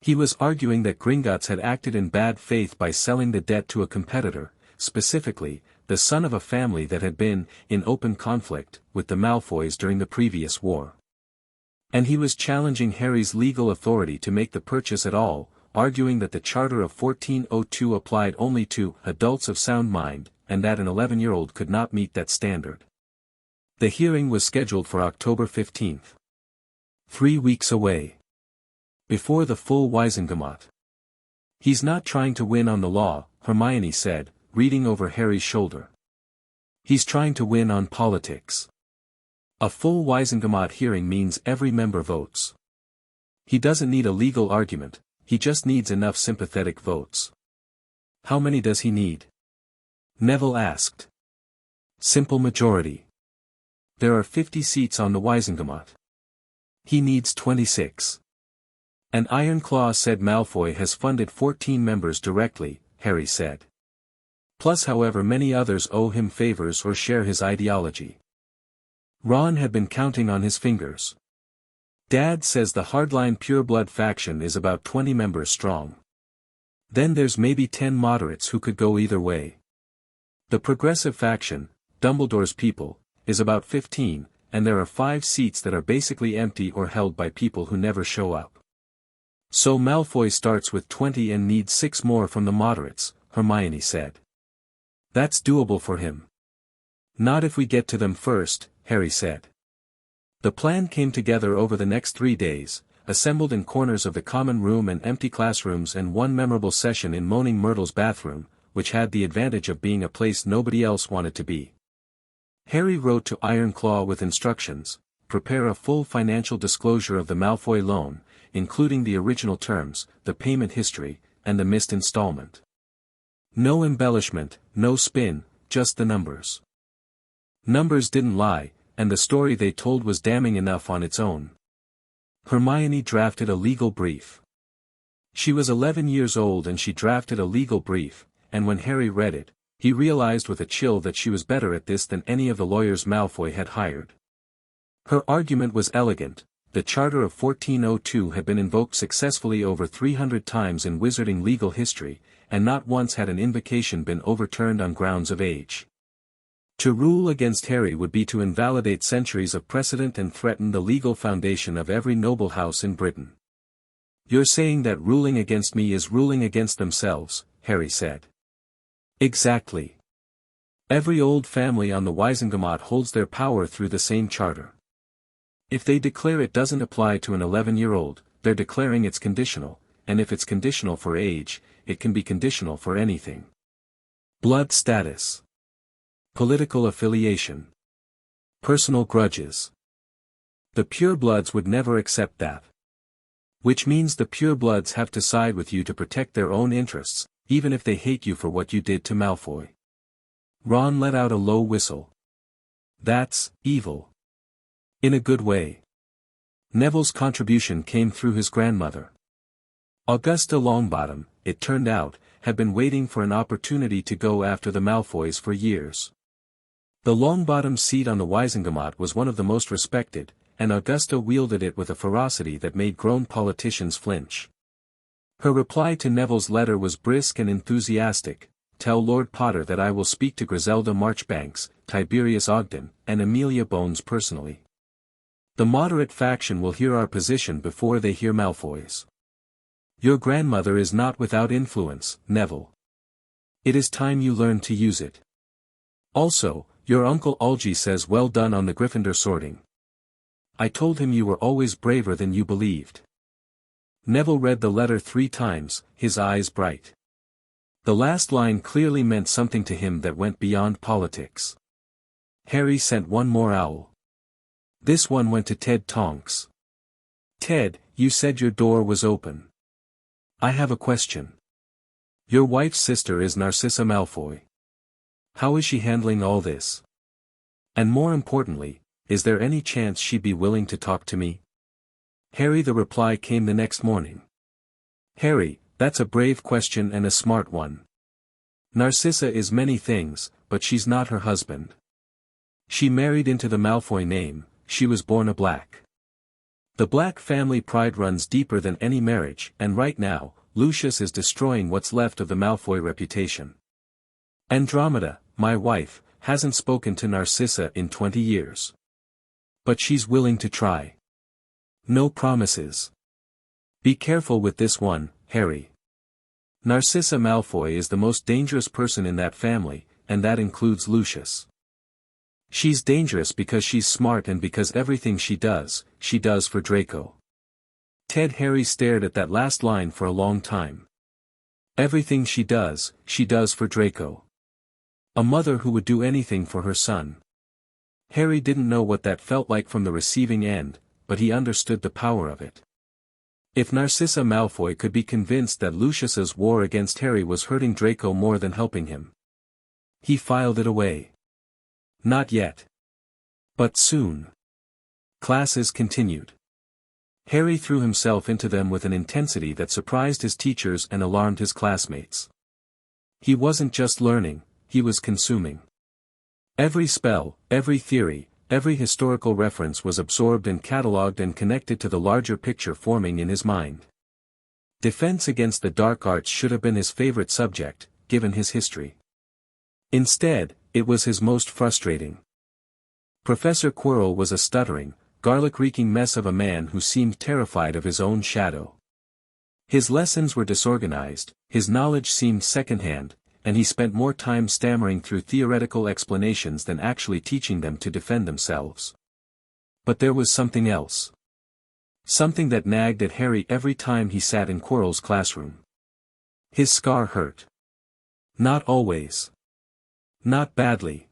He was arguing that Gringotts had acted in bad faith by selling the debt to a competitor, specifically, the son of a family that had been in open conflict with the Malfoys during the previous war. And he was challenging Harry's legal authority to make the purchase at all, arguing that the Charter of 1402 applied only to adults of sound mind, and that an 11-year-old could not meet that standard. The hearing was scheduled for October 15. 3 weeks away. Before the full Wisengamot. He's not trying to win on the law, Hermione said, reading over Harry's shoulder. He's trying to win on politics. A full Wisengamot hearing means every member votes. He doesn't need a legal argument, he just needs enough sympathetic votes. How many does he need? Neville asked. Simple majority. There are 50 seats on the Wisengamot. He needs 26. And Ironclaw said Malfoy has funded 14 members directly, Harry said. Plus however many others owe him favors or share his ideology. Ron had been counting on his fingers. Dad says the hardline pureblood faction is about 20 members strong. Then there's maybe 10 moderates who could go either way. The progressive faction, Dumbledore's people, is about 15, and there are 5 seats that are basically empty or held by people who never show up. So Malfoy starts with 20 and needs 6 more from the moderates, Hermione said. That's doable for him. Not if we get to them first, Harry said. The plan came together over the next 3 days, assembled in corners of the common room and empty classrooms, and one memorable session in Moaning Myrtle's bathroom, which had the advantage of being a place nobody else wanted to be. Harry wrote to Ironclaw with instructions: prepare a full financial disclosure of the Malfoy loan, including the original terms, the payment history, and the missed installment. No embellishment, no spin, just the numbers. Numbers didn't lie, and the story they told was damning enough on its own. Hermione drafted a legal brief. She was 11 years old and she drafted a legal brief, and when Harry read it, he realized with a chill that she was better at this than any of the lawyers Malfoy had hired. Her argument was elegant. The Charter of 1402 had been invoked successfully over 300 times in wizarding legal history, and not once had an invocation been overturned on grounds of age. To rule against Harry would be to invalidate centuries of precedent and threaten the legal foundation of every noble house in Britain. You're saying that ruling against me is ruling against themselves, Harry said. Exactly. Every old family on the Wisengamot holds their power through the same charter. If they declare it doesn't apply to an 11-year-old, they're declaring it's conditional, and if it's conditional for age, it can be conditional for anything. Blood status. Political affiliation. Personal grudges. The purebloods would never accept that. Which means the purebloods have to side with you to protect their own interests, even if they hate you for what you did to Malfoy. Ron let out a low whistle. That's evil. In a good way. Neville's contribution came through his grandmother. Augusta Longbottom, it turned out, had been waiting for an opportunity to go after the Malfoys for years. The Longbottom seat on the Wisengamot was one of the most respected, and Augusta wielded it with a ferocity that made grown politicians flinch. Her reply to Neville's letter was brisk and enthusiastic: tell Lord Potter that I will speak to Griselda Marchbanks, Tiberius Ogden, and Amelia Bones personally. The moderate faction will hear our position before they hear Malfoy's. Your grandmother is not without influence, Neville. It is time you learn to use it. Also, your Uncle Algy says well done on the Gryffindor sorting. I told him you were always braver than you believed. Neville read the letter 3 times, his eyes bright. The last line clearly meant something to him that went beyond politics. Harry sent one more owl. This one went to Ted Tonks. Ted, you said your door was open. I have a question. Your wife's sister is Narcissa Malfoy. How is she handling all this? And more importantly, is there any chance she'd be willing to talk to me? Harry, the reply came the next morning. Harry, that's a brave question and a smart one. Narcissa is many things, but she's not her husband. She married into the Malfoy name, she was born a Black. The Black family pride runs deeper than any marriage, and right now, Lucius is destroying what's left of the Malfoy reputation. Andromeda, my wife, hasn't spoken to Narcissa in 20 years. But she's willing to try. No promises. Be careful with this one, Harry. Narcissa Malfoy is the most dangerous person in that family, and that includes Lucius. She's dangerous because she's smart and because everything she does for Draco. Harry stared at that last line for a long time. Everything she does for Draco. A mother who would do anything for her son. Harry didn't know what that felt like from the receiving end, but he understood the power of it. If Narcissa Malfoy could be convinced that Lucius's war against Harry was hurting Draco more than helping him. He filed it away. Not yet. But soon. Classes continued. Harry threw himself into them with an intensity that surprised his teachers and alarmed his classmates. He wasn't just learning, he was consuming. Every spell, every theory, every historical reference was absorbed and catalogued and connected to the larger picture forming in his mind. Defense against the dark arts should have been his favorite subject, given his history. Instead, it was his most frustrating. Professor Quirrell was a stuttering, garlic-reeking mess of a man who seemed terrified of his own shadow. His lessons were disorganized, his knowledge seemed secondhand, and he spent more time stammering through theoretical explanations than actually teaching them to defend themselves. But there was something else. Something that nagged at Harry every time he sat in Quirrell's classroom. His scar hurt. Not always. Not badly.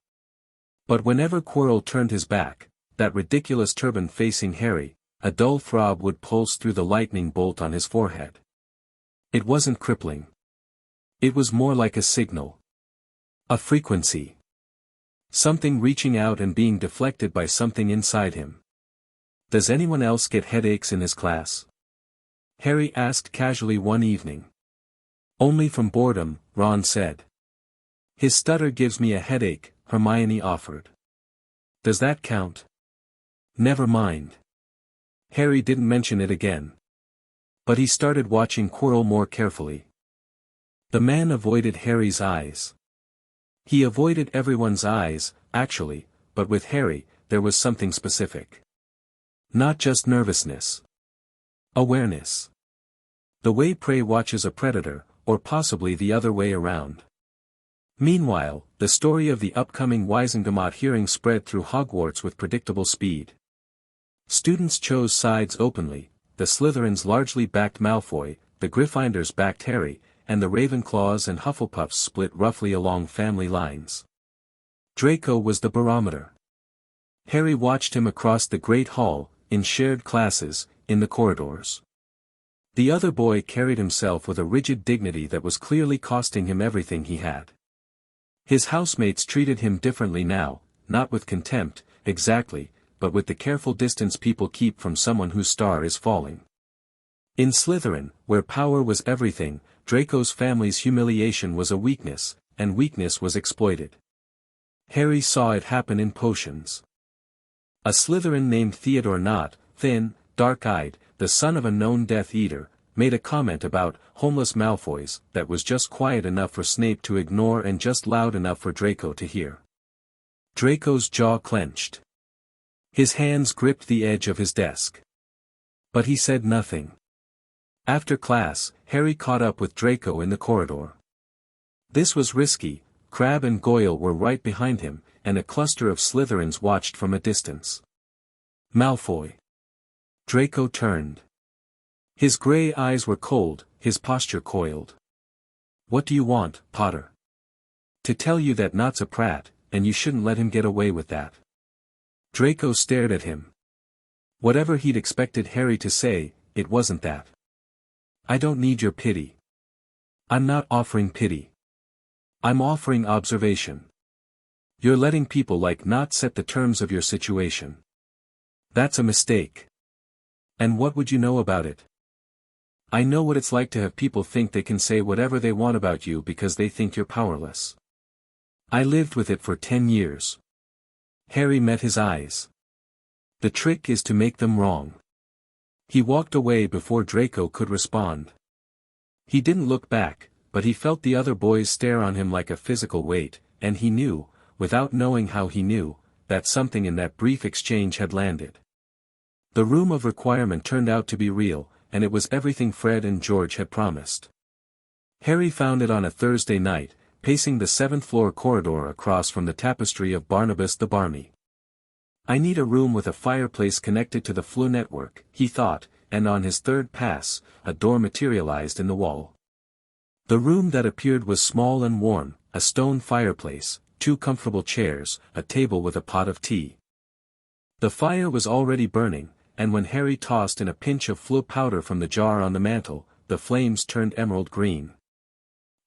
But whenever Quirrell turned his back, that ridiculous turban facing Harry, a dull throb would pulse through the lightning bolt on his forehead. It wasn't crippling. It was more like a signal. A frequency. Something reaching out and being deflected by something inside him. Does anyone else get headaches in his class? Harry asked casually one evening. Only from boredom, Ron said. His stutter gives me a headache, Hermione offered. Does that count? Never mind. Harry didn't mention it again. But he started watching Quirrell more carefully. The man avoided Harry's eyes. He avoided everyone's eyes, actually, but with Harry, there was something specific. Not just nervousness. Awareness. The way prey watches a predator, or possibly the other way around. Meanwhile, the story of the upcoming Wisengamot hearing spread through Hogwarts with predictable speed. Students chose sides openly, the Slytherins largely backed Malfoy, the Gryffindors backed Harry, and the Ravenclaws and Hufflepuffs split roughly along family lines. Draco was the barometer. Harry watched him across the Great Hall, in shared classes, in the corridors. The other boy carried himself with a rigid dignity that was clearly costing him everything he had. His housemates treated him differently now, not with contempt, exactly, but with the careful distance people keep from someone whose star is falling. In Slytherin, where power was everything, Draco's family's humiliation was a weakness, and weakness was exploited. Harry saw it happen in potions. A Slytherin named Theodore Nott, thin, dark-eyed, the son of a known Death Eater, made a comment about homeless Malfoys that was just quiet enough for Snape to ignore and just loud enough for Draco to hear. Draco's jaw clenched. His hands gripped the edge of his desk. But he said nothing. After class, Harry caught up with Draco in the corridor. This was risky. Crabbe and Goyle were right behind him, and a cluster of Slytherins watched from a distance. Malfoy. Draco turned. His grey eyes were cold, his posture coiled. What do you want, Potter? To tell you that Nott's a prat, and you shouldn't let him get away with that. Draco stared at him. Whatever he'd expected Harry to say, it wasn't that. I don't need your pity. I'm not offering pity. I'm offering observation. You're letting people like Nott set the terms of your situation. That's a mistake. And what would you know about it? I know what it's like to have people think they can say whatever they want about you because they think you're powerless. I lived with it for 10 years. Harry met his eyes. The trick is to make them wrong. He walked away before Draco could respond. He didn't look back, but he felt the other boys stare on him like a physical weight, and he knew, without knowing how he knew, that something in that brief exchange had landed. The room of requirement turned out to be real, and it was everything Fred and George had promised. Harry found it on a Thursday night, pacing the 7th-floor corridor across from the tapestry of Barnabas the Barmy. I need a room with a fireplace connected to the flue network, he thought, and on his third pass, a door materialized in the wall. The room that appeared was small and warm, a stone fireplace, 2 comfortable chairs, a table with a pot of tea. The fire was already burning, and when Harry tossed in a pinch of flue powder from the jar on the mantel, the flames turned emerald green.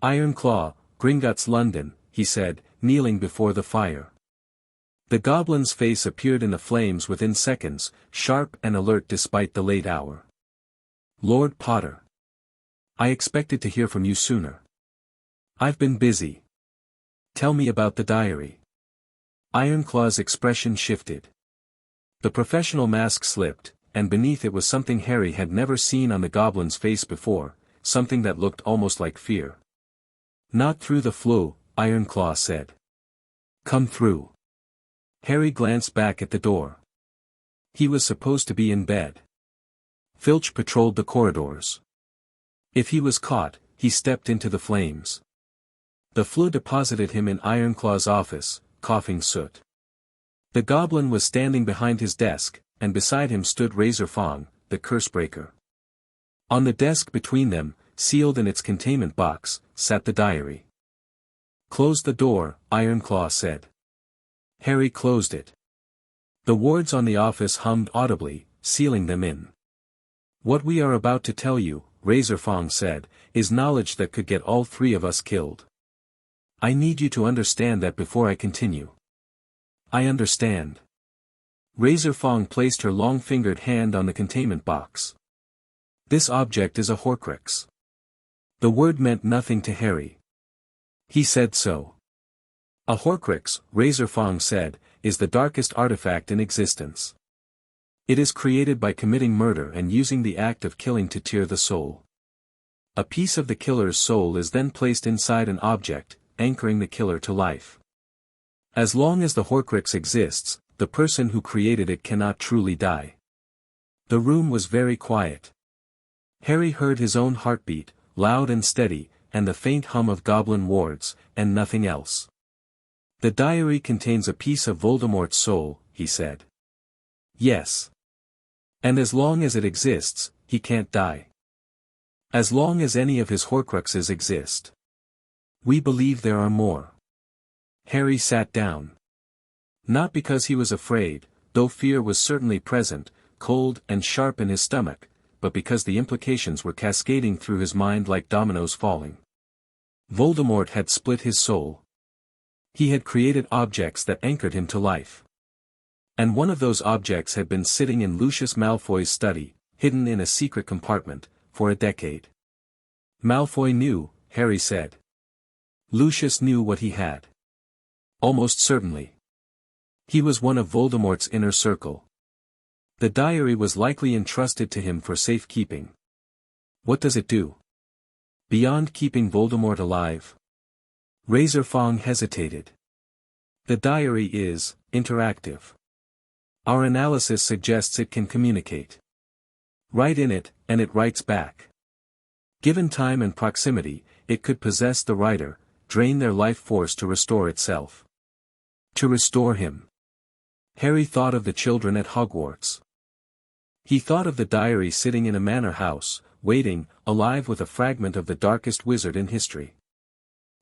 Iron Claw, Gringot's London, he said, kneeling before the fire. The goblin's face appeared in the flames within seconds, sharp and alert despite the late hour. Lord Potter. I expected to hear from you sooner. I've been busy. Tell me about the diary. Ironclaw's expression shifted. The professional mask slipped, and beneath it was something Harry had never seen on the goblin's face before, something that looked almost like fear. Not through the flue, Ironclaw said. Come through. Harry glanced back at the door. He was supposed to be in bed. Filch patrolled the corridors. If he was caught, he stepped into the flames. The flue deposited him in Ironclaw's office, coughing soot. The goblin was standing behind his desk, and beside him stood Razorfang, the cursebreaker. On the desk between them, sealed in its containment box, sat the diary. Close the door, Ironclaw said. Harry closed it. The wards on the office hummed audibly, sealing them in. What we are about to tell you, Razorfang said, is knowledge that could get all 3 of us killed. I need you to understand that before I continue. I understand. Razorfang placed her long-fingered hand on the containment box. This object is a horcrux. The word meant nothing to Harry. He said so. A horcrux, Razorfang said, is the darkest artifact in existence. It is created by committing murder and using the act of killing to tear the soul. A piece of the killer's soul is then placed inside an object, anchoring the killer to life. As long as the horcrux exists, the person who created it cannot truly die. The room was very quiet. Harry heard his own heartbeat, loud and steady, and the faint hum of goblin wards, and nothing else. The diary contains a piece of Voldemort's soul, he said. Yes. And as long as it exists, he can't die. As long as any of his horcruxes exist. We believe there are more. Harry sat down. Not because he was afraid, though fear was certainly present, cold and sharp in his stomach, but because the implications were cascading through his mind like dominoes falling. Voldemort had split his soul. He had created objects that anchored him to life. And one of those objects had been sitting in Lucius Malfoy's study, hidden in a secret compartment, for a decade. Malfoy knew, Harry said. Lucius knew what he had. Almost certainly. He was one of Voldemort's inner circle. The diary was likely entrusted to him for safekeeping. What does it do? Beyond keeping Voldemort alive? Razorfang hesitated. The diary is interactive. Our analysis suggests it can communicate. Write in it, and it writes back. Given time and proximity, it could possess the writer, drain their life force to restore itself. To restore him. Harry thought of the children at Hogwarts. He thought of the diary sitting in a manor house, waiting, alive with a fragment of the darkest wizard in history.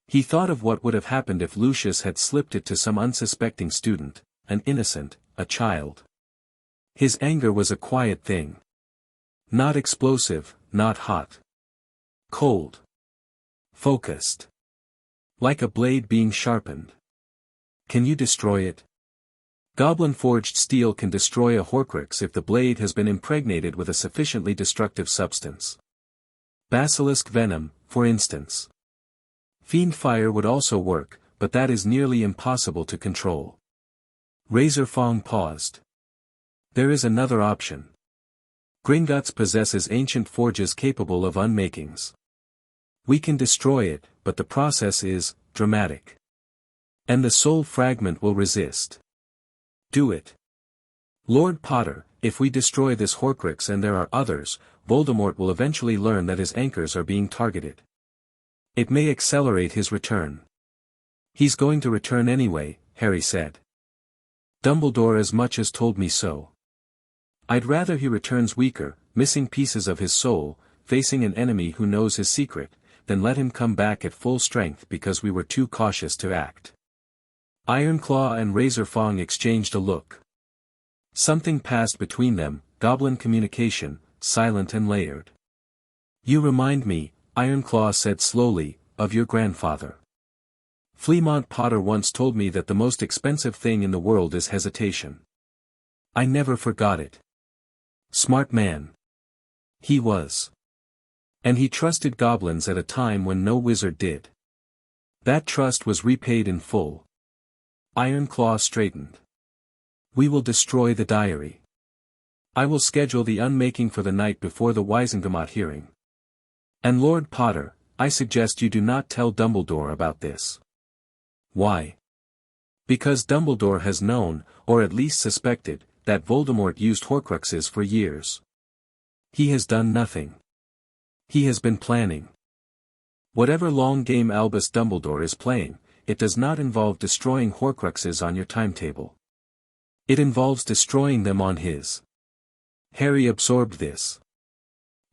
He thought of what would have happened if Lucius had slipped it to some unsuspecting student, an innocent, a child. His anger was a quiet thing. Not explosive, not hot. Cold. Focused. Like a blade being sharpened. Can you destroy it? Goblin-forged steel can destroy a horcrux if the blade has been impregnated with a sufficiently destructive substance. Basilisk venom, for instance. Fiend fire would also work, but that is nearly impossible to control. Razorfang paused. There is another option. Gringotts possesses ancient forges capable of unmakings. We can destroy it, but the process is dramatic. And the soul fragment will resist. Do it. Lord Potter, if we destroy this horcrux and there are others, Voldemort will eventually learn that his anchors are being targeted. It may accelerate his return. He's going to return anyway, Harry said. Dumbledore as much as told me so. I'd rather he returns weaker, missing pieces of his soul, facing an enemy who knows his secret, than let him come back at full strength because we were too cautious to act. Ironclaw and Razorfang exchanged a look. Something passed between them, goblin communication, silent and layered. You remind me, Ironclaw said slowly, of your grandfather. Fleamont Potter once told me that the most expensive thing in the world is hesitation. I never forgot it. Smart man. He was. And he trusted goblins at a time when no wizard did. That trust was repaid in full. Ironclaw straightened. We will destroy the diary. I will schedule the unmaking for the night before the Wisengamot hearing. And Lord Potter, I suggest you do not tell Dumbledore about this. Why? Because Dumbledore has known, or at least suspected, that Voldemort used horcruxes for years. He has done nothing. He has been planning. Whatever long game Albus Dumbledore is playing, it does not involve destroying horcruxes on your timetable. It involves destroying them on his. Harry absorbed this.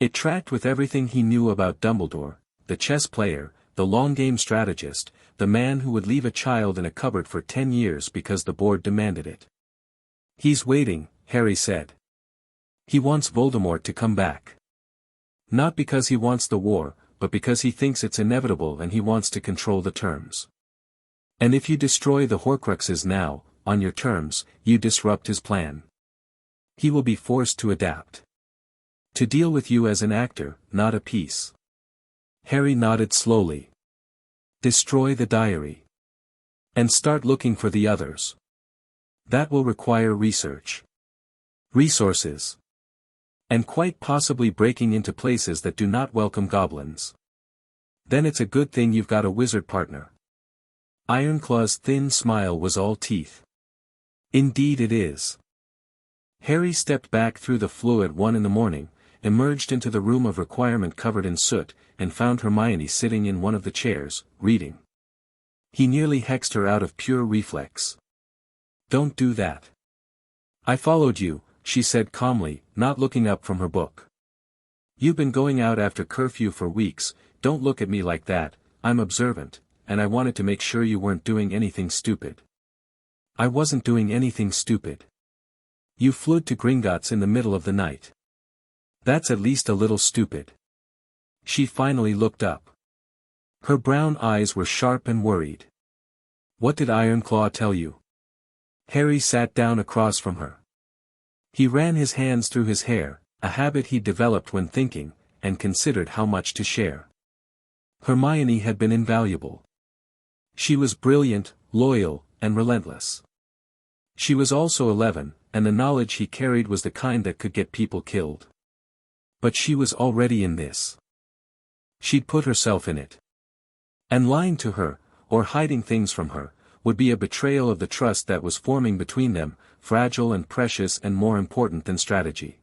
It tracked with everything he knew about Dumbledore, the chess player, the long game strategist, the man who would leave a child in a cupboard for 10 years because the board demanded it. He's waiting, Harry said. He wants Voldemort to come back. Not because he wants the war, but because he thinks it's inevitable and he wants to control the terms. And if you destroy the horcruxes now, on your terms, you disrupt his plan. He will be forced to adapt. To deal with you as an actor, not a piece. Harry nodded slowly. Destroy the diary. And start looking for the others. That will require research. Resources. And quite possibly breaking into places that do not welcome goblins. Then it's a good thing you've got a wizard partner. Ironclaw's thin smile was all teeth. Indeed it is. Harry stepped back through the flue at 1 a.m, emerged into the room of requirement covered in soot, and found Hermione sitting in one of the chairs, reading. He nearly hexed her out of pure reflex. Don't do that. I followed you, she said calmly, not looking up from her book. You've been going out after curfew for weeks, don't look at me like that, I'm observant, and I wanted to make sure you weren't doing anything stupid. I wasn't doing anything stupid. You flew to Gringotts in the middle of the night. That's at least a little stupid. She finally looked up. Her brown eyes were sharp and worried. What did Ironclaw tell you? Harry sat down across from her. He ran his hands through his hair, a habit he'd developed when thinking, and considered how much to share. Hermione had been invaluable. She was brilliant, loyal, and relentless. She was also 11, and the knowledge he carried was the kind that could get people killed. But she was already in this. She'd put herself in it. And lying to her, or hiding things from her, would be a betrayal of the trust that was forming between them, fragile and precious and more important than strategy.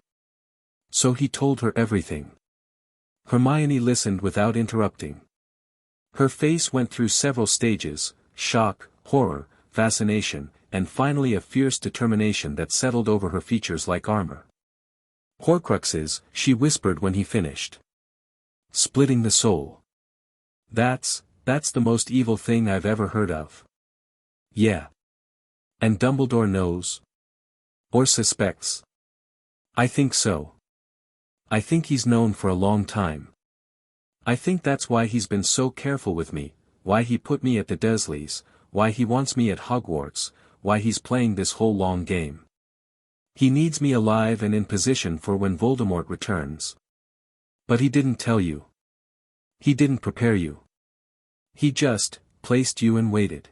So he told her everything. Hermione listened without interrupting. Her face went through several stages, shock, horror, fascination, and finally a fierce determination that settled over her features like armor. Horcruxes, she whispered when he finished. Splitting the soul. That's the most evil thing I've ever heard of. Yeah. And Dumbledore knows? Or suspects? I think so. I think he's known for a long time. I think that's why he's been so careful with me, why he put me at the Dursleys, why he wants me at Hogwarts, why he's playing this whole long game. He needs me alive and in position for when Voldemort returns. But he didn't tell you. He didn't prepare you. He just placed you and waited.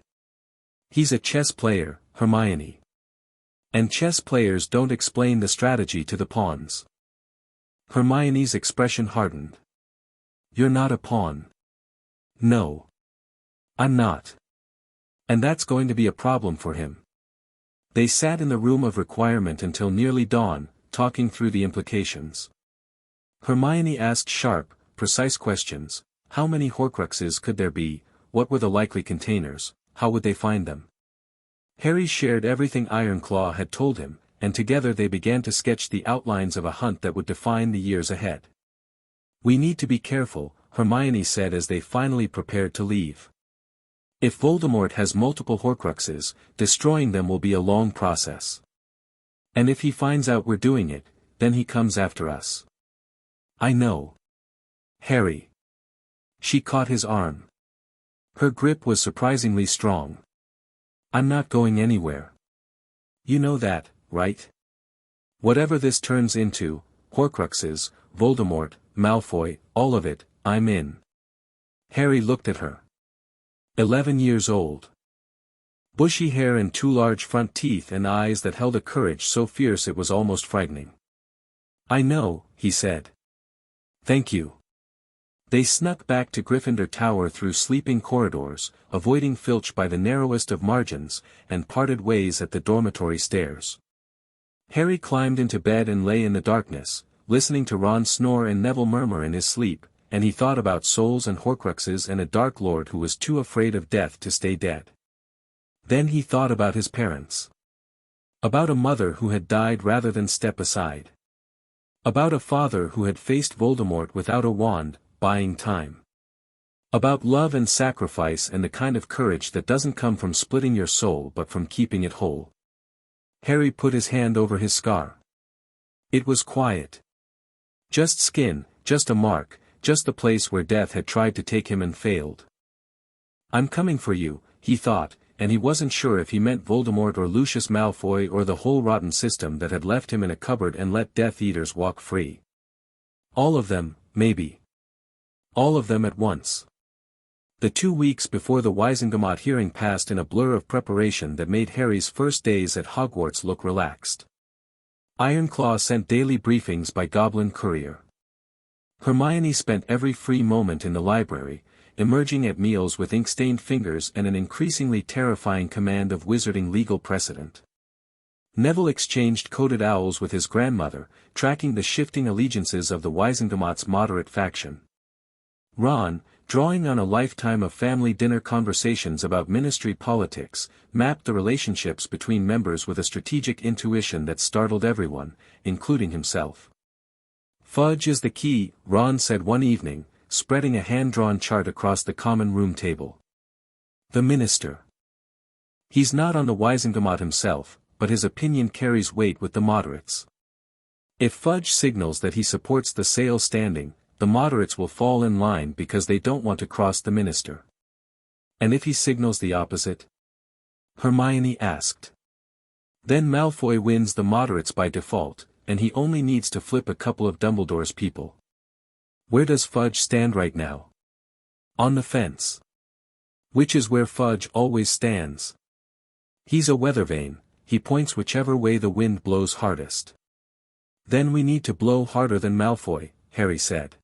He's a chess player, Hermione. And chess players don't explain the strategy to the pawns. Hermione's expression hardened. You're not a pawn. No. I'm not. And that's going to be a problem for him. They sat in the room of requirement until nearly dawn, talking through the implications. Hermione asked sharp, precise questions. How many horcruxes could there be? What were the likely containers? How would they find them? Harry shared everything Ironclaw had told him, and together they began to sketch the outlines of a hunt that would define the years ahead. We need to be careful, Hermione said as they finally prepared to leave. If Voldemort has multiple horcruxes, destroying them will be a long process. And if he finds out we're doing it, then he comes after us. I know. Harry. She caught his arm. Her grip was surprisingly strong. I'm not going anywhere. You know that, right? Whatever this turns into, horcruxes, Voldemort, Malfoy, all of it, I'm in. Harry looked at her. 11 years old. Bushy hair and 2 large front teeth and eyes that held a courage so fierce it was almost frightening. I know, he said. Thank you. They snuck back to Gryffindor Tower through sleeping corridors, avoiding Filch by the narrowest of margins, and parted ways at the dormitory stairs. Harry climbed into bed and lay in the darkness, listening to Ron snore and Neville murmur in his sleep, and he thought about souls and horcruxes and a Dark Lord who was too afraid of death to stay dead. Then he thought about his parents. About a mother who had died rather than step aside. About a father who had faced Voldemort without a wand, buying time. About love and sacrifice and the kind of courage that doesn't come from splitting your soul but from keeping it whole. Harry put his hand over his scar. It was quiet. Just skin, just a mark, just the place where death had tried to take him and failed. I'm coming for you, he thought, and he wasn't sure if he meant Voldemort or Lucius Malfoy or the whole rotten system that had left him in a cupboard and let Death Eaters walk free. All of them, maybe. All of them at once. The 2 weeks before the Wizengamot hearing passed in a blur of preparation that made Harry's first days at Hogwarts look relaxed. Ironclaw sent daily briefings by Goblin Courier. Hermione spent every free moment in the library, emerging at meals with ink-stained fingers and an increasingly terrifying command of wizarding legal precedent. Neville exchanged coded owls with his grandmother, tracking the shifting allegiances of the Wizengamot's moderate faction. Ron, drawing on a lifetime of family dinner conversations about ministry politics, mapped the relationships between members with a strategic intuition that startled everyone, including himself. Fudge is the key, Ron said one evening, spreading a hand-drawn chart across the common room table. The minister. He's not on the Wizengamot himself, but his opinion carries weight with the moderates. If Fudge signals that he supports the sale standing, the moderates will fall in line because they don't want to cross the minister. And if he signals the opposite? Hermione asked. Then Malfoy wins the moderates by default, and he only needs to flip a couple of Dumbledore's people. Where does Fudge stand right now? On the fence. Which is where Fudge always stands. He's a weathervane, he points whichever way the wind blows hardest. Then we need to blow harder than Malfoy, Harry said.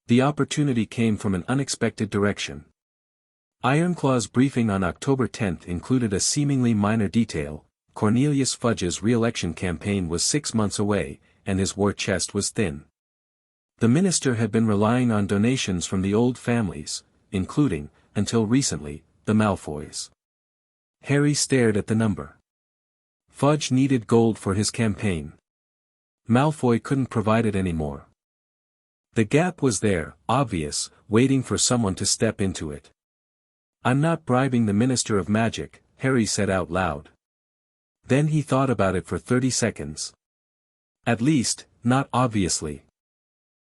The opportunity came from an unexpected direction. Ironclaw's briefing on October 10th included a seemingly minor detail. Cornelius Fudge's re-election campaign was 6 months away, and his war chest was thin. The minister had been relying on donations from the old families, including, until recently, the Malfoys. Harry stared at the number. Fudge needed gold for his campaign. Malfoy couldn't provide it anymore. The gap was there, obvious, waiting for someone to step into it. I'm not bribing the Minister of Magic, Harry said out loud. Then he thought about it for 30 seconds. At least, not obviously.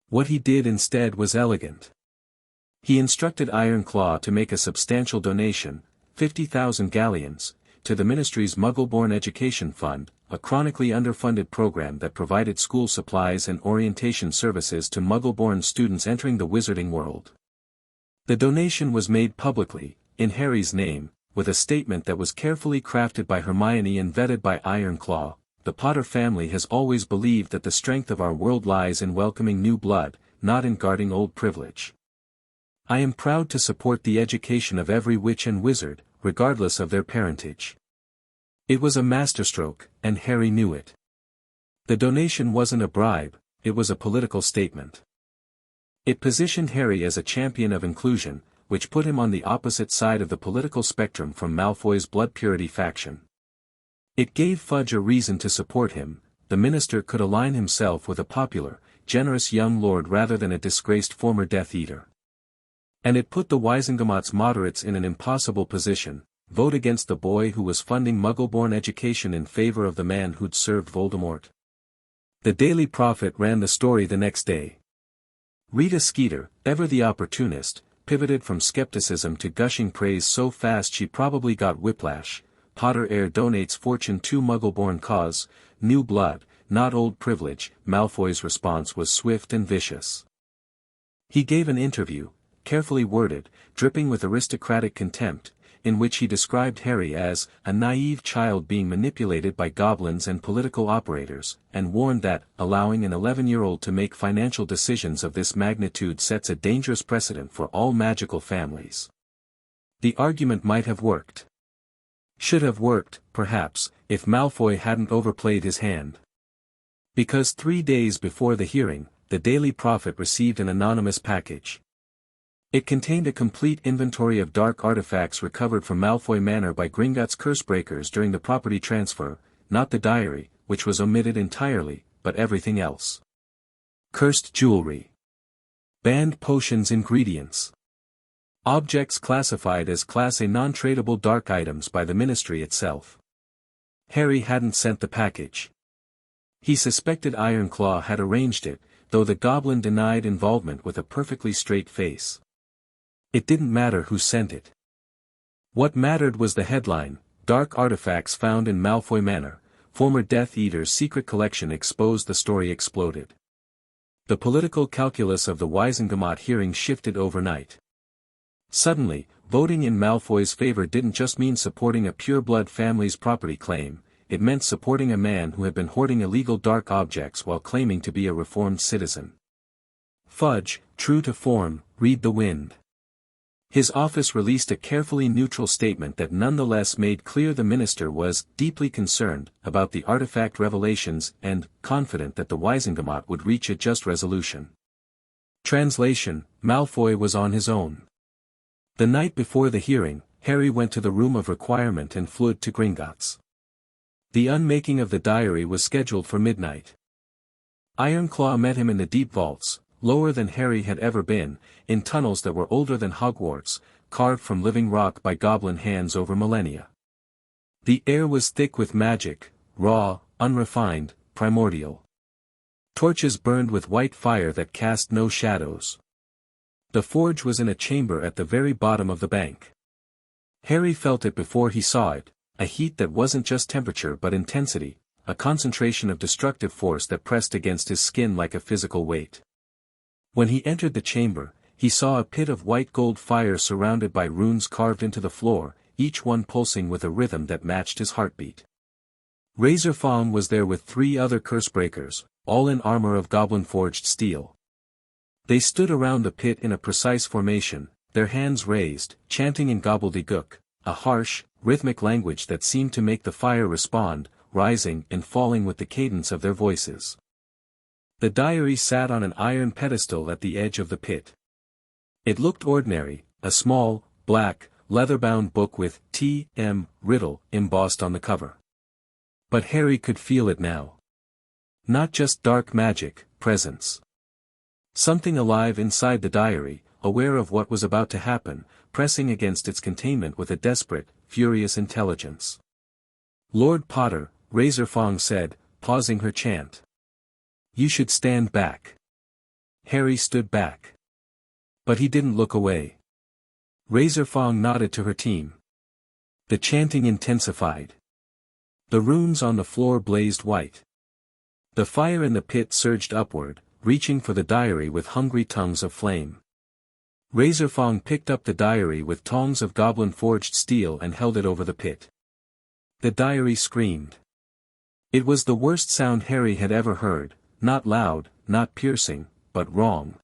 What he did instead was elegant. He instructed Ironclaw to make a substantial donation, 50,000 galleons, to the Ministry's Muggle-born Education Fund, a chronically underfunded program that provided school supplies and orientation services to Muggle-born students entering the wizarding world. The donation was made publicly, in Harry's name, with a statement that was carefully crafted by Hermione and vetted by Ironclaw. The Potter family has always believed that the strength of our world lies in welcoming new blood, not in guarding old privilege. I am proud to support the education of every witch and wizard, regardless of their parentage. It was a masterstroke, and Harry knew it. The donation wasn't a bribe, it was a political statement. It positioned Harry as a champion of inclusion, which put him on the opposite side of the political spectrum from Malfoy's blood purity faction. It gave Fudge a reason to support him. The minister could align himself with a popular, generous young lord rather than a disgraced former Death Eater. And it put the Wisengamot's moderates in an impossible position: vote against the boy who was funding Muggle-born education in favor of the man who'd served Voldemort. The Daily Prophet ran the story the next day. Rita Skeeter, ever the opportunist, pivoted from skepticism to gushing praise so fast she probably got whiplash. Potter heir donates fortune to Muggle-born cause, new blood, not old privilege. Malfoy's response was swift and vicious. He gave an interview, carefully worded, dripping with aristocratic contempt, in which he described Harry as a naive child being manipulated by goblins and political operators, and warned that allowing an 11-year-old to make financial decisions of this magnitude sets a dangerous precedent for all magical families. The argument might have worked. Should have worked, perhaps, if Malfoy hadn't overplayed his hand. Because 3 days before the hearing, the Daily Prophet received an anonymous package. It contained a complete inventory of dark artifacts recovered from Malfoy Manor by Gringot's cursebreakers during the property transfer, not the diary, which was omitted entirely, but everything else. Cursed jewelry. Banned potions ingredients. Objects classified as Class A non-tradable dark items by the Ministry itself. Harry hadn't sent the package. He suspected Ironclaw had arranged it, though the goblin denied involvement with a perfectly straight face. It didn't matter who sent it. What mattered was the headline: Dark Artifacts Found in Malfoy Manor, Former Death Eater's Secret Collection Exposed. The story exploded. The political calculus of the Wisengamot hearing shifted overnight. Suddenly, voting in Malfoy's favor didn't just mean supporting a pure-blood family's property claim, it meant supporting a man who had been hoarding illegal dark objects while claiming to be a reformed citizen. Fudge, true to form, read the wind. His office released a carefully neutral statement that nonetheless made clear the minister was deeply concerned about the artifact revelations and confident that the Wisengamot would reach a just resolution. Translation: Malfoy was on his own. The night before the hearing, Harry went to the room of requirement and flew to Gringot's. The unmaking of the diary was scheduled for midnight. Ironclaw met him in the deep vaults, lower than Harry had ever been, in tunnels that were older than Hogwarts, carved from living rock by goblin hands over millennia. The air was thick with magic, raw, unrefined, primordial. Torches burned with white fire that cast no shadows. The forge was in a chamber at the very bottom of the bank. Harry felt it before he saw it, a heat that wasn't just temperature but intensity, a concentration of destructive force that pressed against his skin like a physical weight. When he entered the chamber, he saw a pit of white gold fire surrounded by runes carved into the floor, each one pulsing with a rhythm that matched his heartbeat. Razorfang was there with 3 other cursebreakers, all in armor of goblin-forged steel. They stood around the pit in a precise formation, their hands raised, chanting in gobbledygook, a harsh, rhythmic language that seemed to make the fire respond, rising and falling with the cadence of their voices. The diary sat on an iron pedestal at the edge of the pit. It looked ordinary, a small, black, leather-bound book with T.M. Riddle embossed on the cover. But Harry could feel it now. Not just dark magic, presence. Something alive inside the diary, aware of what was about to happen, pressing against its containment with a desperate, furious intelligence. Lord Potter, Razorfang said, pausing her chant. You should stand back. Harry stood back. But he didn't look away. Razorfang nodded to her team. The chanting intensified. The runes on the floor blazed white. The fire in the pit surged upward, reaching for the diary with hungry tongues of flame. Razorfang picked up the diary with tongs of goblin-forged steel and held it over the pit. The diary screamed. It was the worst sound Harry had ever heard, not loud, not piercing, but wrong.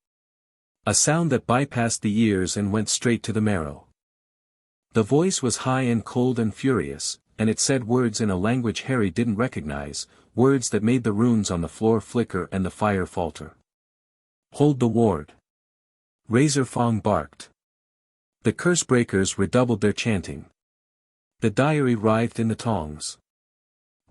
A sound that bypassed the ears and went straight to the marrow. The voice was high and cold and furious, and it said words in a language Harry didn't recognize, words that made the runes on the floor flicker and the fire falter. "Hold the ward!" Razor Fong barked. The curse breakers redoubled their chanting. The diary writhed in the tongs.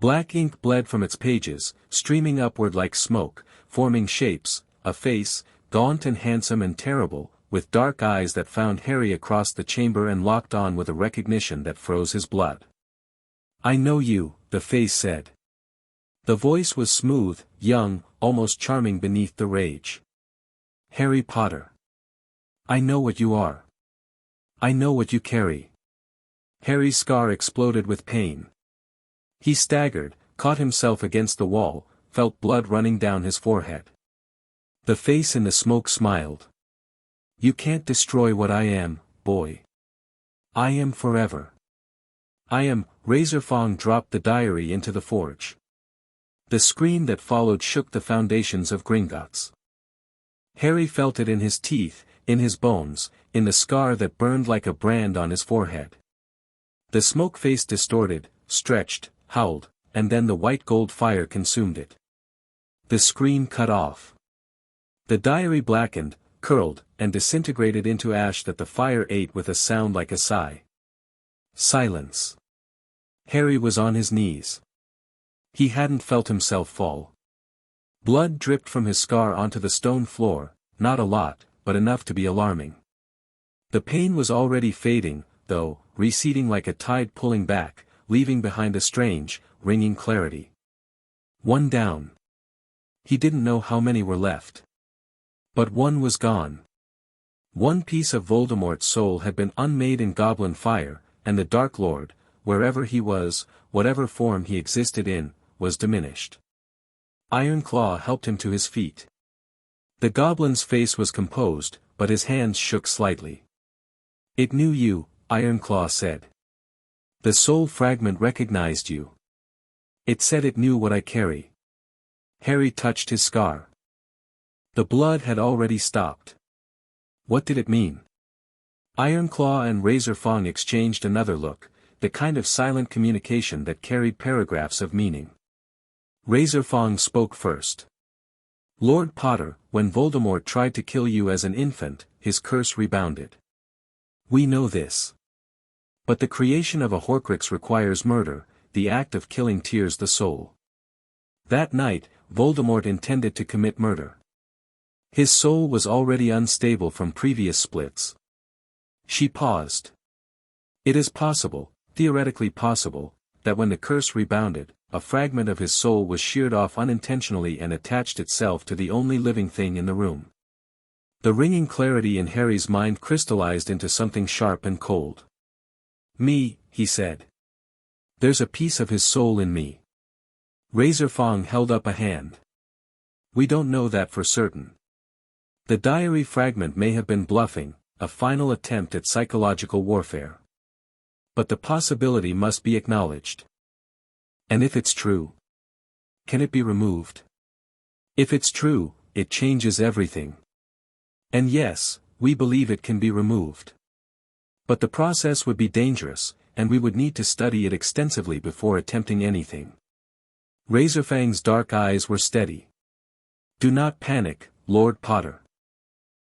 Black ink bled from its pages, streaming upward like smoke, forming shapes, a face, gaunt and handsome and terrible, with dark eyes that found Harry across the chamber and locked on with a recognition that froze his blood. "I know you," the face said. The voice was smooth, young, almost charming beneath the rage. "Harry Potter. I know what you are. I know what you carry." Harry's scar exploded with pain. He staggered, caught himself against the wall, felt blood running down his forehead. The face in the smoke smiled. "You can't destroy what I am, boy. I am forever. I am." Razor Fong dropped the diary into the forge. The scream that followed shook the foundations of Gringotts. Harry felt it in his teeth, in his bones, in the scar that burned like a brand on his forehead. The smoke face distorted, stretched, howled, and then the white gold fire consumed it. The scream cut off. The diary blackened, curled, and disintegrated into ash that the fire ate with a sound like a sigh. Silence. Harry was on his knees. He hadn't felt himself fall. Blood dripped from his scar onto the stone floor, not a lot, but enough to be alarming. The pain was already fading, though, receding like a tide pulling back, leaving behind a strange, ringing clarity. One down. He didn't know how many were left. But one was gone. One piece of Voldemort's soul had been unmade in goblin fire, and the Dark Lord, wherever he was, whatever form he existed in, was diminished. Ironclaw helped him to his feet. The goblin's face was composed, but his hands shook slightly. "It knew you," Ironclaw said. "The soul fragment recognized you. It said it knew what I carry." Harry touched his scar. The blood had already stopped. What did it mean? Ironclaw and Razor Fong exchanged another look, the kind of silent communication that carried paragraphs of meaning. Razor Fong spoke first. "Lord Potter, when Voldemort tried to kill you as an infant, his curse rebounded. We know this. But the creation of a horcrux requires murder, the act of killing tears the soul. That night, Voldemort intended to commit murder. His soul was already unstable from previous splits." She paused. "It is possible, theoretically possible, that when the curse rebounded, a fragment of his soul was sheared off unintentionally and attached itself to the only living thing in the room." The ringing clarity in Harry's mind crystallized into something sharp and cold. "Me," he said. "There's a piece of his soul in me." Razor Fong held up a hand. "We don't know that for certain. The diary fragment may have been bluffing, a final attempt at psychological warfare. But the possibility must be acknowledged. And if it's true, can it be removed? If it's true, it changes everything. And yes, we believe it can be removed. But the process would be dangerous, and we would need to study it extensively before attempting anything." Razorfang's dark eyes were steady. "Do not panic, Lord Potter.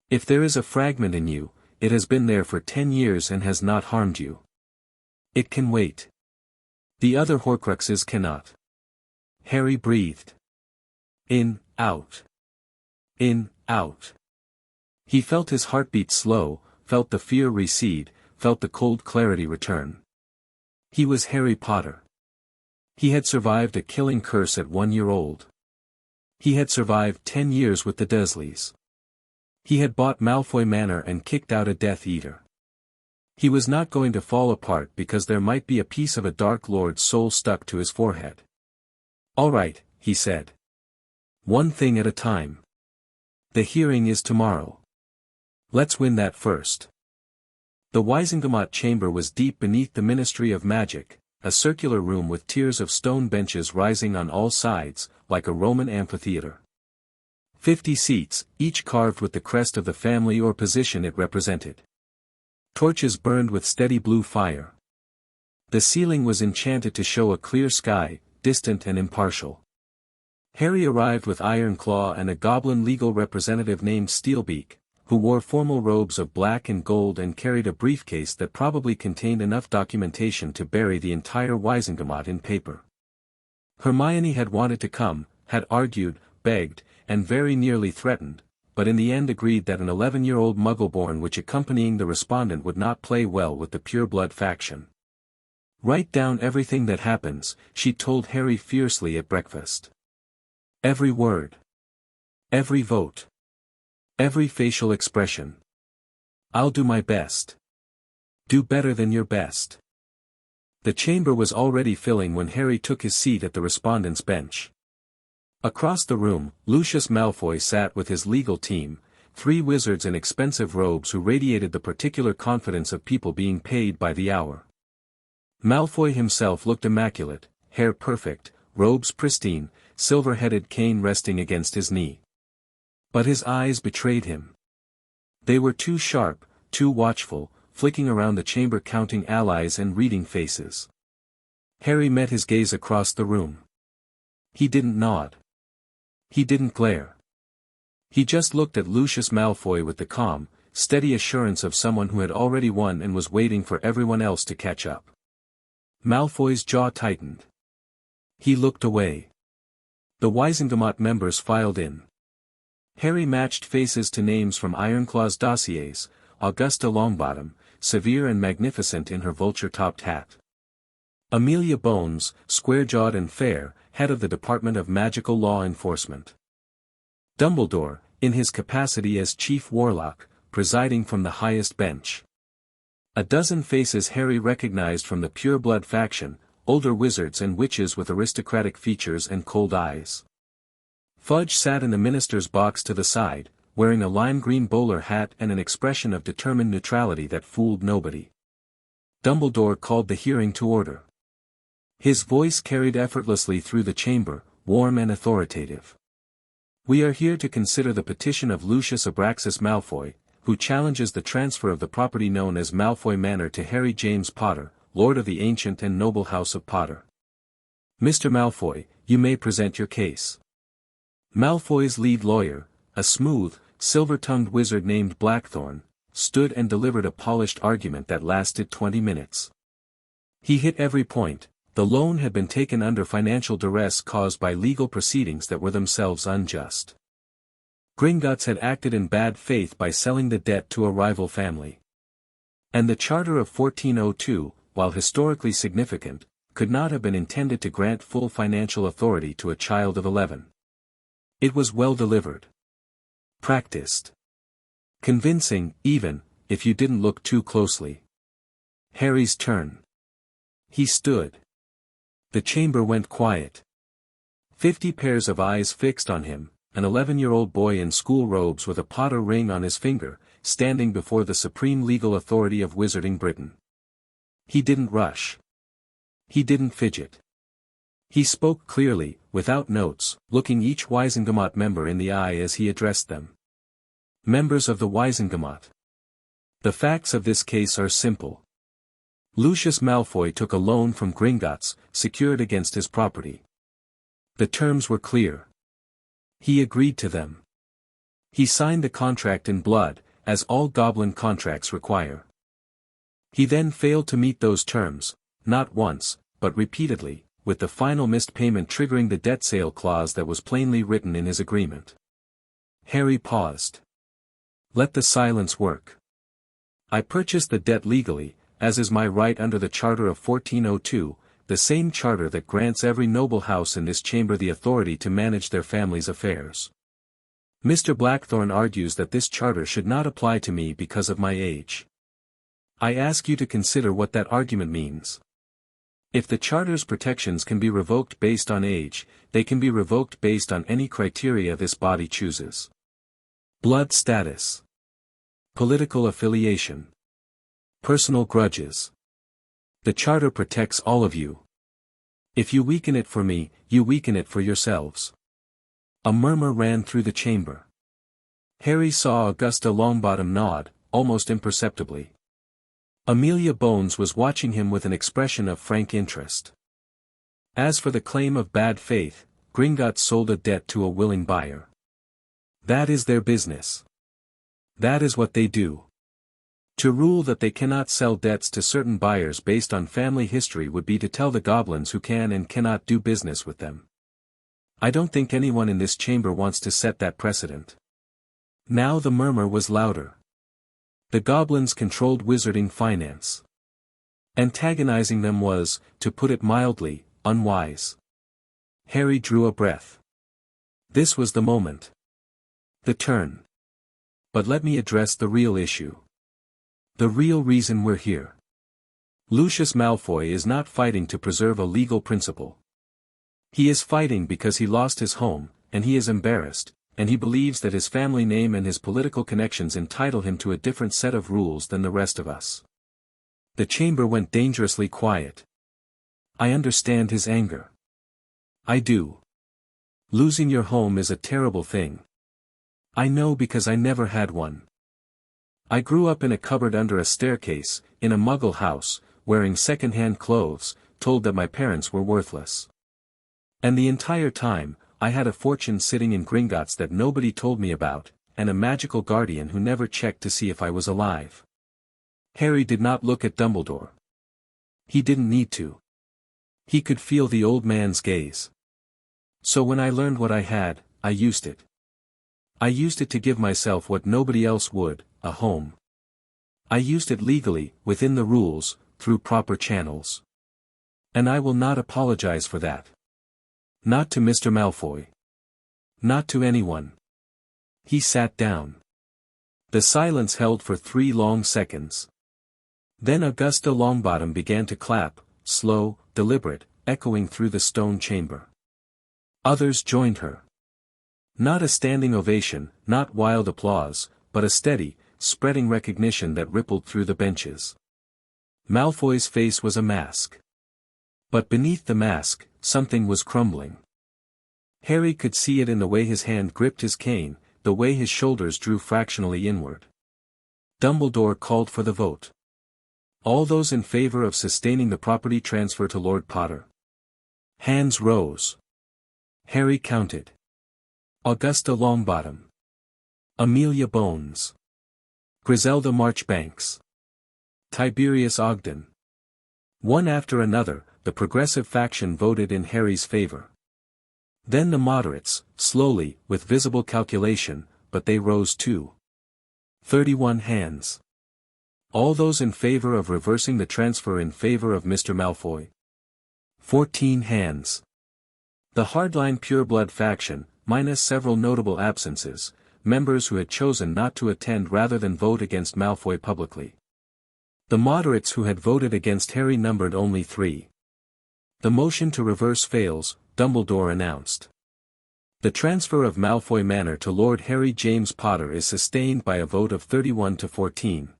If there is a fragment in you, it has been there for 10 years and has not harmed you. It can wait. The other horcruxes cannot." Harry breathed. In, out. In, out. He felt his heartbeat slow, felt the fear recede, felt the cold clarity return. He was Harry Potter. He had survived a killing curse at 1 year old. He had survived 10 years with the Dursleys. He had bought Malfoy Manor and kicked out a Death Eater. He was not going to fall apart because there might be a piece of a Dark Lord's soul stuck to his forehead. "All right," he said. "One thing at a time. The hearing is tomorrow. Let's win that first." The Wisengamot chamber was deep beneath the Ministry of Magic, a circular room with tiers of stone benches rising on all sides, like a Roman amphitheater. 50 seats, each carved with the crest of the family or position it represented. Torches burned with steady blue fire. The ceiling was enchanted to show a clear sky, distant and impartial. Harry arrived with Iron Claw and a goblin legal representative named Steelbeak, who wore formal robes of black and gold and carried a briefcase that probably contained enough documentation to bury the entire Wizengamot in paper. Hermione had wanted to come, had argued, begged, and very nearly threatened, but in the end agreed that an 11-year-old Muggleborn which accompanying the respondent would not play well with the pureblood faction. "Write down everything that happens," she told Harry fiercely at breakfast. "Every word. Every vote. Every facial expression. I'll do my best. Do better than your best." The chamber was already filling when Harry took his seat at the respondent's bench. Across the room, Lucius Malfoy sat with his legal team, 3 wizards in expensive robes who radiated the particular confidence of people being paid by the hour. Malfoy himself looked immaculate, hair perfect, robes pristine, silver-headed cane resting against his knee. But his eyes betrayed him. They were too sharp, too watchful, flicking around the chamber counting allies and reading faces. Harry met his gaze across the room. He didn't nod. He didn't glare. He just looked at Lucius Malfoy with the calm, steady assurance of someone who had already won and was waiting for everyone else to catch up. Malfoy's jaw tightened. He looked away. The Wizengamot members filed in. Harry matched faces to names from Ironclaw's dossiers: Augusta Longbottom, severe and magnificent in her vulture-topped hat. Amelia Bones, square-jawed and fair, head of the Department of Magical Law Enforcement. Dumbledore, in his capacity as Chief Warlock, presiding from the highest bench. A dozen faces Harry recognized from the pureblood faction, older wizards and witches with aristocratic features and cold eyes. Fudge sat in the minister's box to the side, wearing a lime-green bowler hat and an expression of determined neutrality that fooled nobody. Dumbledore called the hearing to order. His voice carried effortlessly through the chamber, warm and authoritative. "We are here to consider the petition of Lucius Abraxas Malfoy, who challenges the transfer of the property known as Malfoy Manor to Harry James Potter, Lord of the ancient and noble House of Potter. Mr. Malfoy, you may present your case." Malfoy's lead lawyer, a smooth, silver-tongued wizard named Blackthorn, stood and delivered a polished argument that lasted 20 minutes. He hit every point. The loan had been taken under financial duress caused by legal proceedings that were themselves unjust. Gringotts had acted in bad faith by selling the debt to a rival family. And the Charter of 1402, while historically significant, could not have been intended to grant full financial authority to a child of 11. It was well delivered. Practiced. Convincing, even, if you didn't look too closely. Harry's turn. He stood. The chamber went quiet. 50 pairs of eyes fixed on him, an 11-year-old boy in school robes with a Potter ring on his finger, standing before the supreme legal authority of Wizarding Britain. He didn't rush. He didn't fidget. He spoke clearly, without notes, looking each Wizengamot member in the eye as he addressed them. Members of the Wizengamot. The facts of this case are simple. Lucius Malfoy took a loan from Gringotts, secured against his property. The terms were clear. He agreed to them. He signed the contract in blood, as all goblin contracts require. He then failed to meet those terms, not once, but repeatedly, with the final missed payment triggering the debt sale clause that was plainly written in his agreement. Harry paused. Let the silence work. I purchased the debt legally, as is my right under the Charter of 1402, the same charter that grants every noble house in this chamber the authority to manage their family's affairs. Mr. Blackthorn argues that this charter should not apply to me because of my age. I ask you to consider what that argument means. If the charter's protections can be revoked based on age, they can be revoked based on any criteria this body chooses. Blood status. Political affiliation. Personal grudges. The charter protects all of you. If you weaken it for me, you weaken it for yourselves. A murmur ran through the chamber. Harry saw Augusta Longbottom nod, almost imperceptibly. Amelia Bones was watching him with an expression of frank interest. As for the claim of bad faith, Gringot sold a debt to a willing buyer. That is their business. That is what they do. To rule that they cannot sell debts to certain buyers based on family history would be to tell the goblins who can and cannot do business with them. I don't think anyone in this chamber wants to set that precedent. Now the murmur was louder. The goblins controlled wizarding finance. Antagonizing them was, to put it mildly, unwise. Harry drew a breath. This was the moment. The turn. But let me address the real issue. The real reason we're here. Lucius Malfoy is not fighting to preserve a legal principle. He is fighting because he lost his home, and he is embarrassed, and he believes that his family name and his political connections entitle him to a different set of rules than the rest of us. The chamber went dangerously quiet. I understand his anger. I do. Losing your home is a terrible thing. I know because I never had one. I grew up in a cupboard under a staircase, in a muggle house, wearing second-hand clothes, told that my parents were worthless. And the entire time, I had a fortune sitting in Gringotts that nobody told me about, and a magical guardian who never checked to see if I was alive. Harry did not look at Dumbledore. He didn't need to. He could feel the old man's gaze. So when I learned what I had, I used it. I used it to give myself what nobody else would, a home. I used it legally, within the rules, through proper channels. And I will not apologize for that. Not to Mr. Malfoy. Not to anyone. He sat down. The silence held for 3 long seconds. Then Augusta Longbottom began to clap, slow, deliberate, echoing through the stone chamber. Others joined her. Not a standing ovation, not wild applause, but a steady, spreading recognition that rippled through the benches. Malfoy's face was a mask. But beneath the mask, something was crumbling. Harry could see it in the way his hand gripped his cane, the way his shoulders drew fractionally inward. Dumbledore called for the vote. All those in favor of sustaining the property transfer to Lord Potter. Hands rose. Harry counted. Augusta Longbottom. Amelia Bones. Griselda Marchbanks. Tiberius Ogden. One after another, the progressive faction voted in Harry's favor. Then the moderates, slowly, with visible calculation, but they rose too. 31 hands. All those in favor of reversing the transfer in favor of Mr. Malfoy. 14 hands. The hardline pureblood faction, minus several notable absences, members who had chosen not to attend rather than vote against Malfoy publicly. The moderates who had voted against Harry numbered only 3. The motion to reverse fails, Dumbledore announced. The transfer of Malfoy Manor to Lord Harry James Potter is sustained by a vote of 31 to 14.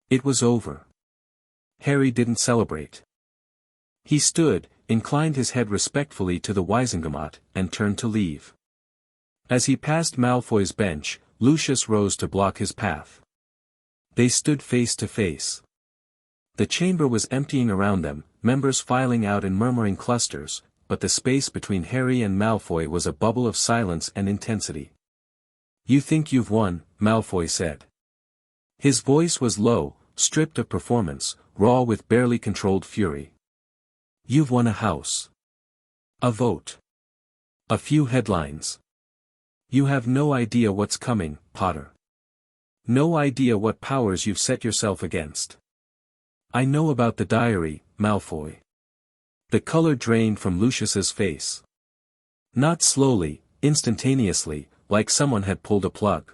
It was over. Harry didn't celebrate. He stood, inclined his head respectfully to the Wizengamot, and turned to leave. As he passed Malfoy's bench, Lucius rose to block his path. They stood face to face. The chamber was emptying around them, members filing out in murmuring clusters, but the space between Harry and Malfoy was a bubble of silence and intensity. "You think you've won," Malfoy said. His voice was low, stripped of performance, raw with barely controlled fury. "You've won a house. A vote. A few headlines. You have no idea what's coming, Potter. No idea what powers you've set yourself against. I know about the diary, Malfoy." The color drained from Lucius's face. Not slowly, instantaneously, like someone had pulled a plug.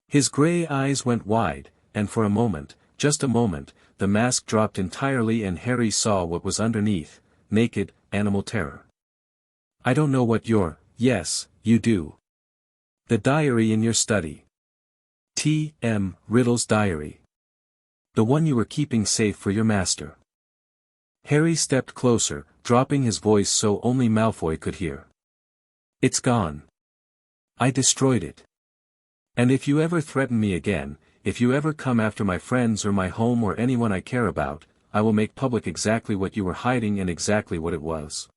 His gray eyes went wide, and for a moment, just a moment, the mask dropped entirely and Harry saw what was underneath, naked, animal terror. "I don't know what you're—" "Yes, you do. The diary in your study. T.M. Riddle's diary. The one you were keeping safe for your master." Harry stepped closer, dropping his voice so only Malfoy could hear. "It's gone. I destroyed it. And if you ever threaten me again, if you ever come after my friends or my home or anyone I care about, I will make public exactly what you were hiding and exactly what it was.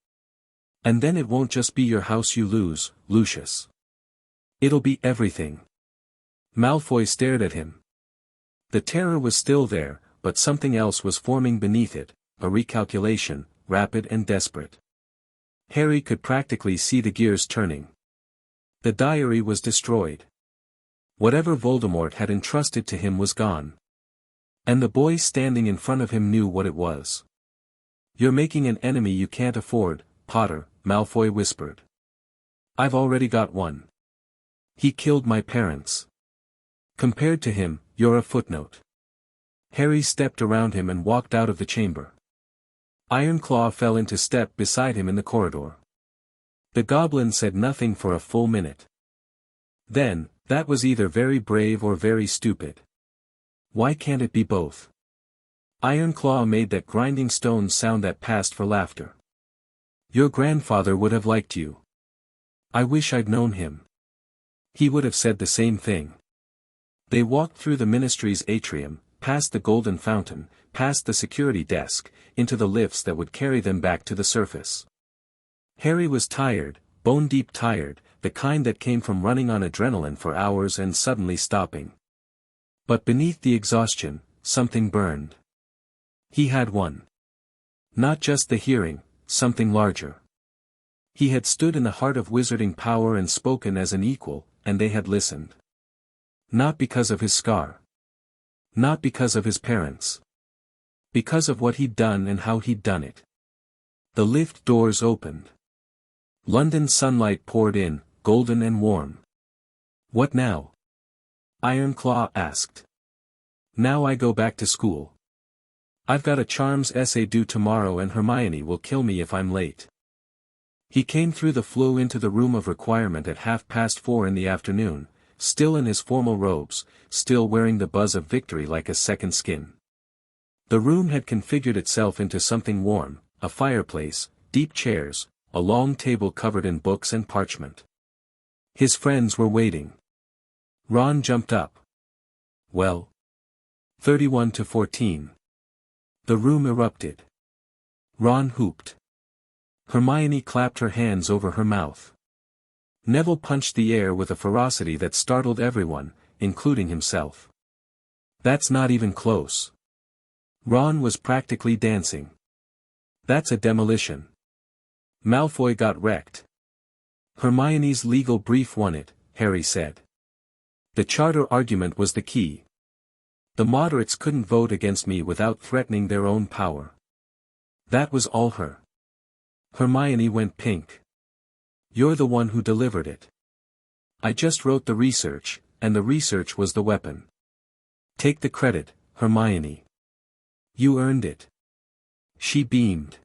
And then it won't just be your house you lose, Lucius. It'll be everything." Malfoy stared at him. The terror was still there, but something else was forming beneath it, a recalculation, rapid and desperate. Harry could practically see the gears turning. The diary was destroyed. Whatever Voldemort had entrusted to him was gone. And the boy standing in front of him knew what it was. "You're making an enemy you can't afford, Potter," Malfoy whispered. "I've already got one. He killed my parents. Compared to him, you're a footnote." Harry stepped around him and walked out of the chamber. Ironclaw fell into step beside him in the corridor. The goblin said nothing for a full minute. Then, "That was either very brave or very stupid. Why can't it be both?" Ironclaw made that grinding stone sound that passed for laughter. "Your grandfather would have liked you. I wish I'd known him. He would have said the same thing." They walked through the ministry's atrium, past the golden fountain, past the security desk, into the lifts that would carry them back to the surface. Harry was tired, bone-deep tired, the kind that came from running on adrenaline for hours and suddenly stopping. But beneath the exhaustion, something burned. He had won. Not just the hearing, something larger. He had stood in the heart of wizarding power and spoken as an equal, and they had listened. Not because of his scar. Not because of his parents. Because of what he'd done and how he'd done it. The lift doors opened. London sunlight poured in, golden and warm. "What now?" Ironclaw asked. "Now I go back to school. I've got a charms essay due tomorrow and Hermione will kill me if I'm late." He came through the flue into the room of requirement at 4:30 in the afternoon, still in his formal robes, still wearing the buzz of victory like a second skin. The room had configured itself into something warm, a fireplace, deep chairs, a long table covered in books and parchment. His friends were waiting. Ron jumped up. "Well?" 31-14. The room erupted. Ron whooped. Hermione clapped her hands over her mouth. Neville punched the air with a ferocity that startled everyone, including himself. "That's not even close." Ron was practically dancing. "That's a demolition." Malfoy got wrecked. "Hermione's legal brief won it," Harry said. "The charter argument was the key. The moderates couldn't vote against me without threatening their own power. That was all her." Hermione went pink. "You're the one who delivered it." "I just wrote the research, and the research was the weapon." "Take the credit, Hermione. You earned it." She beamed.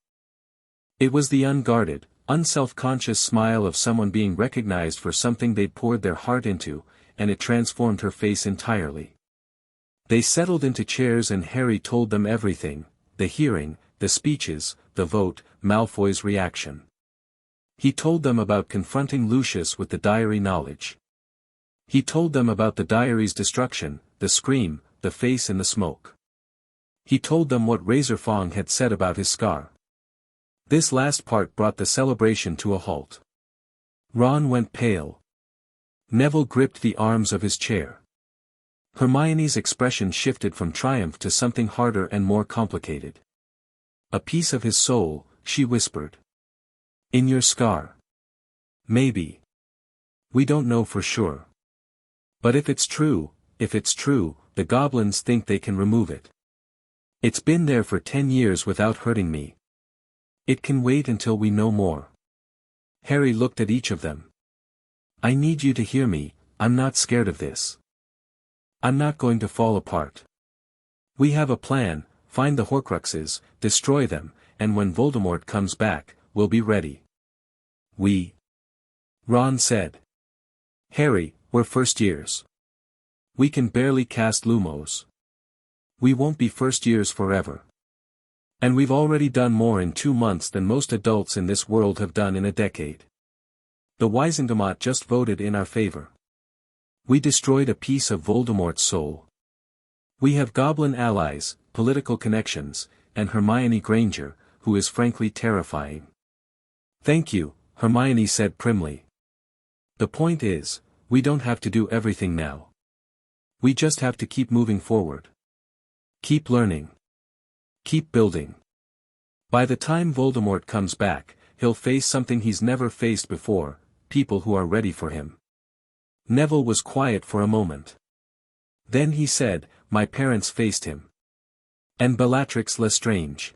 It was the unguarded, unself-conscious smile of someone being recognized for something they'd poured their heart into, and it transformed her face entirely. They settled into chairs and Harry told them everything, the hearing, the speeches, the vote, Malfoy's reaction. He told them about confronting Lucius with the diary knowledge. He told them about the diary's destruction, the scream, the face and the smoke. He told them what Razorfang had said about his scar. This last part brought the celebration to a halt. Ron went pale. Neville gripped the arms of his chair. Hermione's expression shifted from triumph to something harder and more complicated. "A piece of his soul," she whispered. "In your scar. Maybe. We don't know for sure. But if it's true, the goblins think they can remove it. It's been there for 10 years without hurting me. It can wait until we know more." Harry looked at each of them. "I need you to hear me, I'm not scared of this. I'm not going to fall apart. We have a plan, find the horcruxes, destroy them, and when Voldemort comes back, we'll be ready." "We?" Ron said. "Harry, we're first years. We can barely cast Lumos. We won't be first years forever. And we've already done more in 2 months than most adults in this world have done in a decade. The Wizengamot just voted in our favor. We destroyed a piece of Voldemort's soul. We have goblin allies, political connections, and Hermione Granger, who is frankly terrifying. Thank you, Hermione said primly. The point is, we don't have to do everything now. We just have to keep moving forward. Keep learning. Keep building. By the time Voldemort comes back, he'll face something he's never faced before, people who are ready for him. Neville was quiet for a moment. Then he said, my parents faced him. And Bellatrix Lestrange.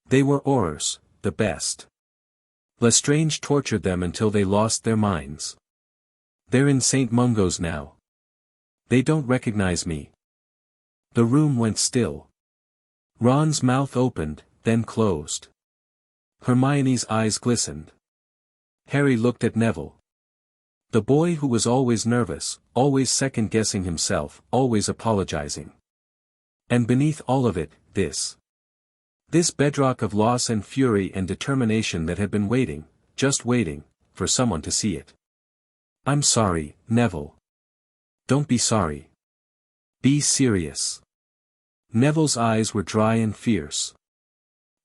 They were Aurors, the best. Lestrange tortured them until they lost their minds. They're in St. Mungo's now. They don't recognize me. The room went still. Ron's mouth opened, then closed. Hermione's eyes glistened. Harry looked at Neville. The boy who was always nervous, always second-guessing himself, always apologizing. And beneath all of it, this bedrock of loss and fury and determination that had been waiting, just waiting, for someone to see it. I'm sorry, Neville. Don't be sorry. Be serious. Neville's eyes were dry and fierce.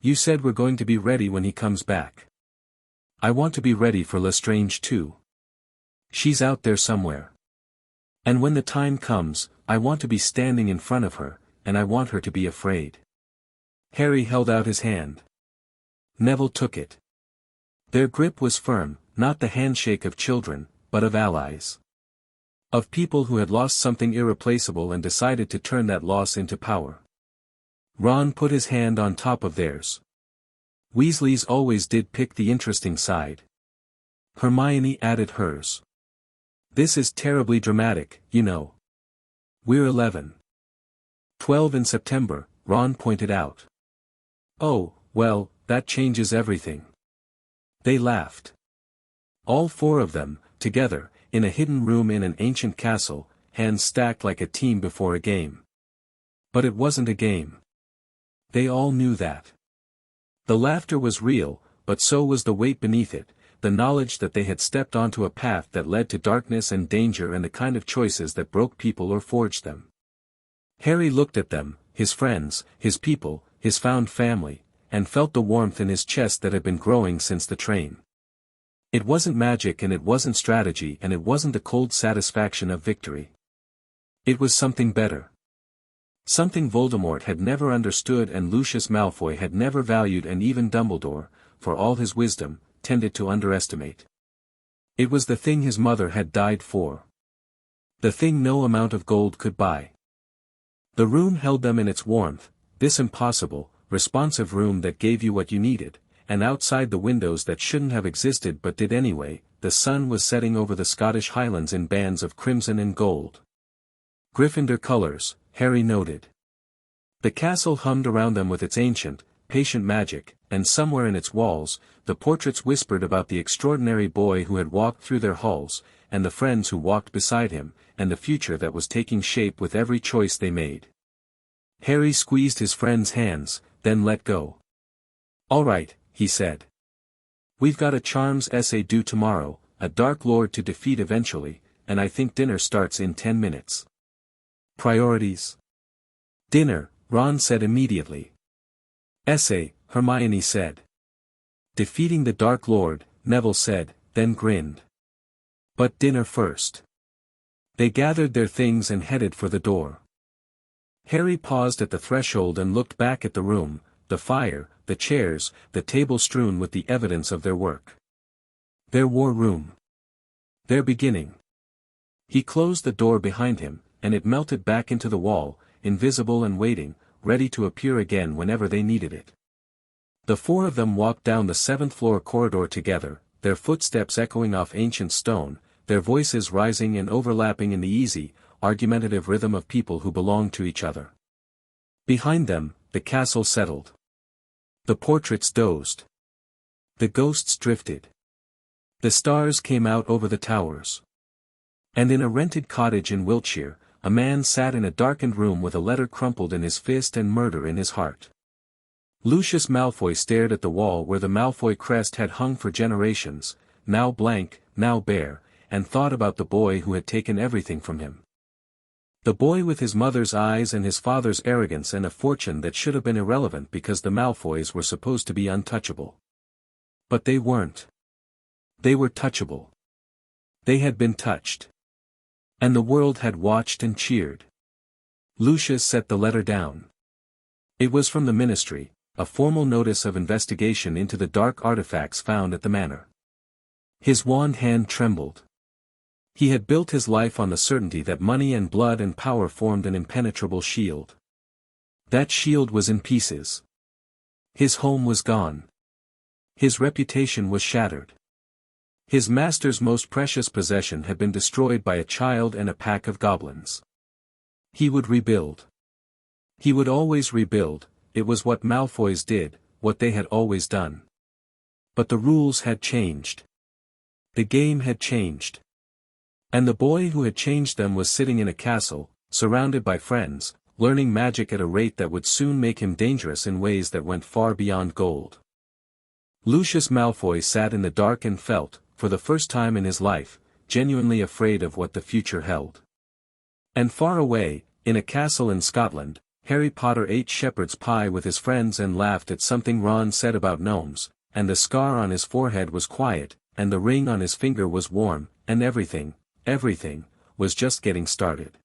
You said we're going to be ready when he comes back. I want to be ready for Lestrange too. She's out there somewhere. And when the time comes, I want to be standing in front of her, and I want her to be afraid. Harry held out his hand. Neville took it. Their grip was firm, not the handshake of children, but of allies. Of people who had lost something irreplaceable and decided to turn that loss into power. Ron put his hand on top of theirs. Weasleys always did pick the interesting side. Hermione added hers. This is terribly dramatic, you know. We're 11. 12 in September, Ron pointed out. Oh, well, that changes everything. They laughed. All four of them, together, in a hidden room in an ancient castle, hands stacked like a team before a game. But it wasn't a game. They all knew that. The laughter was real, but so was the weight beneath it, the knowledge that they had stepped onto a path that led to darkness and danger and the kind of choices that broke people or forged them. Harry looked at them, his friends, his people, his found family, and felt the warmth in his chest that had been growing since the train. It wasn't magic and it wasn't strategy and it wasn't the cold satisfaction of victory. It was something better. Something Voldemort had never understood and Lucius Malfoy had never valued and even Dumbledore, for all his wisdom, tended to underestimate. It was the thing his mother had died for. The thing no amount of gold could buy. The room held them in its warmth, this impossible, responsive room that gave you what you needed, and outside the windows that shouldn't have existed but did anyway, the sun was setting over the Scottish Highlands in bands of crimson and gold. Gryffindor colors, Harry noted. The castle hummed around them with its ancient, patient magic, and somewhere in its walls, the portraits whispered about the extraordinary boy who had walked through their halls, and the friends who walked beside him, and the future that was taking shape with every choice they made. Harry squeezed his friend's hands, then let go. All right, he said. We've got a charms essay due tomorrow, a Dark Lord to defeat eventually, and I think dinner starts in 10 minutes. Priorities? Dinner, Ron said immediately. Essay, Hermione said. Defeating the Dark Lord, Neville said, then grinned. But dinner first. They gathered their things and headed for the door. Harry paused at the threshold and looked back at the room, the fire, the chairs, the table strewn with the evidence of their work. Their war room. Their beginning. He closed the door behind him, and it melted back into the wall, invisible and waiting, ready to appear again whenever they needed it. The four of them walked down the 7th-floor corridor together, their footsteps echoing off ancient stone, their voices rising and overlapping in the easy, argumentative rhythm of people who belonged to each other. Behind them, the castle settled. The portraits dozed. The ghosts drifted. The stars came out over the towers. And in a rented cottage in Wiltshire, a man sat in a darkened room with a letter crumpled in his fist and murder in his heart. Lucius Malfoy stared at the wall where the Malfoy crest had hung for generations, now blank, now bare, and thought about the boy who had taken everything from him. The boy with his mother's eyes and his father's arrogance and a fortune that should have been irrelevant because the Malfoys were supposed to be untouchable. But they weren't. They were touchable. They had been touched. And the world had watched and cheered. Lucius set the letter down. It was from the Ministry, a formal notice of investigation into the dark artifacts found at the manor. His wand hand trembled. He had built his life on the certainty that money and blood and power formed an impenetrable shield. That shield was in pieces. His home was gone. His reputation was shattered. His master's most precious possession had been destroyed by a child and a pack of goblins. He would rebuild. He would always rebuild. It was what Malfoys did, what they had always done. But the rules had changed. The game had changed. And the boy who had changed them was sitting in a castle, surrounded by friends, learning magic at a rate that would soon make him dangerous in ways that went far beyond gold. Lucius Malfoy sat in the dark and felt, for the first time in his life, genuinely afraid of what the future held. And far away, in a castle in Scotland, Harry Potter ate shepherd's pie with his friends and laughed at something Ron said about gnomes, and the scar on his forehead was quiet, and the ring on his finger was warm, and everything, was just getting started.